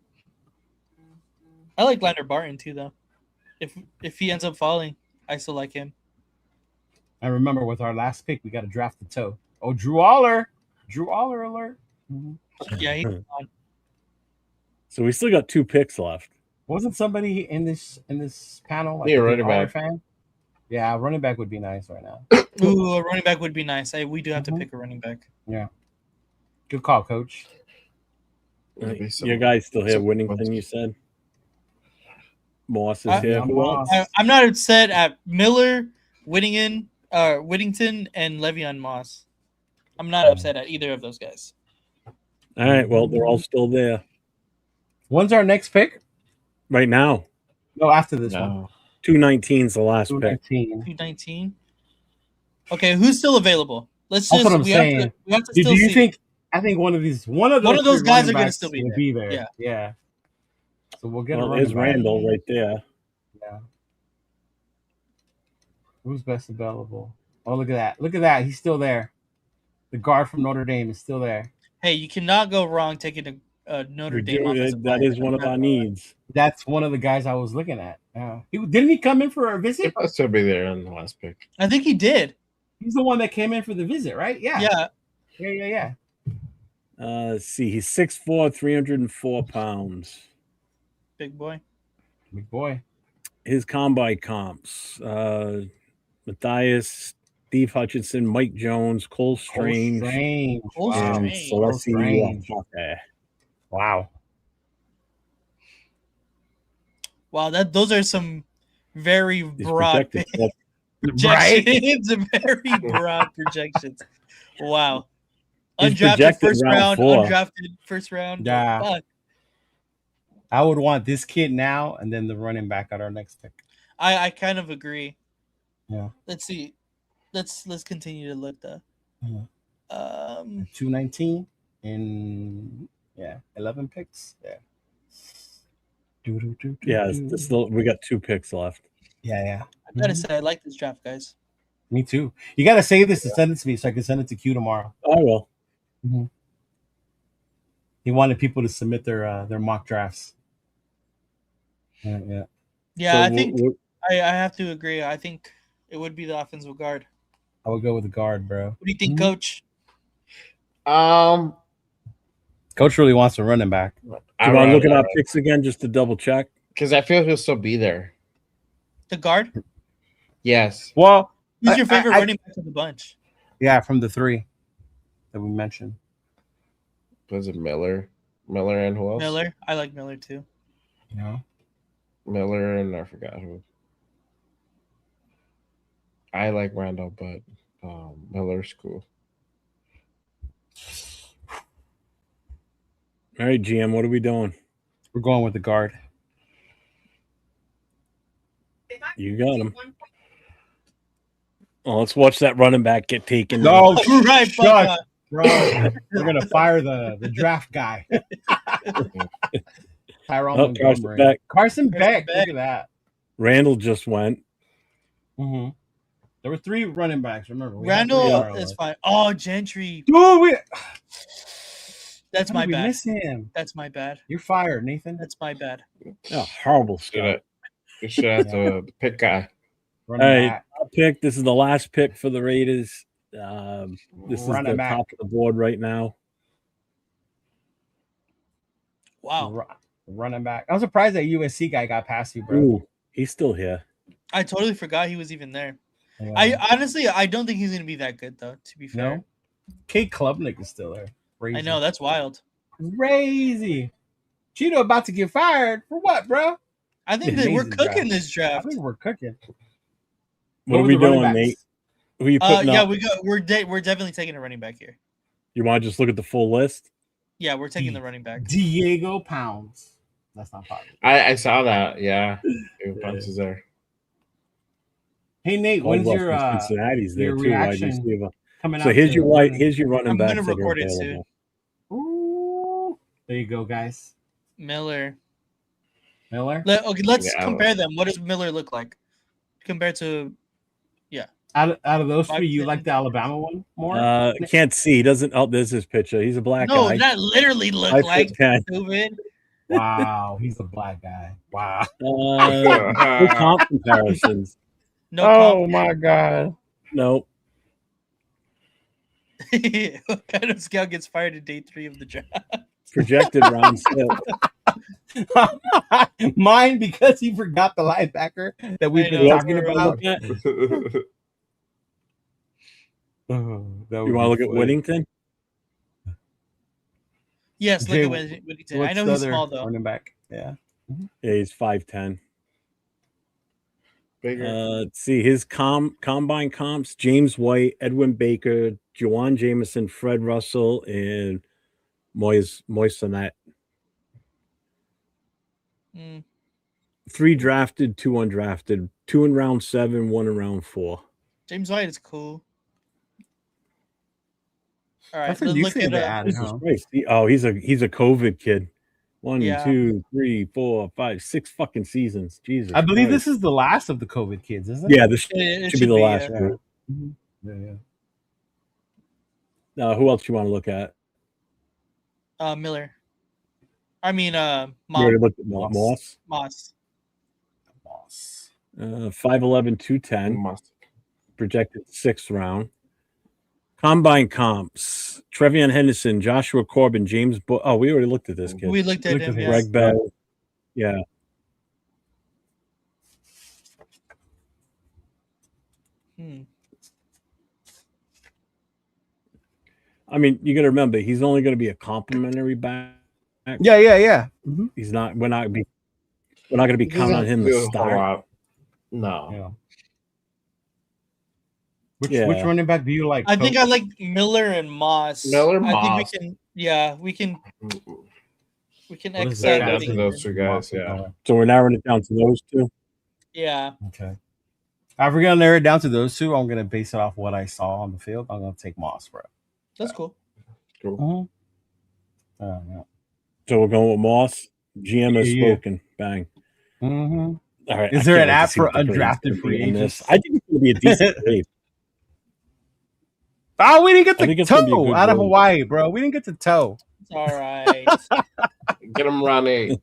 Speaker 4: I like Leonard Barton too, though. If he ends up falling, I still like him.
Speaker 5: I remember with our last pick, we got to draft the toe. Oh, Drew Aller alert. Mm-hmm.
Speaker 4: Yeah, he's on.
Speaker 1: So we still got 2 picks left.
Speaker 5: Wasn't somebody in this panel like
Speaker 3: Yeah,
Speaker 5: a big
Speaker 3: running
Speaker 5: Aller
Speaker 3: back.
Speaker 5: fan? Yeah, running back would be nice right now.
Speaker 4: Ooh, a running back would be nice. We do have to pick a running back.
Speaker 5: Yeah. Good call, coach.
Speaker 3: Maybe
Speaker 1: Your guy's still here.
Speaker 3: some-
Speaker 1: Winnington, you said. Moss is
Speaker 4: I-
Speaker 1: here. Who else?
Speaker 4: I'm not upset at Miller, Whittington, and Le'Veon Moss. I'm not upset at either of those guys.
Speaker 1: All right. Well, they're all still there
Speaker 5: When's our next pick?
Speaker 1: right now.
Speaker 5: No, after this one.
Speaker 3: No.
Speaker 1: 219 is the last pick.
Speaker 5: 219.
Speaker 4: 219. Okay, who's still avavailable? Let's
Speaker 5: That's
Speaker 4: just.
Speaker 5: what I'm saying.
Speaker 4: We have to
Speaker 5: Do
Speaker 4: still
Speaker 5: you
Speaker 4: see.
Speaker 5: think? I think one of those
Speaker 4: One of those
Speaker 5: three
Speaker 4: guys
Speaker 5: running
Speaker 4: are gonna
Speaker 5: backs
Speaker 4: still be
Speaker 5: will
Speaker 4: there.
Speaker 5: be there.
Speaker 4: Yeah.
Speaker 5: Yeah. So we'll get a
Speaker 1: Well,
Speaker 5: running
Speaker 1: there's
Speaker 5: back.
Speaker 1: Randall right there.
Speaker 5: Yeah. Who's best available? Oh, look at that! Look at that! He's still there. The guard from Notre Dame is still there.
Speaker 4: Hey, you cannot go wrong taking a Notre Dame offensive
Speaker 1: That
Speaker 4: lineman.
Speaker 1: is one of our needs.
Speaker 5: That's one of the guys I was looking at. Yeah. Didn't he come in for a
Speaker 3: He
Speaker 5: visit?
Speaker 3: must still be there on the last pick.
Speaker 4: I think he did.
Speaker 5: He's the one that came in for the visit, right? Yeah.
Speaker 4: Yeah.
Speaker 1: Let's see. He's 6'4", 304 pounds.
Speaker 4: Big boy.
Speaker 5: Big boy.
Speaker 1: His combine comps: Matthias, Steve Hutchinson, Mike Jones, Cole Strange,
Speaker 4: Cole
Speaker 1: and
Speaker 4: Strange.
Speaker 1: Celeste
Speaker 5: Strange.
Speaker 1: Wafaka.
Speaker 5: Wow.
Speaker 4: Wow, those are some very
Speaker 1: He's
Speaker 4: broad
Speaker 1: projected.
Speaker 4: projections. Very broad projections. Wow.
Speaker 1: He's
Speaker 4: Undrafted
Speaker 1: projected
Speaker 4: first
Speaker 1: round
Speaker 4: round,
Speaker 1: 4.
Speaker 4: undrafted first round.
Speaker 5: Yeah.
Speaker 4: Fuck.
Speaker 5: I would want this kid now and then the running back at our next pick.
Speaker 4: I kind of agree.
Speaker 5: Yeah.
Speaker 4: Let's see. Let's continue to look though.
Speaker 5: Mhm.
Speaker 4: 219
Speaker 5: in 11 picks. Yeah.
Speaker 1: Yeah, we got 2 picks left.
Speaker 5: Yeah.
Speaker 4: I gotta say I like this draft, guys.
Speaker 5: Me too. You gotta save this and send it to me so I can send it to Q tomorrow.
Speaker 1: I will.
Speaker 5: He wanted people to submit their mock drafts. Yeah.
Speaker 4: Yeah,
Speaker 1: So
Speaker 4: I think I have to agree. I think it would be the offensive guard.
Speaker 5: I would go with the guard, bro.
Speaker 4: What do you think, Coach?
Speaker 5: Coach really wants a running back.
Speaker 1: Do you want to look at our picks again just to double check?
Speaker 3: Because I feel he'll still be there.
Speaker 4: The guard?
Speaker 3: Yes.
Speaker 5: Well,
Speaker 4: Who's your favorite running back of the bunch?
Speaker 5: Yeah, from the 3 that we mentioned.
Speaker 3: Was it Miller? Miller and who else?
Speaker 4: Miller. I like Miller too.
Speaker 5: Yeah.
Speaker 3: Miller and I forgot who. I like Randall, but Miller's cool.
Speaker 1: All right, GM, what are we doing?
Speaker 5: We're going with the guard.
Speaker 1: You got him. Oh, let's watch that running back get taken.
Speaker 5: No,
Speaker 4: Right,
Speaker 5: shut, bro. We're gonna fire the draft guy. Tyrone
Speaker 1: Oh, Carson
Speaker 5: Montgomery.
Speaker 1: Beck.
Speaker 5: Carson Beck. Look at that.
Speaker 1: Randall just went.
Speaker 5: Mm-hmm. There were 3 running backs. Remember, we had
Speaker 4: Randall
Speaker 5: 3 on our
Speaker 4: is
Speaker 5: list.
Speaker 4: fine. Oh, Gentry.
Speaker 5: Dude,
Speaker 4: That's my
Speaker 5: we
Speaker 4: bad.
Speaker 5: miss him.
Speaker 4: That's my bad.
Speaker 5: You're fired, Nathan.
Speaker 4: That's my bad.
Speaker 1: Oh, horrible stuff.
Speaker 3: You should have the pick guy.
Speaker 5: Running
Speaker 1: All right,
Speaker 5: back.
Speaker 1: our pick. This is the last pick for the Raiders. This is
Speaker 5: Running
Speaker 1: the
Speaker 5: back.
Speaker 1: top of the board right now.
Speaker 4: Wow.
Speaker 5: Running back. I'm surprised that USC guy got past you, bro.
Speaker 1: Ooh, he's still here.
Speaker 4: I totally forgot he was even there.
Speaker 5: Yeah.
Speaker 4: I don't think he's gonna be that good though, to be fair.
Speaker 5: No. Kate Klubnik is still there. Crazy.
Speaker 4: I know, that's wild.
Speaker 5: Crazy. Cheeto about to get fired for what, bro?
Speaker 4: I think that we're
Speaker 5: Amazing
Speaker 4: cooking
Speaker 5: draft.
Speaker 4: this
Speaker 5: I
Speaker 4: draft.
Speaker 5: think we're cooking.
Speaker 1: What are
Speaker 5: Go
Speaker 1: we
Speaker 5: with the running
Speaker 1: doing,
Speaker 5: backs.
Speaker 1: Nate? Who are you putting
Speaker 4: Yeah,
Speaker 1: up?
Speaker 4: we're definitely taking a running back here.
Speaker 1: You want to just look at the full list?
Speaker 4: Yeah, we're taking the running back.
Speaker 5: Diego Pounds. That's not popular.
Speaker 3: I saw that. Yeah. Punch is there.
Speaker 5: Hey Nate,
Speaker 1: Oh,
Speaker 5: when's
Speaker 1: well,
Speaker 5: your
Speaker 1: Cincinnati's there
Speaker 5: your
Speaker 1: too. Wide
Speaker 5: reaction
Speaker 1: receiver.
Speaker 5: coming out?
Speaker 1: So here's
Speaker 5: to
Speaker 1: your
Speaker 5: the
Speaker 1: white.
Speaker 5: running-
Speaker 1: Here's your running
Speaker 4: I'm
Speaker 1: backs
Speaker 4: gonna
Speaker 1: that are
Speaker 4: record it
Speaker 1: available.
Speaker 4: soon.
Speaker 5: Ooh. There you go, guys.
Speaker 4: Miller.
Speaker 5: Miller.
Speaker 4: Okay, let's
Speaker 3: Yeah,
Speaker 4: compare them. What does Miller look like compared to?
Speaker 5: Out of those 3, you
Speaker 4: 5'10".
Speaker 5: like the Alabama one more?
Speaker 1: Can't see. He doesn't. Oh, there's his picture. He's a black
Speaker 4: No,
Speaker 1: guy.
Speaker 4: not literally look
Speaker 1: 5'10".
Speaker 4: like stupid.
Speaker 5: Wow, he's a black guy. Wow.
Speaker 1: No comp comparisons.
Speaker 4: No
Speaker 5: Oh my god.
Speaker 1: No.
Speaker 4: What kind of scout gets fired in day 3 of the draft?
Speaker 1: Projected round 6.
Speaker 5: Mine because he forgot the linebacker that we've
Speaker 4: I
Speaker 5: been
Speaker 4: know.
Speaker 5: talking about. Oh, that would
Speaker 1: You want to
Speaker 5: be
Speaker 1: look at
Speaker 5: funny.
Speaker 1: Whittington?
Speaker 4: Yes,
Speaker 5: Jay,
Speaker 4: look at Whittington. I
Speaker 5: what's
Speaker 4: know
Speaker 5: the
Speaker 4: he's
Speaker 5: other
Speaker 4: small though.
Speaker 5: running back? Yeah.
Speaker 1: Yeah, he's 5'10".
Speaker 3: Bigger.
Speaker 1: Let's see his combine comps: James White, Edwin Baker, Juwan Jameson, Fred Russell, and Moisenet.
Speaker 4: Mm.
Speaker 1: 3 drafted, 2 undrafted, 2 in round 7, 1 in round 4.
Speaker 4: James White is cool. All right,
Speaker 5: That's a
Speaker 4: let's
Speaker 5: new
Speaker 4: look
Speaker 5: thing
Speaker 4: at
Speaker 5: they added,
Speaker 1: Jesus
Speaker 5: huh?
Speaker 1: Christ. He's a COVID kid. 1,
Speaker 4: Yeah.
Speaker 1: 2, 3, 4, 5, 6 fucking seasons. Jesus.
Speaker 5: I believe
Speaker 1: Christ.
Speaker 5: this is the last of the COVID kids, isn't it?
Speaker 1: Yeah, this
Speaker 4: It
Speaker 1: should be the last
Speaker 4: yeah.
Speaker 1: group.
Speaker 5: Yeah.
Speaker 1: Who else you want to look at?
Speaker 4: Miller. I mean,
Speaker 1: You already
Speaker 4: Mom.
Speaker 1: looked at Moss.
Speaker 4: Moss.
Speaker 1: 5'11", 210.
Speaker 3: Must.
Speaker 1: Projected 6th round. Combine comps: Trevion Henderson, Joshua Corbin, James. We already looked at this kid.
Speaker 4: We looked at him.
Speaker 5: him.
Speaker 4: Yeah.
Speaker 1: Greg Bell. Yeah. I mean, you got to remember, he's only going to be a complimentary back.
Speaker 5: Yeah. Mm-hmm.
Speaker 1: He's not. We're not going to be counting on him to start.
Speaker 3: No.
Speaker 5: Yeah. Which running back do you like?
Speaker 4: I think I like Miller and Moss. I think we can X
Speaker 3: Narrow
Speaker 4: out
Speaker 3: down to those two guys. Yeah.
Speaker 1: So we're narrowing it down to those two.
Speaker 4: Yeah.
Speaker 5: Okay. If we're gonna narrow it down to those two, I'm gonna base it off what I saw on the field. I'm gonna take Moss, bro.
Speaker 4: That's cool.
Speaker 3: Cool.
Speaker 5: Yeah.
Speaker 1: So we're going with Moss. GM has spoken. Bang.
Speaker 5: Mm-hmm.
Speaker 1: All right.
Speaker 5: Is there an app for undrafted free agents?
Speaker 1: I think it's going to be a decent grade.
Speaker 5: Oh, we didn't get the toe out of Hawaii, bro. We didn't get the toe.
Speaker 4: It's all right.
Speaker 3: Get him Ronnie.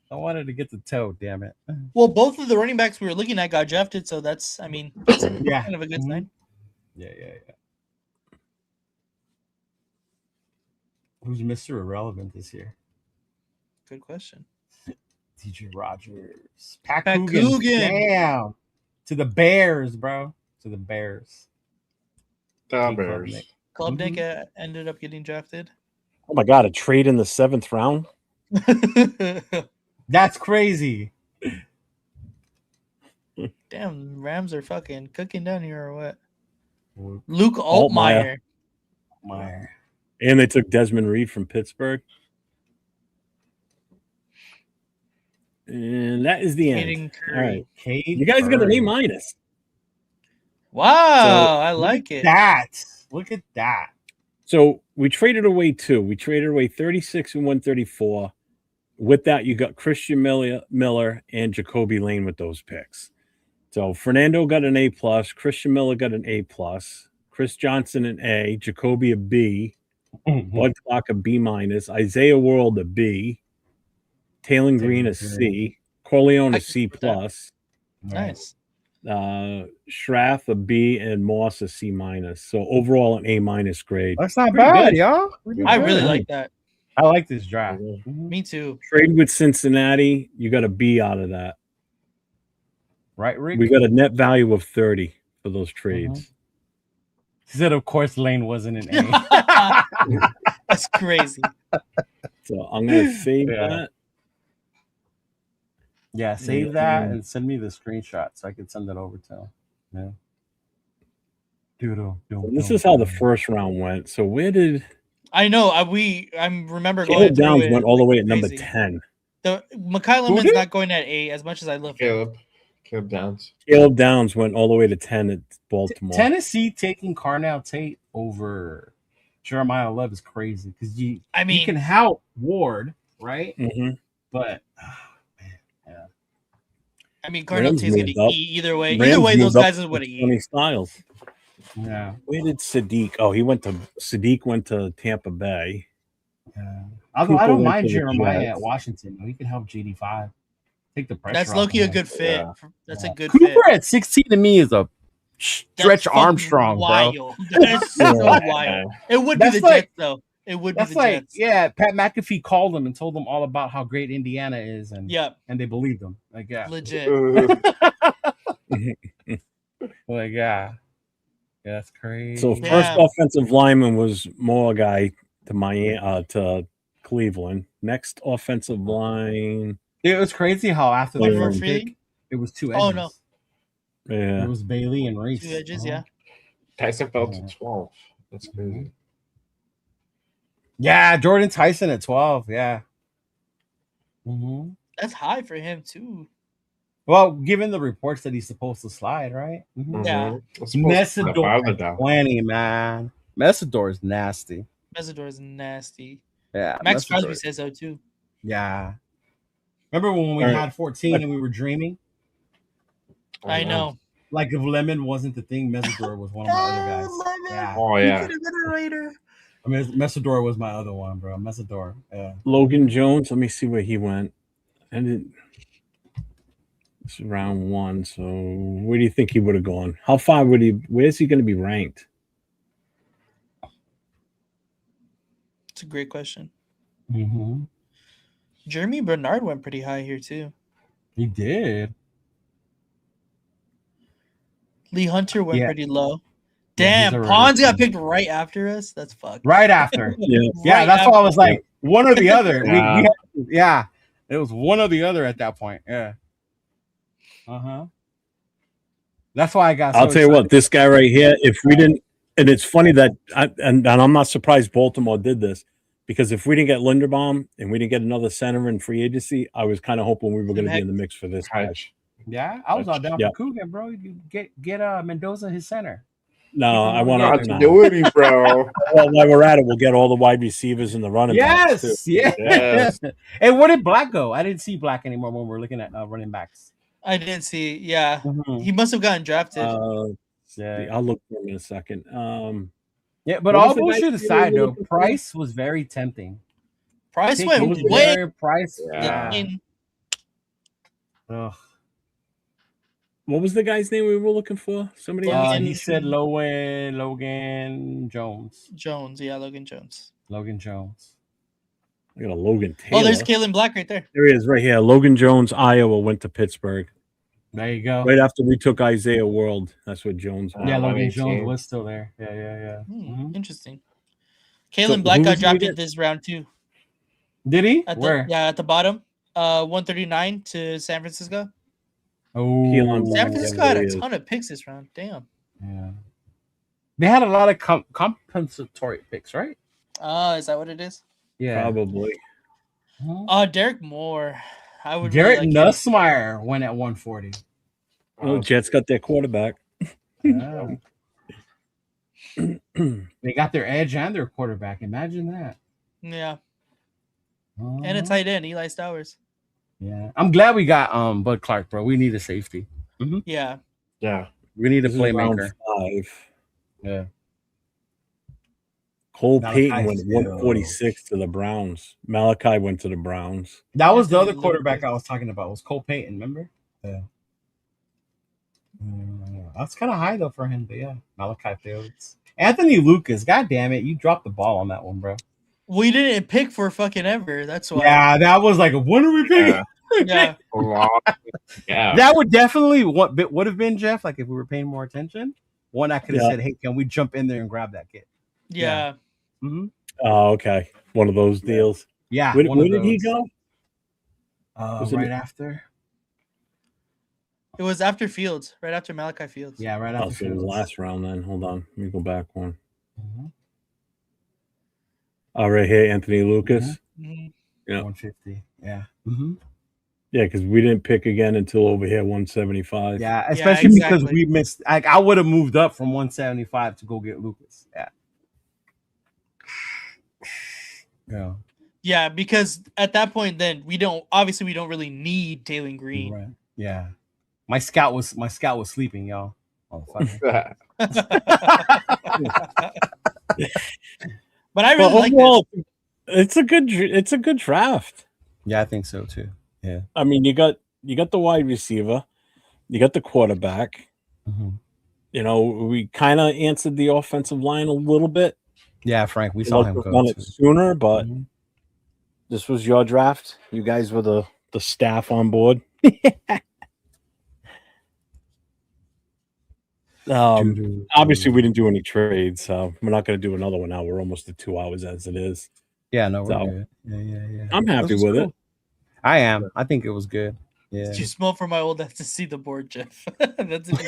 Speaker 5: I wanted to get the toe, damn it.
Speaker 4: Well, both of the running backs we were looking at got drafted, so that's kind of a good sign.
Speaker 5: Yeah. Who's Mr. Irrelevant this year?
Speaker 4: Good question.
Speaker 5: TJ Rogers.
Speaker 4: Pat
Speaker 5: Coogan.
Speaker 4: Coogan.
Speaker 5: Damn. To the Bears, bro. To the Bears.
Speaker 3: The Bears.
Speaker 4: Klubnik ended up getting drafted.
Speaker 1: Oh my God, a trade in the 7th round?
Speaker 5: That's crazy.
Speaker 4: Damn, Rams are fucking cooking down here or what? Luke Altmaier.
Speaker 1: And they took Desmond Reed from Pittsburgh. And that is the end. All right. You guys got an A-.
Speaker 4: Wow, I like it.
Speaker 5: Look at that.
Speaker 1: So we traded away 2. We traded away 36 and 134. With that, you got Christian Miller and Jacoby Lane with those picks. So Fernando got an A+, Christian Miller got an A+, Chris Johnson an A, Jacoby a B, Bud Clark a B-, Isaiah World a B, Taylor Green a C, Corleone a C+,
Speaker 4: nice.
Speaker 1: Schrath a B, and Moss a C-. So overall an A- grade.
Speaker 5: That's not bad, y'all.
Speaker 4: I really like that.
Speaker 5: I like this draft.
Speaker 4: Me too.
Speaker 1: Trade with Cincinnati, you got a B out of that.
Speaker 5: Right, Rick?
Speaker 1: We got a net value of 30 for those trades.
Speaker 5: He said, of course, Lane wasn't an A.
Speaker 4: That's crazy.
Speaker 1: So I'm going to save that.
Speaker 5: Yeah, save that and send me the screenshot so I can send it over to him. Yeah.
Speaker 1: This is how the first round went. So where did
Speaker 4: I know? I remember
Speaker 1: Caleb
Speaker 4: going.
Speaker 1: Downs
Speaker 4: through
Speaker 1: went
Speaker 4: it
Speaker 1: all the way at
Speaker 4: crazy.
Speaker 1: number 10.
Speaker 4: The Mekhi Lemon's not going at 8 as much as I love him.
Speaker 3: Caleb Downs.
Speaker 1: Caleb Downs went all the way to 10 at Baltimore.
Speaker 5: Tennessee taking Carnell Tate over Jeremiah Love is crazy because you can help Ward, right?
Speaker 1: Mm-hmm.
Speaker 5: But
Speaker 4: I mean, Carnell Tate's going to eat either way. Either way, those guys would have eaten.
Speaker 1: Styles.
Speaker 5: Yeah.
Speaker 1: Where did Sadiq? Oh, Sadiq went to Tampa Bay.
Speaker 5: Yeah. I don't mind Jeremiah at Washington. He can help GD5. Take the pressure.
Speaker 4: That's low-key a good fit. Yeah. That's a good
Speaker 5: Cooper
Speaker 4: fit.
Speaker 5: At 16 to me is a stretch Armstrong,
Speaker 4: wild.
Speaker 5: bro.
Speaker 4: That's so wild. It would be the Jets, though. It would be
Speaker 5: That's
Speaker 4: the
Speaker 5: like,
Speaker 4: Jets.
Speaker 5: yeah, Pat McAfee called them and told them all about how great Indiana is, and
Speaker 4: Yeah,
Speaker 5: and they believed him. Like, yeah,
Speaker 4: legit.
Speaker 5: like, yeah, that's crazy.
Speaker 1: So first
Speaker 4: Damn.
Speaker 1: offensive lineman was Morguy to to Cleveland. Next offensive line,
Speaker 5: It was crazy how after the
Speaker 1: Like
Speaker 5: first
Speaker 4: Freely?
Speaker 5: pick, it was two
Speaker 4: Oh,
Speaker 5: edges.
Speaker 4: no.
Speaker 1: yeah.
Speaker 5: It was Bailey and Reese.
Speaker 4: 2 edges, yeah.
Speaker 3: Tyson fell to 12. That's crazy.
Speaker 5: Yeah, Jordan Tyson at 12. Yeah. Mm-hmm.
Speaker 4: That's high for him too.
Speaker 5: Well, given the reports that he's supposed to slide, right? Mm-hmm.
Speaker 4: Yeah.
Speaker 3: It's supposed to be the
Speaker 5: Messidor
Speaker 3: father
Speaker 5: at
Speaker 3: down.
Speaker 5: 20, man. Messidor is nasty.
Speaker 4: Mesidor is nasty.
Speaker 5: Yeah.
Speaker 4: Max
Speaker 5: Messidor-
Speaker 4: Crosby says so too.
Speaker 5: Yeah. Remember when we
Speaker 1: All right.
Speaker 5: had 14 and we were dreaming?
Speaker 4: I know.
Speaker 5: Like if Lemon wasn't the thing, Messidor was one of my other guys. Yeah.
Speaker 3: Oh, yeah.
Speaker 4: He could have been a Raider.
Speaker 5: I mean, Messidor was my other one, bro. Messidor. Yeah.
Speaker 1: Logan Jones. Let me see where he went. And it's round 1. So where do you think he would have gone? How far would he? Where's he going to be ranked?
Speaker 4: It's a great question.
Speaker 5: Mm-hmm.
Speaker 4: Jeremy Bernard went pretty high here too.
Speaker 5: He did.
Speaker 4: Lee Hunter went
Speaker 5: Yeah.
Speaker 4: pretty low.
Speaker 5: Yeah, he's
Speaker 4: Damn,
Speaker 5: already-
Speaker 4: Pons got picked right after us. That's fucked.
Speaker 5: Right after.
Speaker 1: Yeah.
Speaker 5: Yeah,
Speaker 4: Right
Speaker 5: that's
Speaker 4: after.
Speaker 5: why I was like, one or the other.
Speaker 3: Yeah.
Speaker 5: Yeah, it was one or the other at that point. Yeah. That's why I got.
Speaker 1: I'll
Speaker 5: so
Speaker 1: tell you what,
Speaker 5: excited.
Speaker 1: this guy right here, if we didn't, and it's funny that, and I'm not surprised Baltimore did this, because if we didn't get Linderbaum and we didn't get another center in free agency, I was kind of hoping we were going to be in the mix for this guy.
Speaker 3: Hedge.
Speaker 5: Yeah, I was all down
Speaker 1: Yeah.
Speaker 5: for Coogan, bro. You get Mendoza his center.
Speaker 1: No, I want
Speaker 5: Yeah,
Speaker 1: to.
Speaker 3: Continuity, bro.
Speaker 1: Well, while we're at it, we'll get all the wide receivers and the running backs. Too.
Speaker 5: Yes,
Speaker 3: Yes.
Speaker 5: Hey, where did Black go? I didn't see Black anymore when we were looking at running backs.
Speaker 4: I didn't see. Yeah,
Speaker 5: Mhm.
Speaker 4: he must have gotten drafted.
Speaker 5: Yeah,
Speaker 1: I'll look for him in a second.
Speaker 5: yeah. But
Speaker 1: what
Speaker 5: all
Speaker 1: was the
Speaker 5: bullshit
Speaker 1: guy's name
Speaker 5: aside,
Speaker 1: we were
Speaker 5: though,
Speaker 1: looking for?
Speaker 5: Price was very tempting.
Speaker 4: Price
Speaker 5: Take
Speaker 4: went
Speaker 5: him to
Speaker 4: way.
Speaker 5: Jared Price.
Speaker 3: Yeah.
Speaker 4: in.
Speaker 5: Ugh.
Speaker 1: What was the guy's name we were looking for? Somebody else?
Speaker 4: Logan-
Speaker 5: He said Logan Jones.
Speaker 4: Jones, yeah, Logan Jones.
Speaker 5: Logan Jones.
Speaker 1: I got a Logan Taylor.
Speaker 4: Oh, there's Kalen Black right there.
Speaker 1: There he is, right here. Logan Jones, Iowa, went to Pittsburgh.
Speaker 5: There you go.
Speaker 1: Right after we took Isaiah World. That's what Jones went.
Speaker 5: Yeah,
Speaker 3: Oh,
Speaker 5: Logan
Speaker 3: 118.
Speaker 5: Jones was still there. Yeah. Mhm.
Speaker 4: Interesting. Kalen Black
Speaker 1: who
Speaker 4: got
Speaker 1: was he
Speaker 4: drafted
Speaker 1: again?
Speaker 4: this round too.
Speaker 5: Did he?
Speaker 4: At the,
Speaker 5: Where?
Speaker 4: Yeah, at the bottom. 139 to San Francisco.
Speaker 5: Oh,
Speaker 1: Keelan
Speaker 4: San
Speaker 1: Ooh,
Speaker 4: Francisco
Speaker 1: yeah,
Speaker 4: had
Speaker 1: there
Speaker 4: a
Speaker 1: he is.
Speaker 4: ton of picks this round. Damn.
Speaker 5: yeah. They had a lot of compensatory picks, right?
Speaker 4: Is that what it is?
Speaker 5: Yeah.
Speaker 1: Probably.
Speaker 4: Derek Moore. I would
Speaker 5: Garrett
Speaker 4: really like him.
Speaker 5: Nussmeier went at 140.
Speaker 1: Oh, Jets got their quarterback.
Speaker 5: Yeah. They got their edge and their quarterback. Imagine that.
Speaker 4: Yeah. And
Speaker 5: Uh-huh.
Speaker 4: a tight end, Eli Stowers.
Speaker 5: Yeah. I'm glad we got Bud Clark, bro. We need a safety.
Speaker 4: Yeah.
Speaker 3: Yeah.
Speaker 5: We need a
Speaker 1: This is round
Speaker 5: playmaker.
Speaker 1: 5.
Speaker 5: Yeah.
Speaker 1: Cole
Speaker 5: Malachi
Speaker 1: Payton went
Speaker 5: still.
Speaker 1: 146 to the Browns. Malachi went to the Browns.
Speaker 5: That was the other
Speaker 4: Anthony
Speaker 5: quarterback I
Speaker 4: Lucas.
Speaker 5: was talking about. Was Cole Payton, remember? Yeah. That's kind of high though for him, but yeah. Malachi Fields. Anthony Lucas, god damn it, you dropped the ball on that one, bro.
Speaker 4: We didn't pick for fucking ever. That's why.
Speaker 5: Yeah, that was like, when are we picking?
Speaker 3: Yeah.
Speaker 4: Yeah.
Speaker 3: A lot. Yeah.
Speaker 5: That would definitely would have been, Jeff, like if we were paying more attention. One, I could have
Speaker 1: Yeah.
Speaker 5: said, hey, can we jump in there and grab that kid?
Speaker 4: Yeah.
Speaker 5: Mm-hmm.
Speaker 1: Oh, okay. One of those deals.
Speaker 5: Yeah.
Speaker 1: Where,
Speaker 5: one
Speaker 1: where
Speaker 5: of
Speaker 1: did he
Speaker 5: those.
Speaker 1: go? Was it-
Speaker 5: Right after.
Speaker 4: It was after Fields, right after Malachi Fields.
Speaker 5: Yeah, right
Speaker 1: Oh,
Speaker 5: after.
Speaker 1: so it was
Speaker 5: Fields.
Speaker 1: last round then. Hold on. Let me go back one.
Speaker 5: Mhm.
Speaker 1: Right here, Anthony Lucas.
Speaker 4: Mhm.
Speaker 1: Yeah.
Speaker 5: 150. Yeah. Mm-hmm.
Speaker 1: Yeah, because we didn't pick again until over here, 175.
Speaker 5: Yeah, especially because
Speaker 4: exactly.
Speaker 5: we missed. Like, I would have moved up from 175 to go get Lucas. Yeah. Yeah.
Speaker 4: Yeah, because at that point, then we don't really need Taylor Green.
Speaker 5: Right. Yeah. My scout was sleeping, y'all. Oh, fuck.
Speaker 4: But I really
Speaker 1: Well,
Speaker 4: like
Speaker 1: overall, it's a good draft.
Speaker 5: Yeah, I think so too. Yeah.
Speaker 1: I mean, you got the wide receiver, you got the quarterback.
Speaker 5: Mm-hmm.
Speaker 1: You know, we kind of answered the offensive line a little bit.
Speaker 5: Yeah, Frank, we
Speaker 1: I'd
Speaker 5: saw
Speaker 1: like
Speaker 5: him
Speaker 1: to have
Speaker 5: go
Speaker 1: done it
Speaker 5: too.
Speaker 1: sooner, but
Speaker 5: Mhm.
Speaker 1: this was your draft. You guys were the staff on board. Obviously, we didn't do any trades, so we're not going to do another one now. We're almost at 2 hours as it is.
Speaker 5: Yeah, no, we're
Speaker 1: So
Speaker 5: good. Yeah.
Speaker 1: I'm happy
Speaker 5: This was
Speaker 1: with it.
Speaker 5: cool. I am. I think it was good. Yeah.
Speaker 4: Did you smell for my old ass to see the board, Jeff? That's it.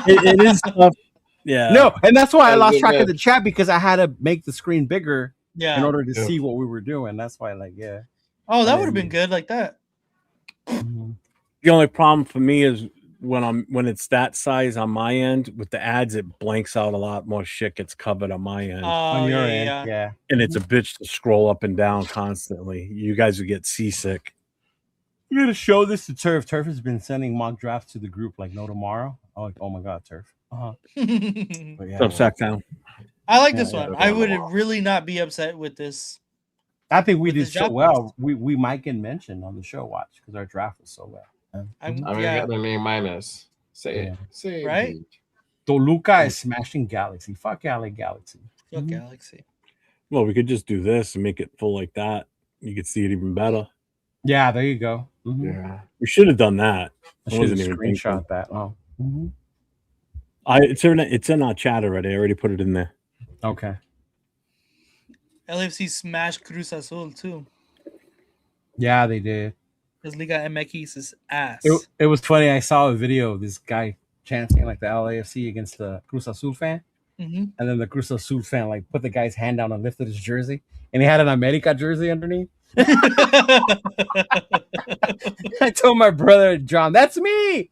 Speaker 1: It is tough. Yeah.
Speaker 5: No, and that's why I
Speaker 3: That's
Speaker 5: lost
Speaker 3: good,
Speaker 5: track
Speaker 3: man.
Speaker 5: of the chat because I had to make the screen bigger in
Speaker 4: Yeah.
Speaker 5: order to
Speaker 3: Yeah.
Speaker 5: see what we were doing. That's why, like, yeah.
Speaker 4: Oh, that
Speaker 5: And
Speaker 4: would have
Speaker 5: then-
Speaker 4: been good like that.
Speaker 5: Mhm.
Speaker 1: The only problem for me is when it's that size on my end with the ads, it blanks out a lot more shit gets covered on my end,
Speaker 4: Oh,
Speaker 5: On your
Speaker 4: yeah,
Speaker 5: end,
Speaker 4: yeah.
Speaker 5: yeah.
Speaker 1: and it's a bitch to scroll up and down constantly. You guys would get seasick.
Speaker 5: We're gonna show this to Turf. Turf has been sending mock drafts to the group like no tomorrow. Oh, like, oh my god, Turf. But yeah,
Speaker 1: What's up, Sacktown?
Speaker 4: I like
Speaker 5: Yeah,
Speaker 4: this
Speaker 5: yeah,
Speaker 4: one.
Speaker 3: yeah.
Speaker 4: I would really not be upset with this.
Speaker 5: I think we
Speaker 4: With
Speaker 5: did
Speaker 4: this
Speaker 5: so
Speaker 4: draft
Speaker 5: well. We might get mentioned on the show watch because our draft was so well.
Speaker 4: I'm
Speaker 3: I mean,
Speaker 4: yeah.
Speaker 3: I got an A minus. Say
Speaker 5: Yeah.
Speaker 3: it. Say it.
Speaker 4: Right?
Speaker 3: dude.
Speaker 5: Toluca is smashing Galaxy. Fuck LA Galaxy.
Speaker 4: Fuck
Speaker 5: Mhm.
Speaker 4: Galaxy.
Speaker 1: Well, we could just do this and make it full like that. You could see it even better.
Speaker 5: Yeah, there you go. Mhm.
Speaker 3: Yeah.
Speaker 1: We should have done that.
Speaker 5: I
Speaker 1: I
Speaker 5: should
Speaker 1: wasn't
Speaker 5: have
Speaker 1: even
Speaker 5: screenshot
Speaker 1: thinking.
Speaker 5: that. Oh, mhm.
Speaker 1: It's in our chat already. I already put it in there.
Speaker 5: Okay.
Speaker 4: LFC smashed Cruz Azul too.
Speaker 5: Yeah, they did.
Speaker 4: Because Liga MX is ass.
Speaker 5: It was funny. I saw a video of this guy chanting like the LAFC against the Cruz Azul fan,
Speaker 4: Mhm.
Speaker 5: and then the Cruz Azul fan like put the guy's hand down and lifted his jersey, and he had an America jersey underneath. I told my brother John, "That's me."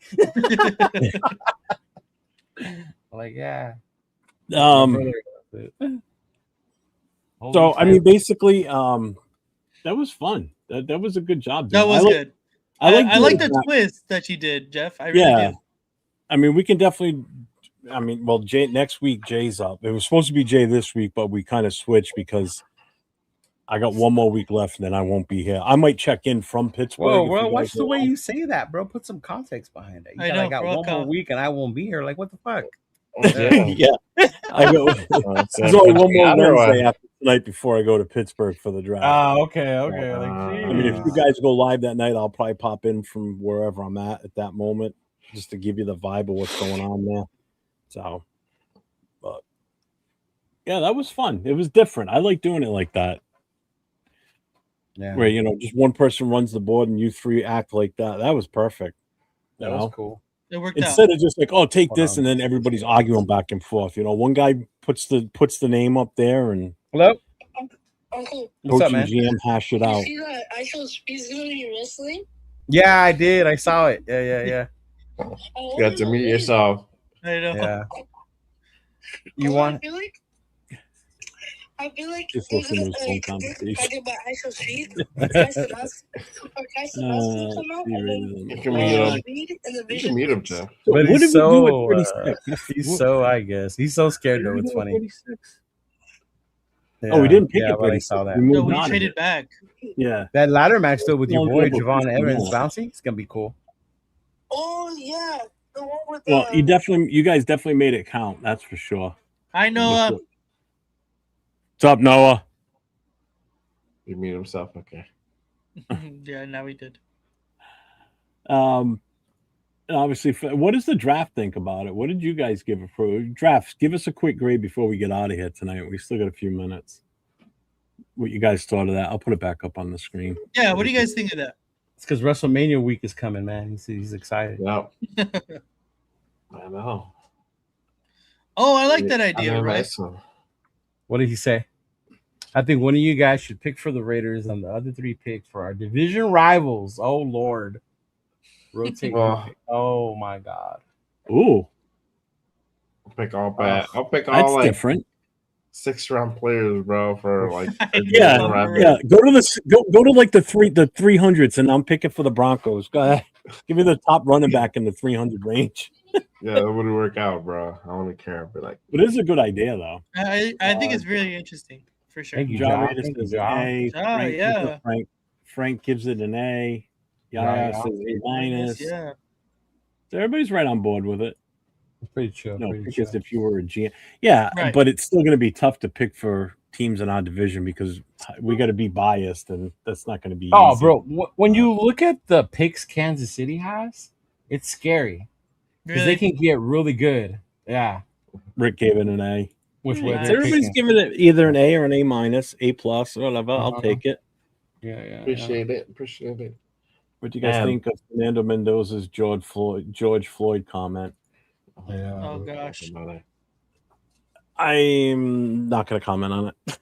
Speaker 5: Like, yeah. My brother does it.
Speaker 1: So
Speaker 5: Holy
Speaker 1: I mean,
Speaker 5: shit.
Speaker 1: basically, that was fun. That was a good job. Dude.
Speaker 4: That was good.
Speaker 1: I
Speaker 4: I like
Speaker 1: doing
Speaker 4: the
Speaker 1: that.
Speaker 4: twist that you did, Jeff. I really
Speaker 1: Yeah.
Speaker 4: do.
Speaker 1: I mean, we can definitely. I mean, well, Jay next week. Jay's up. It was supposed to be Jay this week, but we kind of switched because I got one more week left, and then I won't be here. I might check in from Pittsburgh.
Speaker 5: Whoa,
Speaker 1: if
Speaker 5: bro!
Speaker 1: you
Speaker 5: Watch
Speaker 1: guys
Speaker 5: the
Speaker 1: are
Speaker 5: way
Speaker 1: on.
Speaker 5: you say that, bro. Put some context behind it.
Speaker 4: I know,
Speaker 5: I got
Speaker 4: bro,
Speaker 5: one more week and I won't be here. Like, what the fuck?
Speaker 1: Yeah, I go. There's only one more Wednesday after tonight before I go to Pittsburgh for the draft.
Speaker 5: Oh, okay. Like,
Speaker 1: I mean, if you guys go live that night, I'll probably pop in from wherever I'm at that moment, just to give you the vibe of what's going on there. So, but yeah, that was fun. It was different. I like doing it like that,
Speaker 5: yeah,
Speaker 1: where just one person runs the board and you three act like that. That was perfect.
Speaker 5: that was cool.
Speaker 4: It worked
Speaker 1: Instead
Speaker 4: out.
Speaker 1: of just like, oh, take
Speaker 5: Hold
Speaker 1: this,
Speaker 5: on.
Speaker 1: and then everybody's arguing back and forth. One guy puts the name up there, and
Speaker 5: Hello,
Speaker 8: Uncle,
Speaker 5: what's
Speaker 1: coach
Speaker 5: up, man?
Speaker 1: and GM hash it
Speaker 8: you
Speaker 1: out.
Speaker 8: see that I Feel Speed's gonna be wrestling?
Speaker 5: Yeah, I did. I saw it. Yeah.
Speaker 3: You got to meet yourself.
Speaker 4: I know.
Speaker 5: Yeah. You want?
Speaker 8: I feel like
Speaker 1: Just listen to his phone conversation.
Speaker 8: I did my I Feel Speed. Tyson Austin come out, and then
Speaker 3: You can meet him.
Speaker 8: Speed and the
Speaker 3: You
Speaker 8: Vision.
Speaker 3: can meet him, Jeff.
Speaker 5: But
Speaker 1: what
Speaker 5: he's
Speaker 1: did
Speaker 5: so,
Speaker 1: we do at 36?
Speaker 5: he's so, I guess he's so scared though. It's funny.
Speaker 1: 36?
Speaker 5: Yeah.
Speaker 1: Oh, we didn't pick
Speaker 5: Yeah,
Speaker 1: it,
Speaker 5: but I
Speaker 1: 36.
Speaker 5: saw that.
Speaker 1: We
Speaker 4: No,
Speaker 1: moved
Speaker 4: we
Speaker 1: on.
Speaker 4: traded back.
Speaker 1: Yeah.
Speaker 5: That ladder match though with your
Speaker 1: Well,
Speaker 5: boy
Speaker 1: yeah, but
Speaker 5: Javon
Speaker 1: who's
Speaker 5: Evans
Speaker 1: that?
Speaker 5: bouncy, it's gonna be cool.
Speaker 8: Oh yeah, the one with
Speaker 1: Well, you guys definitely made it count. That's for sure.
Speaker 4: I know.
Speaker 1: What's up, Noah?
Speaker 3: You meet himself. Okay.
Speaker 4: Yeah, now we did.
Speaker 1: Obviously, what does the draft think about it? What did you guys give it for drafts? Give us a quick grade before we get out of here tonight. We still got a few minutes. What you guys thought of that? I'll put it back up on the screen.
Speaker 4: Yeah, what do you guys think of that?
Speaker 5: It's because WrestleMania week is coming, man. He's excited.
Speaker 3: Yep. I know.
Speaker 4: Oh, I like that
Speaker 3: I
Speaker 4: idea,
Speaker 3: know,
Speaker 4: right?
Speaker 3: nice one.
Speaker 5: What did he say? I think one of you guys should pick for the Raiders and the other three pick for our division rivals. Oh Lord. Rotate.
Speaker 3: Well,
Speaker 5: Oh my God.
Speaker 1: Ooh,
Speaker 3: I'll pick all bad. I'll pick
Speaker 1: that's
Speaker 3: all like
Speaker 1: different.
Speaker 3: 6th-round players, bro. For like
Speaker 1: Yeah,
Speaker 3: round.
Speaker 1: yeah. Go to like the 300s, and I'm picking for the Broncos. Go ahead. Give me the top running back in the 300 range.
Speaker 3: Yeah, that wouldn't work out, bro. I only care, but like,
Speaker 1: But it is a good idea, though.
Speaker 4: I think it's really interesting for sure.
Speaker 5: Thank you,
Speaker 1: John
Speaker 5: John.
Speaker 1: Raiders
Speaker 5: Thank you,
Speaker 1: says an
Speaker 5: John.
Speaker 1: A.
Speaker 4: Ah,
Speaker 1: Frank gives
Speaker 4: yeah.
Speaker 1: it- Frank gives it an A. Yaya
Speaker 5: Right.
Speaker 1: says A minus.
Speaker 4: Yeah.
Speaker 1: So everybody's right on board with it.
Speaker 5: Pretty chill.
Speaker 1: No,
Speaker 5: pretty
Speaker 1: because
Speaker 5: chill.
Speaker 1: if you were a GM, yeah,
Speaker 4: Right.
Speaker 1: but it's still going to be tough to pick for teams in our division because we got to be biased, and that's not going to be
Speaker 5: Oh,
Speaker 1: easy.
Speaker 5: bro, when you look at the picks Kansas City has, it's scary because they
Speaker 4: Really?
Speaker 5: can get really good. Yeah,
Speaker 1: Rick gave it an A.
Speaker 5: with where
Speaker 1: It's
Speaker 5: they're
Speaker 1: everybody's
Speaker 5: picking.
Speaker 1: giving it either an A or an A minus, A plus, whatever. I'll
Speaker 5: Uh-huh.
Speaker 1: take it.
Speaker 5: Yeah.
Speaker 3: Appreciate it. Appreciate it.
Speaker 1: What do you guys
Speaker 3: And-
Speaker 1: think of Fernando Mendoza's George Floyd comment?
Speaker 5: Yeah.
Speaker 4: Oh gosh.
Speaker 1: I'm not going to comment on it.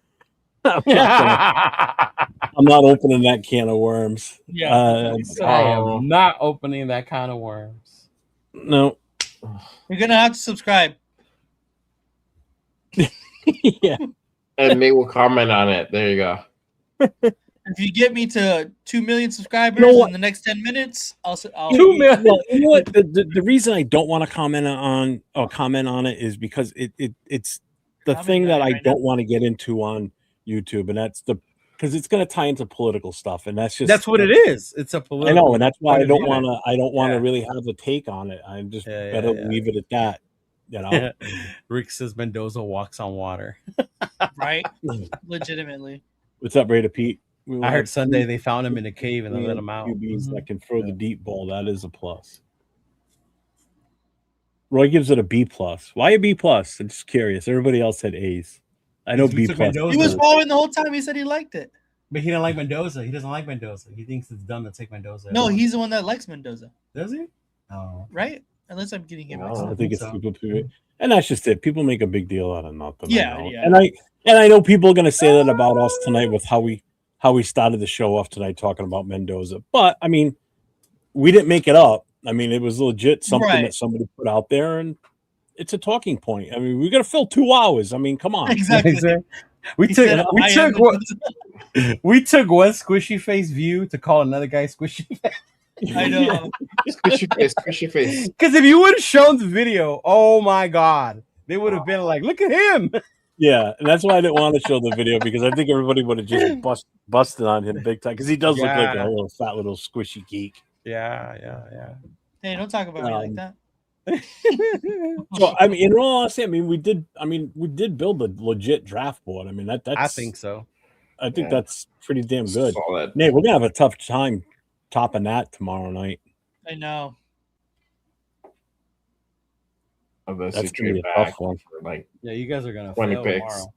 Speaker 1: I'm
Speaker 5: I
Speaker 1: not opening that can of worms.
Speaker 4: Yeah.
Speaker 5: am not opening that kind of worms.
Speaker 1: No.
Speaker 4: You're gonna have to subscribe.
Speaker 1: Yeah.
Speaker 3: And Nate will comment on it. There you go.
Speaker 4: If you get me to 2 million subscribers
Speaker 1: You know what?
Speaker 4: in the next 10 minutes, I'll
Speaker 5: 2 million.
Speaker 1: Well, you know what? The reason I don't want to comment on it is because it's the
Speaker 4: Comment
Speaker 1: thing
Speaker 4: on
Speaker 1: that
Speaker 4: it
Speaker 1: I
Speaker 4: right now.
Speaker 1: don't want to get into on YouTube, and that's because it's going to tie into political stuff, and that's just
Speaker 5: That's what it is. It's a
Speaker 1: I
Speaker 5: political.
Speaker 1: know, and that's why
Speaker 5: point
Speaker 1: I
Speaker 5: of
Speaker 1: don't
Speaker 5: view.
Speaker 1: want to. I don't want to
Speaker 5: Yeah.
Speaker 1: really have a take on it. I just
Speaker 5: Yeah,
Speaker 1: better
Speaker 5: yeah.
Speaker 1: leave it at that. You know.
Speaker 5: Rick says Mendoza walks on water.
Speaker 4: right? Legitimately.
Speaker 1: What's up, Raider Pete? We will
Speaker 5: I heard
Speaker 1: have
Speaker 5: Sunday
Speaker 1: three
Speaker 5: they found him in a cave and they let him out.
Speaker 1: QBs that can throw the
Speaker 5: Yeah.
Speaker 1: deep ball. That is a plus. Roy gives it a B plus. Why a B plus? I'm just curious. Everybody else had A's. I know
Speaker 5: Because we
Speaker 1: B
Speaker 5: took
Speaker 1: plus.
Speaker 5: Mendoza.
Speaker 4: He was following the whole time. He said he liked it.
Speaker 5: But he didn't like Mendoza. He doesn't like Mendoza. He thinks it's dumb to take Mendoza.
Speaker 4: No, he's the one that likes Mendoza,
Speaker 5: Does he? Oh.
Speaker 4: right? Unless I'm getting him
Speaker 3: No.
Speaker 4: mixed
Speaker 1: I
Speaker 4: up.
Speaker 1: think it's
Speaker 5: so.
Speaker 1: people, and that's just it. People make a big deal out of nothing.
Speaker 4: Yeah,
Speaker 1: I know.
Speaker 4: yeah.
Speaker 1: And I know people are going to say that about us tonight with how we started the show off tonight talking about Mendoza. But I mean, we didn't make it up. I mean, it was legit something
Speaker 4: Right.
Speaker 1: that somebody put out there, and it's a talking point. I mean, we got to fill 2 hours. I mean, come on.
Speaker 4: Exactly.
Speaker 5: We
Speaker 4: He
Speaker 5: took
Speaker 4: said,
Speaker 5: we
Speaker 4: "I
Speaker 5: took
Speaker 4: am
Speaker 5: one,
Speaker 4: Mendoza."
Speaker 5: we took one squishy face view to call another guy squishy face.
Speaker 4: I know.
Speaker 3: Squish your face. Squish your face.
Speaker 5: Because if you would have shown the video, oh my god, they would have been like, "Look at him."
Speaker 1: Yeah, and that's why I didn't want to show the video because I think everybody would have just busted on him big time because he does look like a
Speaker 5: Yeah.
Speaker 1: little fat little squishy geek.
Speaker 5: Yeah.
Speaker 4: Hey, don't talk about me like that.
Speaker 1: So I mean, in all honesty, I mean, we did build a legit draft board. I mean, that's
Speaker 5: I think so.
Speaker 1: I think
Speaker 3: Yeah.
Speaker 1: that's pretty damn good.
Speaker 3: Solid.
Speaker 1: Nate, we're gonna have a tough time topping that tomorrow night.
Speaker 4: I know.
Speaker 3: Unless
Speaker 1: That's
Speaker 3: you
Speaker 1: gonna be
Speaker 3: trade
Speaker 1: a tough
Speaker 3: back
Speaker 1: one.
Speaker 3: for like
Speaker 5: Yeah, you guys are gonna
Speaker 3: 20
Speaker 5: fail
Speaker 3: picks.
Speaker 5: tomorrow.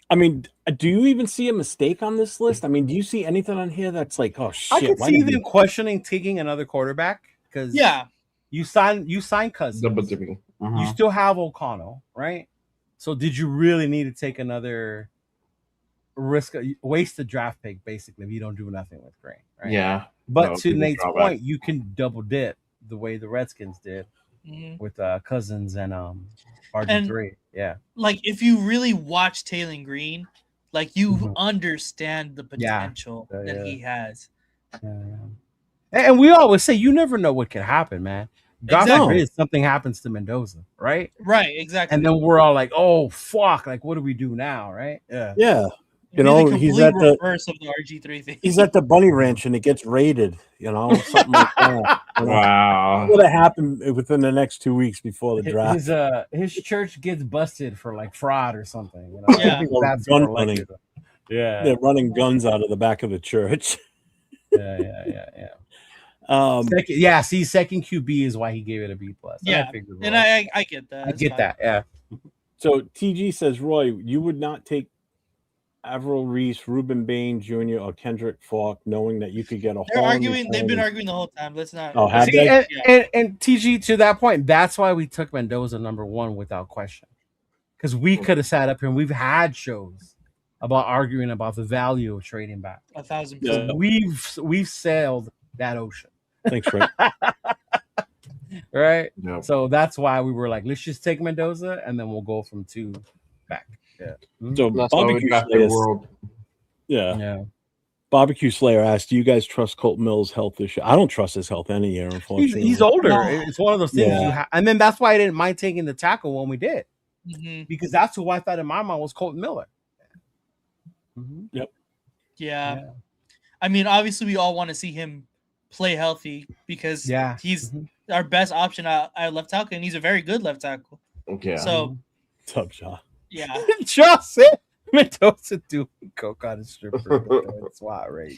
Speaker 1: I mean, do you even see a mistake on this list? I mean, do you see anything on here that's like, oh shit?
Speaker 5: I could
Speaker 1: why
Speaker 5: see
Speaker 1: did we-
Speaker 5: them questioning taking another quarterback because
Speaker 4: Yeah.
Speaker 5: you sign Cousins.
Speaker 3: double dipping.
Speaker 5: You still have O'Connell, right? So did you really need to take another waste the draft pick basically if you don't do nothing with Green, right?
Speaker 3: Yeah.
Speaker 5: But
Speaker 3: No,
Speaker 5: to
Speaker 3: people
Speaker 5: Nate's
Speaker 3: drawback.
Speaker 5: point, you can double dip the way the Redskins did
Speaker 4: Mhm.
Speaker 5: with Cousins and RG3. Yeah.
Speaker 4: Like, if you really watch Taylor Green, like, you
Speaker 5: Mhm.
Speaker 4: understand the
Speaker 5: Yeah.
Speaker 4: potential
Speaker 5: Yeah.
Speaker 4: that he has.
Speaker 5: And we always say you never know what can happen, man. God
Speaker 4: Exactly.
Speaker 5: forbid something happens to Mendoza, right?
Speaker 4: Right, exactly.
Speaker 5: And then we're all like, "Oh fuck! Like, what do we do now?" Right? Yeah.
Speaker 1: Yeah,
Speaker 4: It'd be
Speaker 1: know,
Speaker 4: the
Speaker 1: he's
Speaker 4: complete
Speaker 1: at the-
Speaker 4: reverse of the RG3 thing.
Speaker 1: he's at the bunny ranch and it gets raided. You know, something like that. You know?
Speaker 3: Wow.
Speaker 1: What would happen within the next 2 weeks before the draft?
Speaker 5: His church gets busted for like fraud or something. You know?
Speaker 4: Yeah.
Speaker 5: I think
Speaker 1: Or
Speaker 5: that's
Speaker 1: gun
Speaker 5: more likely.
Speaker 1: running.
Speaker 5: Yeah.
Speaker 1: They're running guns out of the back of the church.
Speaker 5: Yeah. Second QB is why he gave it a B plus.
Speaker 4: Yeah, and I get that.
Speaker 5: I
Speaker 4: It's
Speaker 5: get
Speaker 4: fine.
Speaker 5: that. Yeah.
Speaker 1: So TG says, Roy, you would not take Avril Reese, Ruben Bain Jr., or Kendrick Falk, knowing that you could get a
Speaker 4: They're
Speaker 1: whole
Speaker 4: arguing. They've been arguing the whole time. Let's not.
Speaker 1: Oh, have
Speaker 5: See,
Speaker 1: they?
Speaker 5: and TG to that point, that's why we took Mendoza number 1 without question. Because we could have sat up here and we've had shows about arguing about the value of trading back.
Speaker 4: 1,000%.
Speaker 5: We've sailed that ocean.
Speaker 1: Thanks, Rick.
Speaker 5: Right?
Speaker 3: No.
Speaker 5: So that's why we were like, let's just take Mendoza and then we'll go from 2 back. Yeah.
Speaker 1: So
Speaker 3: That's why we
Speaker 1: Barbecue
Speaker 3: drafted
Speaker 1: Slayer,
Speaker 3: World.
Speaker 1: yeah. Barbecue Slayer asked, do you guys trust Colt Mills' health issue? I don't trust his health any year, unfortunately.
Speaker 5: He's older.
Speaker 4: No.
Speaker 5: It's one of those things
Speaker 1: Yeah.
Speaker 5: you have. And then that's why I didn't mind taking the tackle when we did.
Speaker 4: Mhm.
Speaker 5: Because that's who I thought in my mind was Colton Miller.
Speaker 4: Yeah. I mean, obviously, we all want to see him play healthy because
Speaker 5: Yeah.
Speaker 4: he's our best option at left tackle, and he's a very good left tackle.
Speaker 3: Yeah.
Speaker 4: So
Speaker 1: What's up, Shaw?
Speaker 4: yeah,
Speaker 5: Just said Mendoza doing coke on a stripper. That's why, right?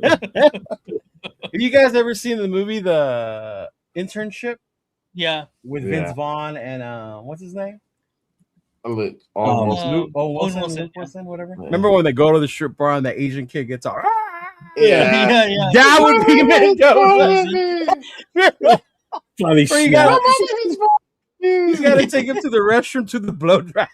Speaker 5: Have you guys ever seen the movie The Internship
Speaker 4: yeah.
Speaker 5: with
Speaker 3: Yeah.
Speaker 5: Vince Vaughn and what's his name?
Speaker 3: Almost.
Speaker 5: Luke
Speaker 4: Owen
Speaker 5: Wilson,
Speaker 4: Wilson,
Speaker 5: Luke
Speaker 4: yeah.
Speaker 5: Wilson, whatever.
Speaker 3: Yeah.
Speaker 5: Remember when they go to the strip bar and the Asian kid gets all
Speaker 3: Yeah.
Speaker 4: yeah.
Speaker 5: that would be Mendoza.
Speaker 1: Funny
Speaker 5: Or you
Speaker 1: snap.
Speaker 5: He's got to take him to the restroom to the blow dry.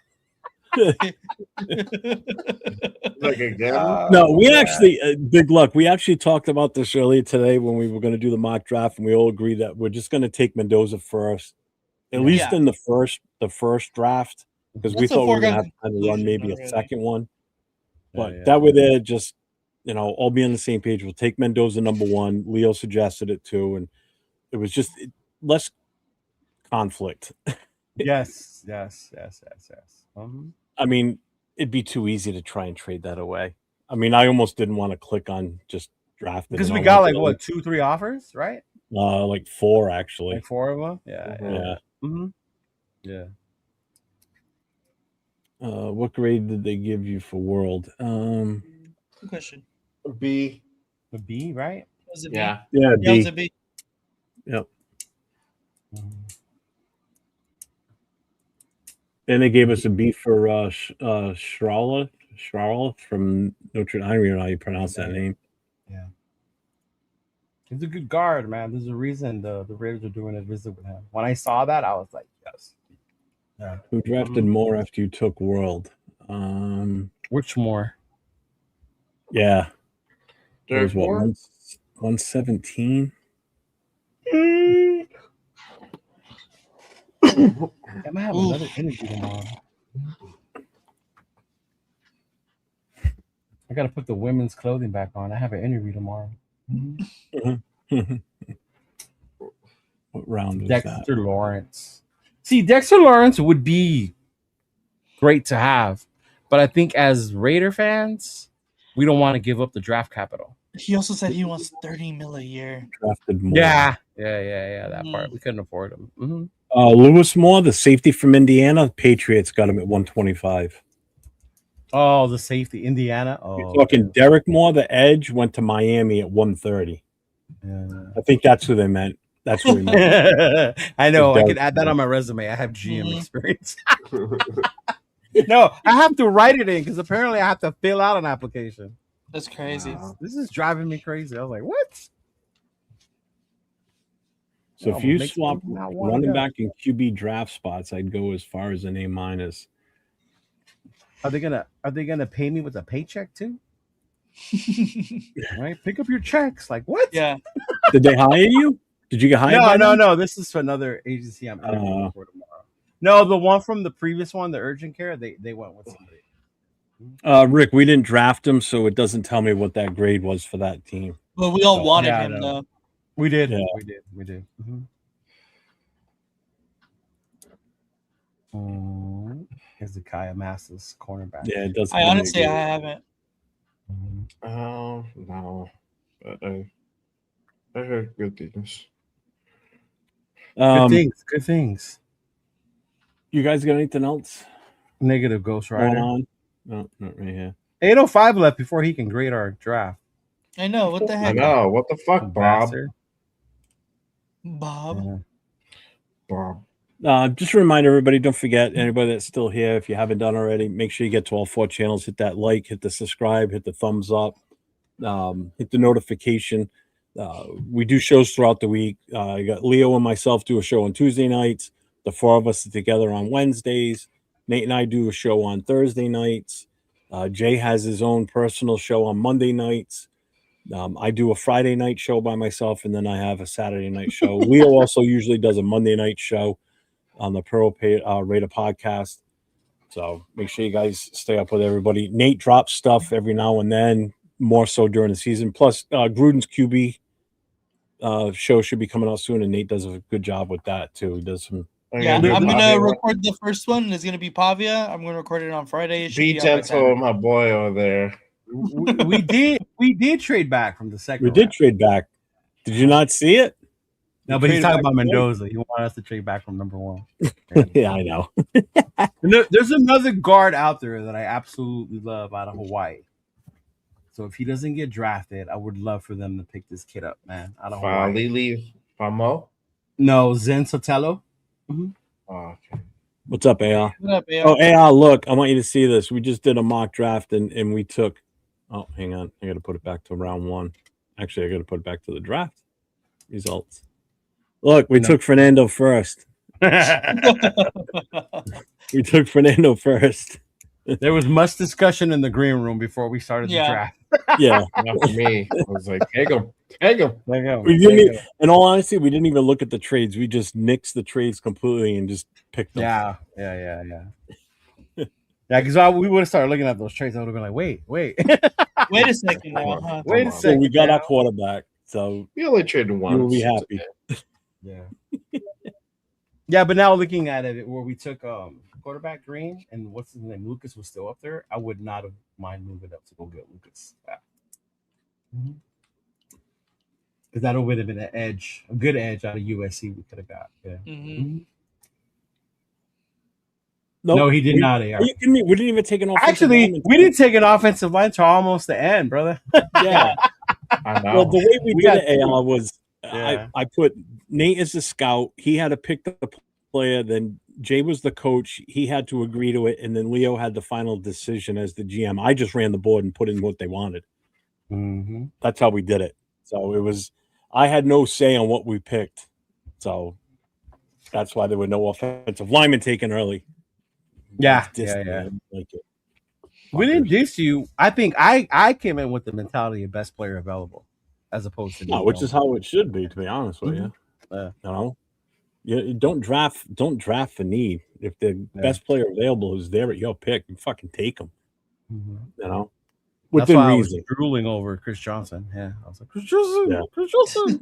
Speaker 3: Like again?
Speaker 1: No, we actually, big luck. We actually talked about this earlier today when we were going to do the mock draft, and we all agreed that we're just going to take Mendoza first, at least
Speaker 4: Yeah.
Speaker 1: in the first draft, because we
Speaker 4: That's a
Speaker 1: thought we were going to have
Speaker 4: foregone
Speaker 1: time to run
Speaker 4: conclusion
Speaker 1: maybe a
Speaker 4: already.
Speaker 1: second one. But
Speaker 5: Yeah.
Speaker 1: that way there, just, all be on the same page. We'll take Mendoza number one. Leo suggested it too, and it was just less conflict.
Speaker 5: Yes.
Speaker 1: I mean, it'd be too easy to try and trade that away. I mean, I almost didn't want to click on just drafting.
Speaker 5: Because we got like what 2-3 offers, right?
Speaker 1: Like 4 actually.
Speaker 5: Like 4 of them. Yeah.
Speaker 1: Yeah.
Speaker 5: Mm-hmm. Yeah.
Speaker 1: What grade did they give you for World?
Speaker 4: Good question.
Speaker 3: B.
Speaker 5: A B, right?
Speaker 4: Was it B?
Speaker 3: Yeah.
Speaker 1: Yeah,
Speaker 4: Yeah, it was
Speaker 1: B.
Speaker 4: a B.
Speaker 1: Yep. And they gave us a B for Charlotte from Notre Dame. I don't even know how you pronounce that name.
Speaker 5: Yeah. He's a good guard, man. There's a reason the Raiders are doing a visit with him. When I saw that, I was like, yes. Yeah.
Speaker 1: Who drafted more after you took World?
Speaker 5: Which more?
Speaker 1: Yeah.
Speaker 3: Derek
Speaker 1: There's what,
Speaker 3: Moore?
Speaker 1: 117?
Speaker 5: I might have another interview tomorrow. I gotta put the women's clothing back on. I have an interview tomorrow.
Speaker 1: What round was
Speaker 5: Dexter Lawrence. See, Dexter Lawrence would be great to have, but I think as Raider fans, we don't want to give up the draft capital.
Speaker 4: He also said he wants $30 million a year.
Speaker 1: Drafted more.
Speaker 5: Yeah. That part we couldn't afford him. Mm-hmm.
Speaker 1: Lewis Moore, the safety from Indiana, Patriots got him at 125.
Speaker 5: Oh, the safety, Indiana. Oh,
Speaker 1: You're talking Derek Moore, the edge, went to Miami at 130.
Speaker 5: yeah.
Speaker 1: I think that's who they meant. That's who he meant.
Speaker 5: I know. I
Speaker 1: Derek
Speaker 5: could add that
Speaker 1: Moore.
Speaker 5: on my resume. I have GM experience. No, I have to write it in because apparently I have to fill out an application.
Speaker 4: That's crazy.
Speaker 3: Wow.
Speaker 5: This is driving me crazy. I was like, what?
Speaker 1: So
Speaker 5: No,
Speaker 1: if you
Speaker 5: makes
Speaker 1: swap
Speaker 5: me not wanna
Speaker 1: running
Speaker 5: go.
Speaker 1: back and QB draft spots, I'd go as far as an A minus.
Speaker 5: Are they gonna pay me with a paycheck too? Right? Pick up your checks. Like what?
Speaker 4: Yeah.
Speaker 1: Did they hire you? Did you get hired? by them?
Speaker 5: No. This is for another agency I'm interviewing for tomorrow. No, the one from the previous one, the urgent care, they went with somebody.
Speaker 1: Rick, we didn't draft him, so it doesn't tell me what that grade was for that team.
Speaker 4: But we all wanted
Speaker 5: Yeah, I
Speaker 4: him
Speaker 5: know.
Speaker 4: though.
Speaker 5: We did.
Speaker 1: Yeah.
Speaker 5: We did. Hezekiah Masses, cornerback.
Speaker 1: Yeah, it doesn't.
Speaker 4: I
Speaker 1: give me a
Speaker 4: honestly
Speaker 1: grade.
Speaker 4: I haven't.
Speaker 3: No. But I heard good things.
Speaker 5: Good things.
Speaker 1: You guys got anything else
Speaker 5: Negative Ghost
Speaker 1: going
Speaker 5: Rider.
Speaker 1: on? No, not right here.
Speaker 5: 805 left before he can grade our draft.
Speaker 4: I know. What the
Speaker 3: I
Speaker 4: heck?
Speaker 3: know. What the fuck, Bob?
Speaker 5: Bastard.
Speaker 4: Bob.
Speaker 5: Yeah.
Speaker 3: Bob.
Speaker 1: Just a reminder, everybody, don't forget, anybody that's still here, if you haven't done already, make sure you get to all 4 channels, hit that like, hit the subscribe, hit the thumbs up, hit the notification. We do shows throughout the week. You got Leo and myself do a show on Tuesday nights. The 4 of us are together on Wednesdays. Nate and I do a show on Thursday nights. Jay has his own personal show on Monday nights. I do a Friday night show by myself, and then I have a Saturday night show. Leo also usually does a Monday night show on the Pearl Raider podcast. So make sure you guys stay up with everybody. Nate drops stuff every now and then, more so during the season. Plus, Gruden's QB show should be coming out soon, and Nate does a good job with that too. He does some.
Speaker 4: Yeah, I'm
Speaker 3: Pavia
Speaker 4: gonna
Speaker 3: one.
Speaker 4: record the first one. It's gonna be Pavia. I'm gonna record it on Friday. It should
Speaker 3: Be
Speaker 4: be out by
Speaker 3: gentle,
Speaker 4: Saturday.
Speaker 3: my boy over there.
Speaker 5: we did trade back from the second.
Speaker 1: We did
Speaker 5: round.
Speaker 1: trade back. Did you not see it?
Speaker 5: No, but he's
Speaker 1: traded
Speaker 5: talking
Speaker 1: back
Speaker 5: about
Speaker 1: to one?
Speaker 5: Mendoza. He wanted us to trade back from number one.
Speaker 1: Yeah, I know.
Speaker 5: There's another guard out there that I absolutely love out of Hawaii. So if he doesn't get drafted, I would love for them to pick this kid up, man, out of Hawaii.
Speaker 3: Lili Famo.
Speaker 5: No, Zen Sotelo.
Speaker 3: Oh, okay.
Speaker 1: What's up, AR?
Speaker 4: What up, AR?
Speaker 1: Oh, AR, look, I want you to see this. We just did a mock draft and we took. Oh, hang on. I got to put it back to round one. Actually, I got to put it back to the draft results. Look, we took Fernando first. We took Fernando first.
Speaker 5: There was much discussion in the green room before we started the
Speaker 4: Yeah.
Speaker 5: draft.
Speaker 1: Yeah.
Speaker 3: Not for me. I was like, take him. Take him.
Speaker 5: There you go.
Speaker 1: We didn't even, in all honesty, we didn't even look at the trades. We just nixed the trades completely and just picked them.
Speaker 5: Yeah. Yeah, because we would have started looking at those trades. I would have been like, wait.
Speaker 4: Wait a second now. Huh?
Speaker 5: Wait a
Speaker 1: So
Speaker 5: second.
Speaker 1: we got
Speaker 5: now.
Speaker 1: our quarterback. So
Speaker 3: We only traded once.
Speaker 1: we'll be happy.
Speaker 5: Yeah. Yeah, but now looking at it, where we took quarterback Green and what's his name, Lucas was still up there, I would not have mind moving up to go get Lucas. Because that would have been an edge, a good edge out of USC we could have got. Yeah.
Speaker 4: Mhm.
Speaker 1: Nope.
Speaker 5: No, he did not.
Speaker 1: Are you kidding me? We didn't even take an offensive
Speaker 5: Actually,
Speaker 1: lineman.
Speaker 5: we didn't take an offensive line till almost the end, brother.
Speaker 1: Yeah.
Speaker 3: I know.
Speaker 1: Well, the way we
Speaker 5: We
Speaker 1: did
Speaker 5: got
Speaker 1: it,
Speaker 5: two.
Speaker 1: AR, was
Speaker 5: Yeah.
Speaker 1: I put Nate as the scout. He had to pick the player. Then Jay was the coach. He had to agree to it. And then Leo had the final decision as the GM. I just ran the board and put in what they wanted.
Speaker 5: Mm-hmm.
Speaker 1: That's how we did it. So it was, I had no say on what we picked. So that's why there were no offensive linemen taken early.
Speaker 5: Yeah,
Speaker 1: It's distant,
Speaker 5: yeah.
Speaker 1: I don't like it.
Speaker 5: We didn't diss you. I think I came in with the mentality of best player available, as opposed to
Speaker 1: No, which is how it should be, to be honest with you.
Speaker 5: Yeah.
Speaker 1: You know, you don't draft for need. If the
Speaker 5: Yeah.
Speaker 1: best player available is there at your pick, you fucking take them.
Speaker 5: Mm-hmm.
Speaker 1: You know,
Speaker 5: That's
Speaker 1: within
Speaker 5: why I was
Speaker 1: reason.
Speaker 5: drooling over Chris Johnson. Yeah, I was like, Chris Johnson,
Speaker 1: Yeah.
Speaker 5: Chris Johnson.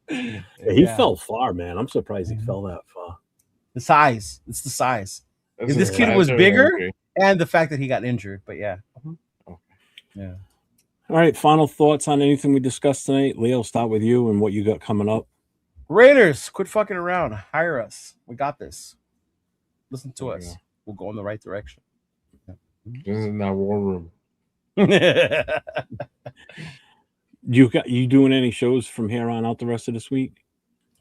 Speaker 1: Yeah, he fell far, man. I'm surprised he
Speaker 5: Mhm.
Speaker 1: fell that far.
Speaker 5: The size. It's the size.
Speaker 3: That's
Speaker 5: If this
Speaker 3: a
Speaker 5: kid was
Speaker 3: size or
Speaker 5: bigger,
Speaker 3: injury.
Speaker 5: and the fact that he got injured. But yeah. Yeah.
Speaker 1: All right, final thoughts on anything we discussed tonight. Leo, start with you and what you got coming up.
Speaker 5: Raiders, quit fucking around. Hire us. We got this. Listen to
Speaker 3: There
Speaker 5: us.
Speaker 3: you go.
Speaker 5: We'll go in the right direction.
Speaker 3: This is in that war room.
Speaker 1: You doing any shows from here on out the rest of this week?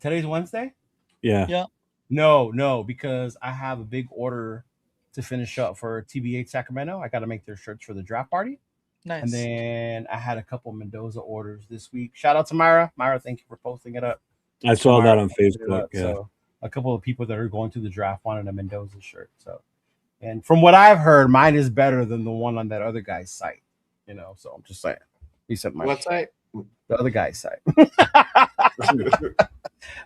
Speaker 5: Today's Wednesday?
Speaker 1: Yeah.
Speaker 4: Yeah.
Speaker 5: No, because I have a big order to finish up for TBH Sacramento. I got to make their shirts for the draft party.
Speaker 4: Nice.
Speaker 5: And then I had a couple Mendoza orders this week. Shout out to Myra. Myra, thank you for posting it up.
Speaker 1: I saw
Speaker 5: Myra
Speaker 1: that on
Speaker 5: posted it
Speaker 1: Facebook.
Speaker 5: up.
Speaker 1: Yeah.
Speaker 5: So a couple of people that are going to the draft wanted a Mendoza shirt. So, and from what I've heard, mine is better than the one on that other guy's site. You know, so I'm just saying. He said my
Speaker 3: What site?
Speaker 5: the other guy's site.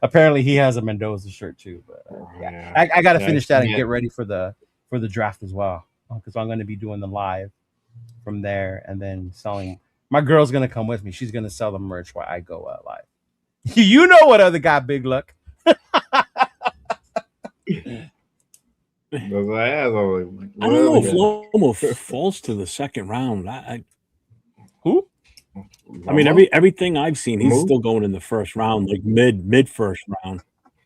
Speaker 5: Apparently, he has a Mendoza shirt too. But yeah, I got to finish that and get ready for the draft as well, because I'm going to be doing the live from there and then selling. My girl's going to come with me. She's going to sell the merch while I go live. You know what other guy, Big Luck?
Speaker 3: I
Speaker 1: I don't know if Lomo falls to the second round.
Speaker 5: Who?
Speaker 1: I mean, everything I've seen, he's still going in the first round, like mid first round.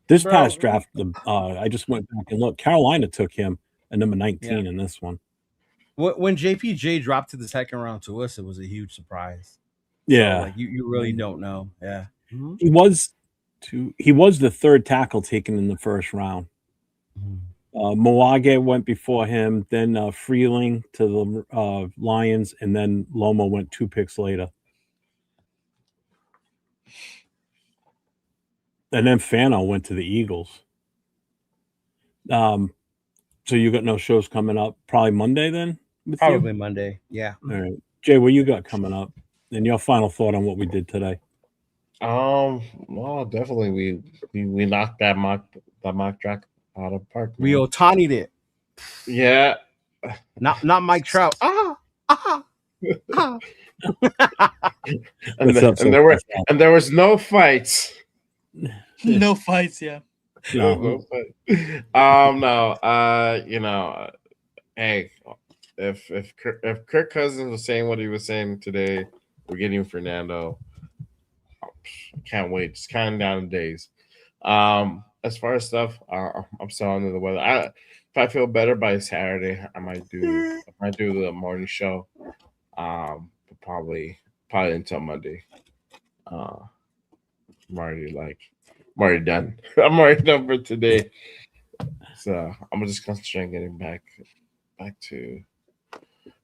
Speaker 1: This past draft, I just went back and looked. Carolina took him at number 19 in this one.
Speaker 5: When JPJ dropped to the second round to us, it was a huge surprise.
Speaker 1: Yeah,
Speaker 5: So, like you really don't know. Yeah,
Speaker 1: he was the third tackle taken in the first round. Moage went before him, then Freeling to the Lions, and then Lomo went 2 picks later. And then Fano went to the Eagles. So you got no shows coming up? Probably Monday then?
Speaker 5: Probably Monday. Yeah.
Speaker 1: All right. Jay, what you got coming up? And your final thought on what we did today?
Speaker 3: Well, definitely we knocked that mock draft out of the park.
Speaker 5: We Otani'd it.
Speaker 3: Yeah.
Speaker 5: Not Mike Trout.
Speaker 3: And there was no fights.
Speaker 4: No fights, yeah.
Speaker 3: No fight. You know, hey, if Kirk Cousins was saying what he was saying today, we're getting Fernando. can't wait. Just counting down the days. As far as stuff, I'm still under the weather. If I feel better by Saturday, I might do the morning show. But probably until Monday. I'm already done. I'm already done for today. So I'm just concentrate on getting back to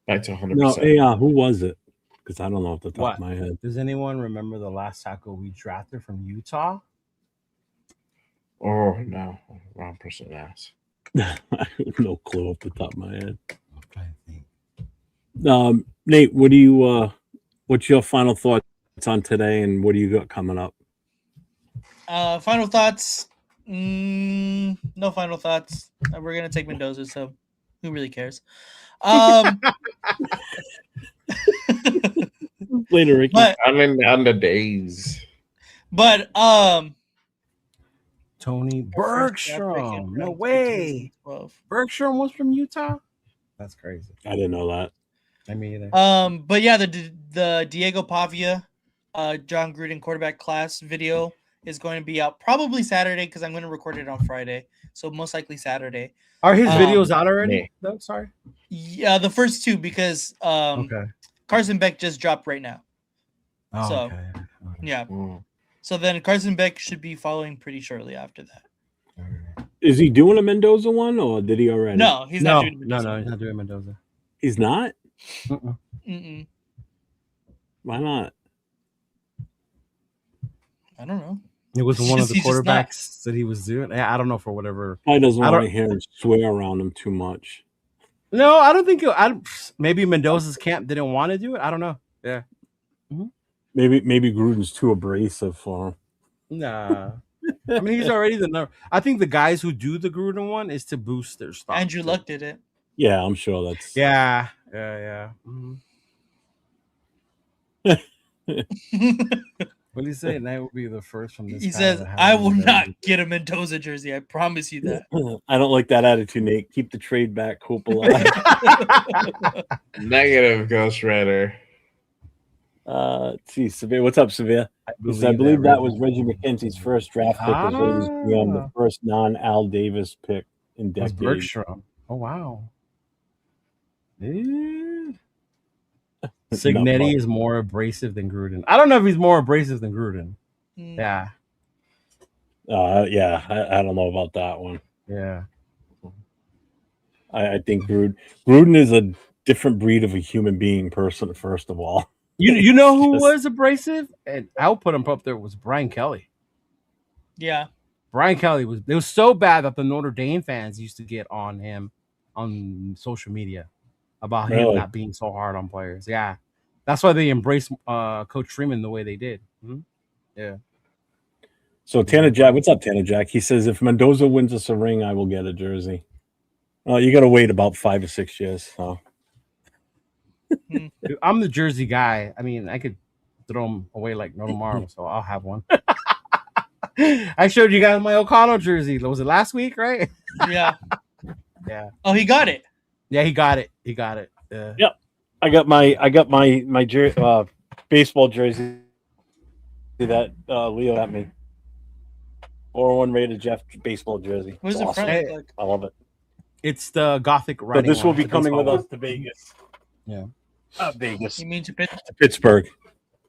Speaker 3: 100%.
Speaker 1: No, who was it? Because I don't know off the top
Speaker 5: What?
Speaker 1: of my head.
Speaker 5: Does anyone remember the last tackle we drafted from Utah?
Speaker 3: Oh no, wrong person to ask.
Speaker 1: I have no clue off the top of my head.
Speaker 5: I'm trying to think.
Speaker 1: Nate, what do you? What's your final thoughts on today, and what do you got coming up?
Speaker 4: Final thoughts. No final thoughts. We're gonna take Mendoza, so who really cares?
Speaker 1: Later, Ricky.
Speaker 3: I'm in the days.
Speaker 4: But
Speaker 5: Tony Bergstrom. No way. Bergstrom was from Utah? That's crazy.
Speaker 1: I didn't know that.
Speaker 5: I mean either.
Speaker 4: But yeah, the Diego Pavia, John Gruden quarterback class video is going to be out probably Saturday because I'm going to record it on Friday, so most likely Saturday.
Speaker 5: Are his videos out already? No, sorry.
Speaker 4: Yeah, the first two because
Speaker 5: Okay.
Speaker 4: Carson Beck just dropped right now.
Speaker 5: Oh,
Speaker 4: So,
Speaker 5: okay.
Speaker 4: Yeah. So then Carson Beck should be following pretty shortly after that.
Speaker 1: Is he doing a Mendoza one, or did he already?
Speaker 4: No, he's not doing
Speaker 5: No,
Speaker 4: Mendoza.
Speaker 5: he's not doing Mendoza.
Speaker 1: He's not.
Speaker 4: Mm-mm.
Speaker 1: Why not?
Speaker 4: I don't know.
Speaker 5: It was one of the
Speaker 4: He's just not.
Speaker 5: quarterbacks that he was doing. I don't know for whatever.
Speaker 1: I doesn't
Speaker 5: I
Speaker 1: want to
Speaker 5: don't-
Speaker 1: hear him swear around him too much.
Speaker 5: No, I don't think. Maybe Mendoza's camp didn't want to do it. I don't know. Yeah.
Speaker 1: Maybe Gruden's too abrasive for him.
Speaker 5: Nah. I mean, he's already the number. I think the guys who do the Gruden one is to boost their stock.
Speaker 4: Andrew Luck did it.
Speaker 1: Yeah, I'm sure that's.
Speaker 5: Yeah. Mhm. What do you say? That will be the first from this.
Speaker 4: He
Speaker 5: panel
Speaker 4: says,
Speaker 5: to have
Speaker 4: "I
Speaker 5: a
Speaker 4: will
Speaker 5: Mendoza
Speaker 4: not get a Mendoza jersey. I promise you that."
Speaker 1: I don't like that attitude, Nate. Keep the trade back. Hope alive.
Speaker 3: Negative, Ghost Rider.
Speaker 1: Let's see, Severe. What's up, Severe? I believe that was Reggie McKenzie's first draft pick as Raiders GM, the first non-Al Davis pick in
Speaker 5: Was
Speaker 1: decades.
Speaker 5: Bergstrom. Oh wow. Signetti is more abrasive than Gruden. I don't know if he's more abrasive than Gruden. Yeah.
Speaker 1: Yeah, I don't know about that one.
Speaker 5: Yeah.
Speaker 1: I think Gruden is a different breed of a human being person, first of all.
Speaker 5: You know who was abrasive? And I'll put him up there was Brian Kelly.
Speaker 4: Yeah.
Speaker 5: Brian Kelly was so bad that the Notre Dame fans used to get on him on social media about him not being so hard on players. Yeah. That's why they embraced Coach Freeman the way they did. Mm-hmm. Yeah.
Speaker 1: So Tanner Jack, what's up, Tanner Jack? He says, if Mendoza wins us a ring, I will get a jersey. Well, you got to wait about 5 or 6 years. So.
Speaker 5: Dude, I'm the jersey guy. I mean, I could throw them away like no tomorrow, so I'll have one. I showed you guys my O'Connell jersey. Was it last week, right?
Speaker 4: Yeah.
Speaker 5: Yeah.
Speaker 4: Oh, he got it.
Speaker 5: Yeah, he got it. He got it. Yeah.
Speaker 1: Yep. I got my baseball jersey that Leo got me. 401 rated Jeff baseball jersey.
Speaker 4: What does
Speaker 1: It's
Speaker 4: the front
Speaker 1: awesome.
Speaker 4: look like?
Speaker 1: I love it.
Speaker 5: It's the Gothic
Speaker 1: But
Speaker 5: writing.
Speaker 1: this will
Speaker 5: one,
Speaker 1: be
Speaker 5: the
Speaker 1: coming with
Speaker 5: baseball
Speaker 1: us to Vegas.
Speaker 5: Yeah.
Speaker 1: Vegas.
Speaker 4: You mean to
Speaker 1: Pittsburgh.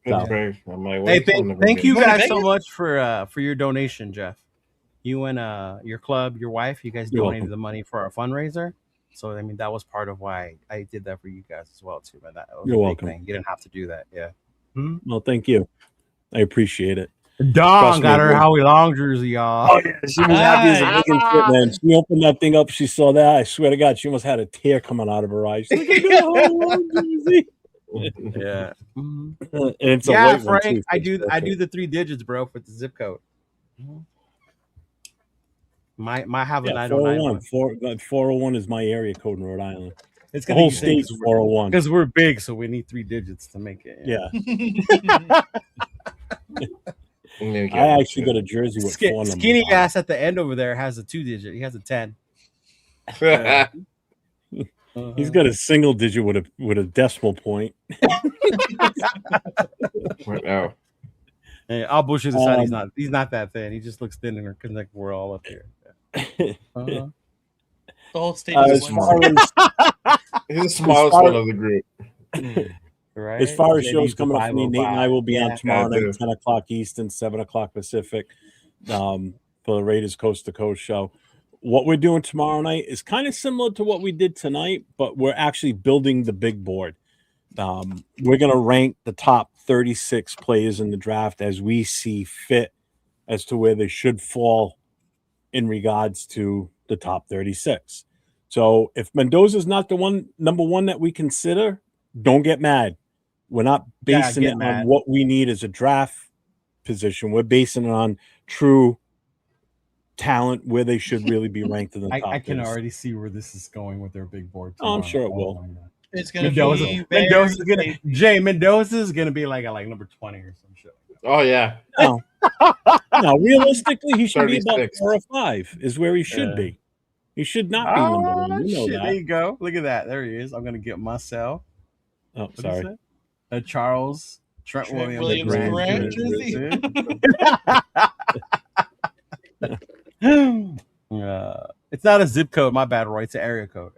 Speaker 3: Pittsburgh. I'm like,
Speaker 5: Hey, thank you
Speaker 4: Going to
Speaker 5: guys so
Speaker 4: Vegas?
Speaker 5: much for your donation, Jeff. You and your club, your wife, you guys
Speaker 1: You're
Speaker 5: donated
Speaker 1: welcome.
Speaker 5: the money for our fundraiser. So I mean, that was part of why I did that for you guys as well too. Man, that was
Speaker 1: You're
Speaker 5: a big
Speaker 1: welcome.
Speaker 5: thing. You didn't have to do that. Yeah.
Speaker 1: Well, thank you. I appreciate it.
Speaker 5: Dawn
Speaker 1: Trust
Speaker 5: got
Speaker 1: me,
Speaker 5: her
Speaker 1: dude.
Speaker 5: Howie Long jersey, y'all.
Speaker 1: Oh, yeah. She was happy as a
Speaker 4: Nice.
Speaker 1: chicken shit, man. She opened that thing up. She saw that. I swear to God, she almost had a tear coming out of her eyes. She's like, I got a whole long jersey.
Speaker 5: Yeah. Mhm.
Speaker 1: And it's a
Speaker 5: Yeah,
Speaker 1: white one,
Speaker 5: Frank.
Speaker 1: too.
Speaker 5: I do the 3 digits, bro, for the zip code. Might have a
Speaker 1: Yeah,
Speaker 5: 909
Speaker 1: 401. 401 is my area code in Rhode Island.
Speaker 5: It's
Speaker 1: The
Speaker 5: gonna
Speaker 1: whole
Speaker 5: be
Speaker 1: state's 401.
Speaker 5: because we're big, so we need 3 digits to make it.
Speaker 1: Yeah.
Speaker 3: I
Speaker 1: I actually got a jersey with 4 numbers.
Speaker 5: Skinny
Speaker 1: on it.
Speaker 5: ass at the end over there has a 2 digit. He has a 10.
Speaker 1: He's got a single digit with a decimal point.
Speaker 3: What now?
Speaker 5: Hey, I'll bullshit aside. He's not that thin. He just looks thin and connect. We're all up here.
Speaker 4: The whole state
Speaker 1: as
Speaker 4: is
Speaker 1: far
Speaker 4: slim.
Speaker 1: as
Speaker 3: He's the smallest one of the group.
Speaker 5: Right.
Speaker 1: as far as
Speaker 5: JD's
Speaker 1: shows
Speaker 5: the
Speaker 1: coming up for me, Nate and I will be on
Speaker 5: 505.
Speaker 1: tomorrow
Speaker 3: Yeah,
Speaker 1: night, 10 o'clock Eastern, 7 o'clock Pacific, for the Raiders Coast to Coast show. What we're doing tomorrow night is kind of similar to what we did tonight, but we're actually building the big board. We're going to rank the top 36 players in the draft as we see fit as to where they should fall in regards to the top 36. So if Mendoza's not the number one that we consider, don't get mad. We're not basing it on what we need as a draft position. We're basing it on true talent where they should really be ranked in the top.
Speaker 5: I can
Speaker 1: 36.
Speaker 5: already see where this is going with their big board.
Speaker 1: Oh, I'm sure it
Speaker 5: Oh
Speaker 1: will.
Speaker 5: my God.
Speaker 4: It's gonna
Speaker 5: Mendoza's gonna be like at number 20 or some shit.
Speaker 3: Oh yeah.
Speaker 1: No, realistically, he should be about
Speaker 3: 36.
Speaker 1: 4 or 5 is where he should be. He should not be number one. You know
Speaker 5: Shit,
Speaker 1: that.
Speaker 5: there you go. Look at that. There he is. I'm gonna get myself.
Speaker 1: Oh, sorry.
Speaker 5: Charles Trent Williams
Speaker 4: Grant jersey.
Speaker 5: It's not a zip code. My bad, Roy. It's an area code.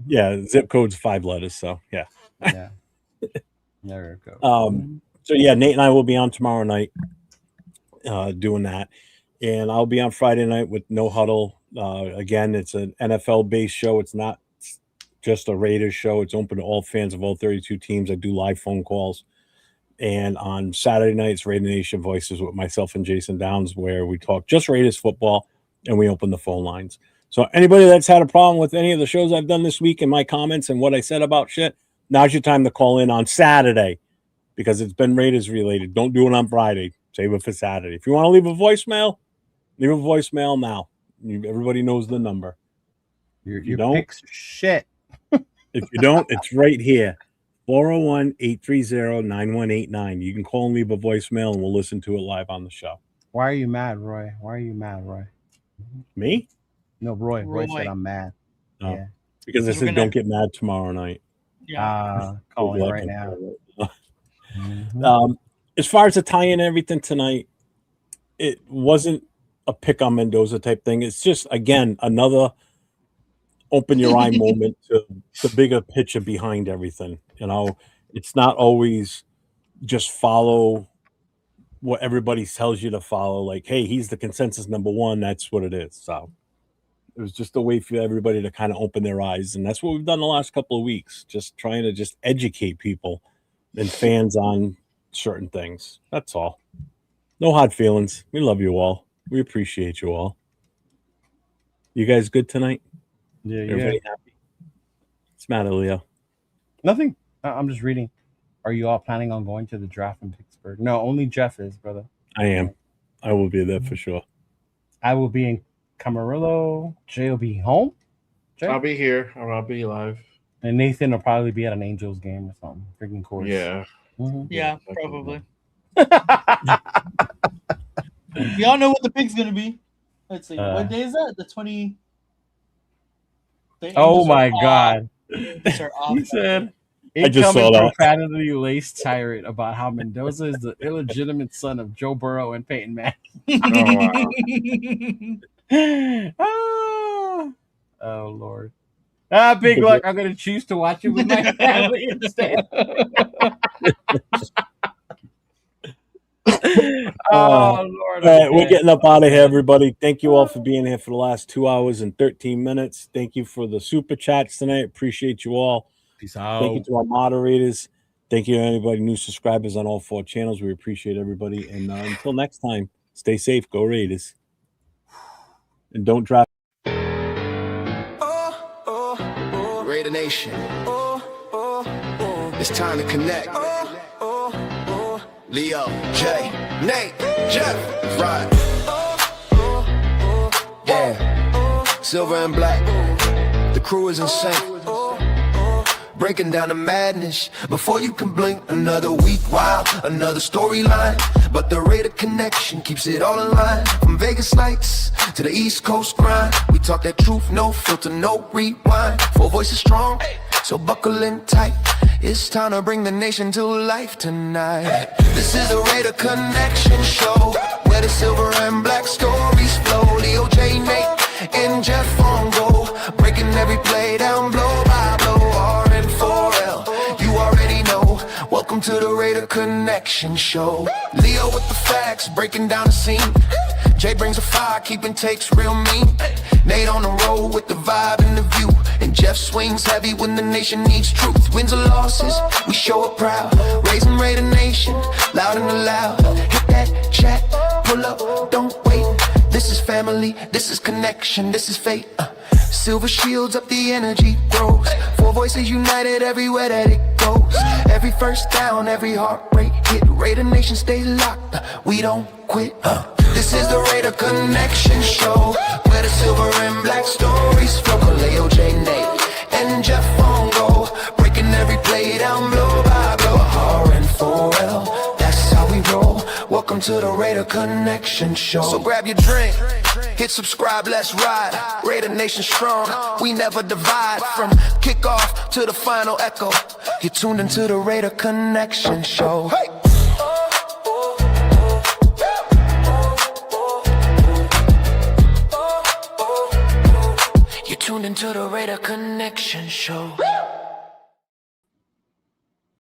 Speaker 1: Yeah, zip code's 5 letters. So yeah.
Speaker 5: Yeah. Area code.
Speaker 1: So yeah, Nate and I will be on tomorrow night, doing that, and I'll be on Friday night with No Huddle. Again, it's an NFL based show. It's not just a Raiders show. It's open to all fans of all 32 teams. I do live phone calls. And on Saturday night, it's Raider Nation Voices with myself and Jason Downs, where we talk just Raiders football and we open the phone lines. So anybody that's had a problem with any of the shows I've done this week and my comments and what I said about shit, now's your time to call in on Saturday because it's been Raiders related. Don't do it on Friday. Save it for Saturday. If you want to leave a voicemail now. Everybody knows the number.
Speaker 5: Your picks shit.
Speaker 1: If you don't, it's right here. 401-830-9189. You can call and leave a voicemail, and we'll listen to it live on the show.
Speaker 5: Why are you mad, Roy?
Speaker 1: Me?
Speaker 5: No, Roy. Roy said I'm mad.
Speaker 1: Oh,
Speaker 5: yeah.
Speaker 1: Because I said don't get mad tomorrow night.
Speaker 4: Yeah.
Speaker 5: Calling right now.
Speaker 1: As far as the tie-in and everything tonight, it wasn't a pick on Mendoza type thing. It's just, again, another open your eye moment to the bigger picture behind everything. You know, it's not always just follow what everybody tells you to follow. Like, hey, he's the consensus number one. That's what it is. So it was just a way for everybody to kind of open their eyes. And that's what we've done the last couple of weeks, just trying to just educate people and fans on certain things. That's all. No hard feelings. We love you all. We appreciate you all. You guys good tonight?
Speaker 5: Yeah,
Speaker 1: Everybody happy? What's the matter, Leo?
Speaker 5: Nothing. I'm just reading. Are you all planning on going to the draft in Pittsburgh? No, only Jeff is, brother.
Speaker 1: I am. I will be there for sure.
Speaker 5: I will be in Camarillo. Jay will be home. Jay?
Speaker 3: I'll be here. I'll be live.
Speaker 5: And Nathan will probably be at an Angels game or something. Freaking course.
Speaker 3: Yeah.
Speaker 5: Mm-hmm.
Speaker 4: Yeah, probably. Y'all know what the pick's gonna be. Let's see. What day is that? The 20.
Speaker 5: Oh my God.
Speaker 4: He
Speaker 5: said,
Speaker 1: I just saw that.
Speaker 5: profanity-laced tirade about how Mendoza is the illegitimate son of Joe Burrow and Peyton Manning. Oh, Lord. Big luck. I'm going to choose to watch it with my family instead. Oh, Lord.
Speaker 1: All right, we're getting up out of here, everybody. Thank you all for being here for the last 2 hours and 13 minutes. Thank you for the super chats tonight. Appreciate you all.
Speaker 5: Peace out.
Speaker 1: Thank you to our moderators. Thank you to anybody, new subscribers on all 4 channels. We appreciate everybody. And until next time, stay safe. Go Raiders. And don't drop.
Speaker 2: Raider Nation. It's time to connect. Leo, Jay, Nate, Jeff, right. Yeah, silver and black. The crew is insane. Breaking down the madness before you can blink. Another week, wow, another storyline. But the Raider connection keeps it all in line. From Vegas nights to the East Coast grind. We talk that truth, no filter, no rewind. 4 voices strong, so buckle in tight. It's time to bring the nation to life tonight. This is the Raider Connection Show, where the silver and black stories flow. Leo, J, Nate, and Jeff on go, breaking every play down blow by blow. R and 4L, you already know. Welcome to the Raider Connection Show. Leo with the facts, breaking down the scene. Jay brings a fire, keeping takes real mean. Nate on the road with the vibe and the view. And Jeff swings heavy when the nation needs truth. Wins or losses, we show up proud. Raising Raider Nation, loud and loud. Hit that chat, pull up, don't wait. This is family, this is connection, this is fate. Silver shields up, the energy grows. Four voices united everywhere that it goes. Every first down, every heart rate hit. Raider Nation stays locked, we don't quit. This is the Raider Connection Show, where the silver and black stories flow. Leo, J, Nate, and Jeff on go, breaking every play down blow by blow. R and 4L, that's how we roll. Welcome to the Raider Connection Show. So grab your drink, hit subscribe, let's ride. Raider Nation strong, we never divide. From kickoff to the final echo, you're tuned into the Raider Connection Show. Hey! You're tuned into the Raider Connection Show.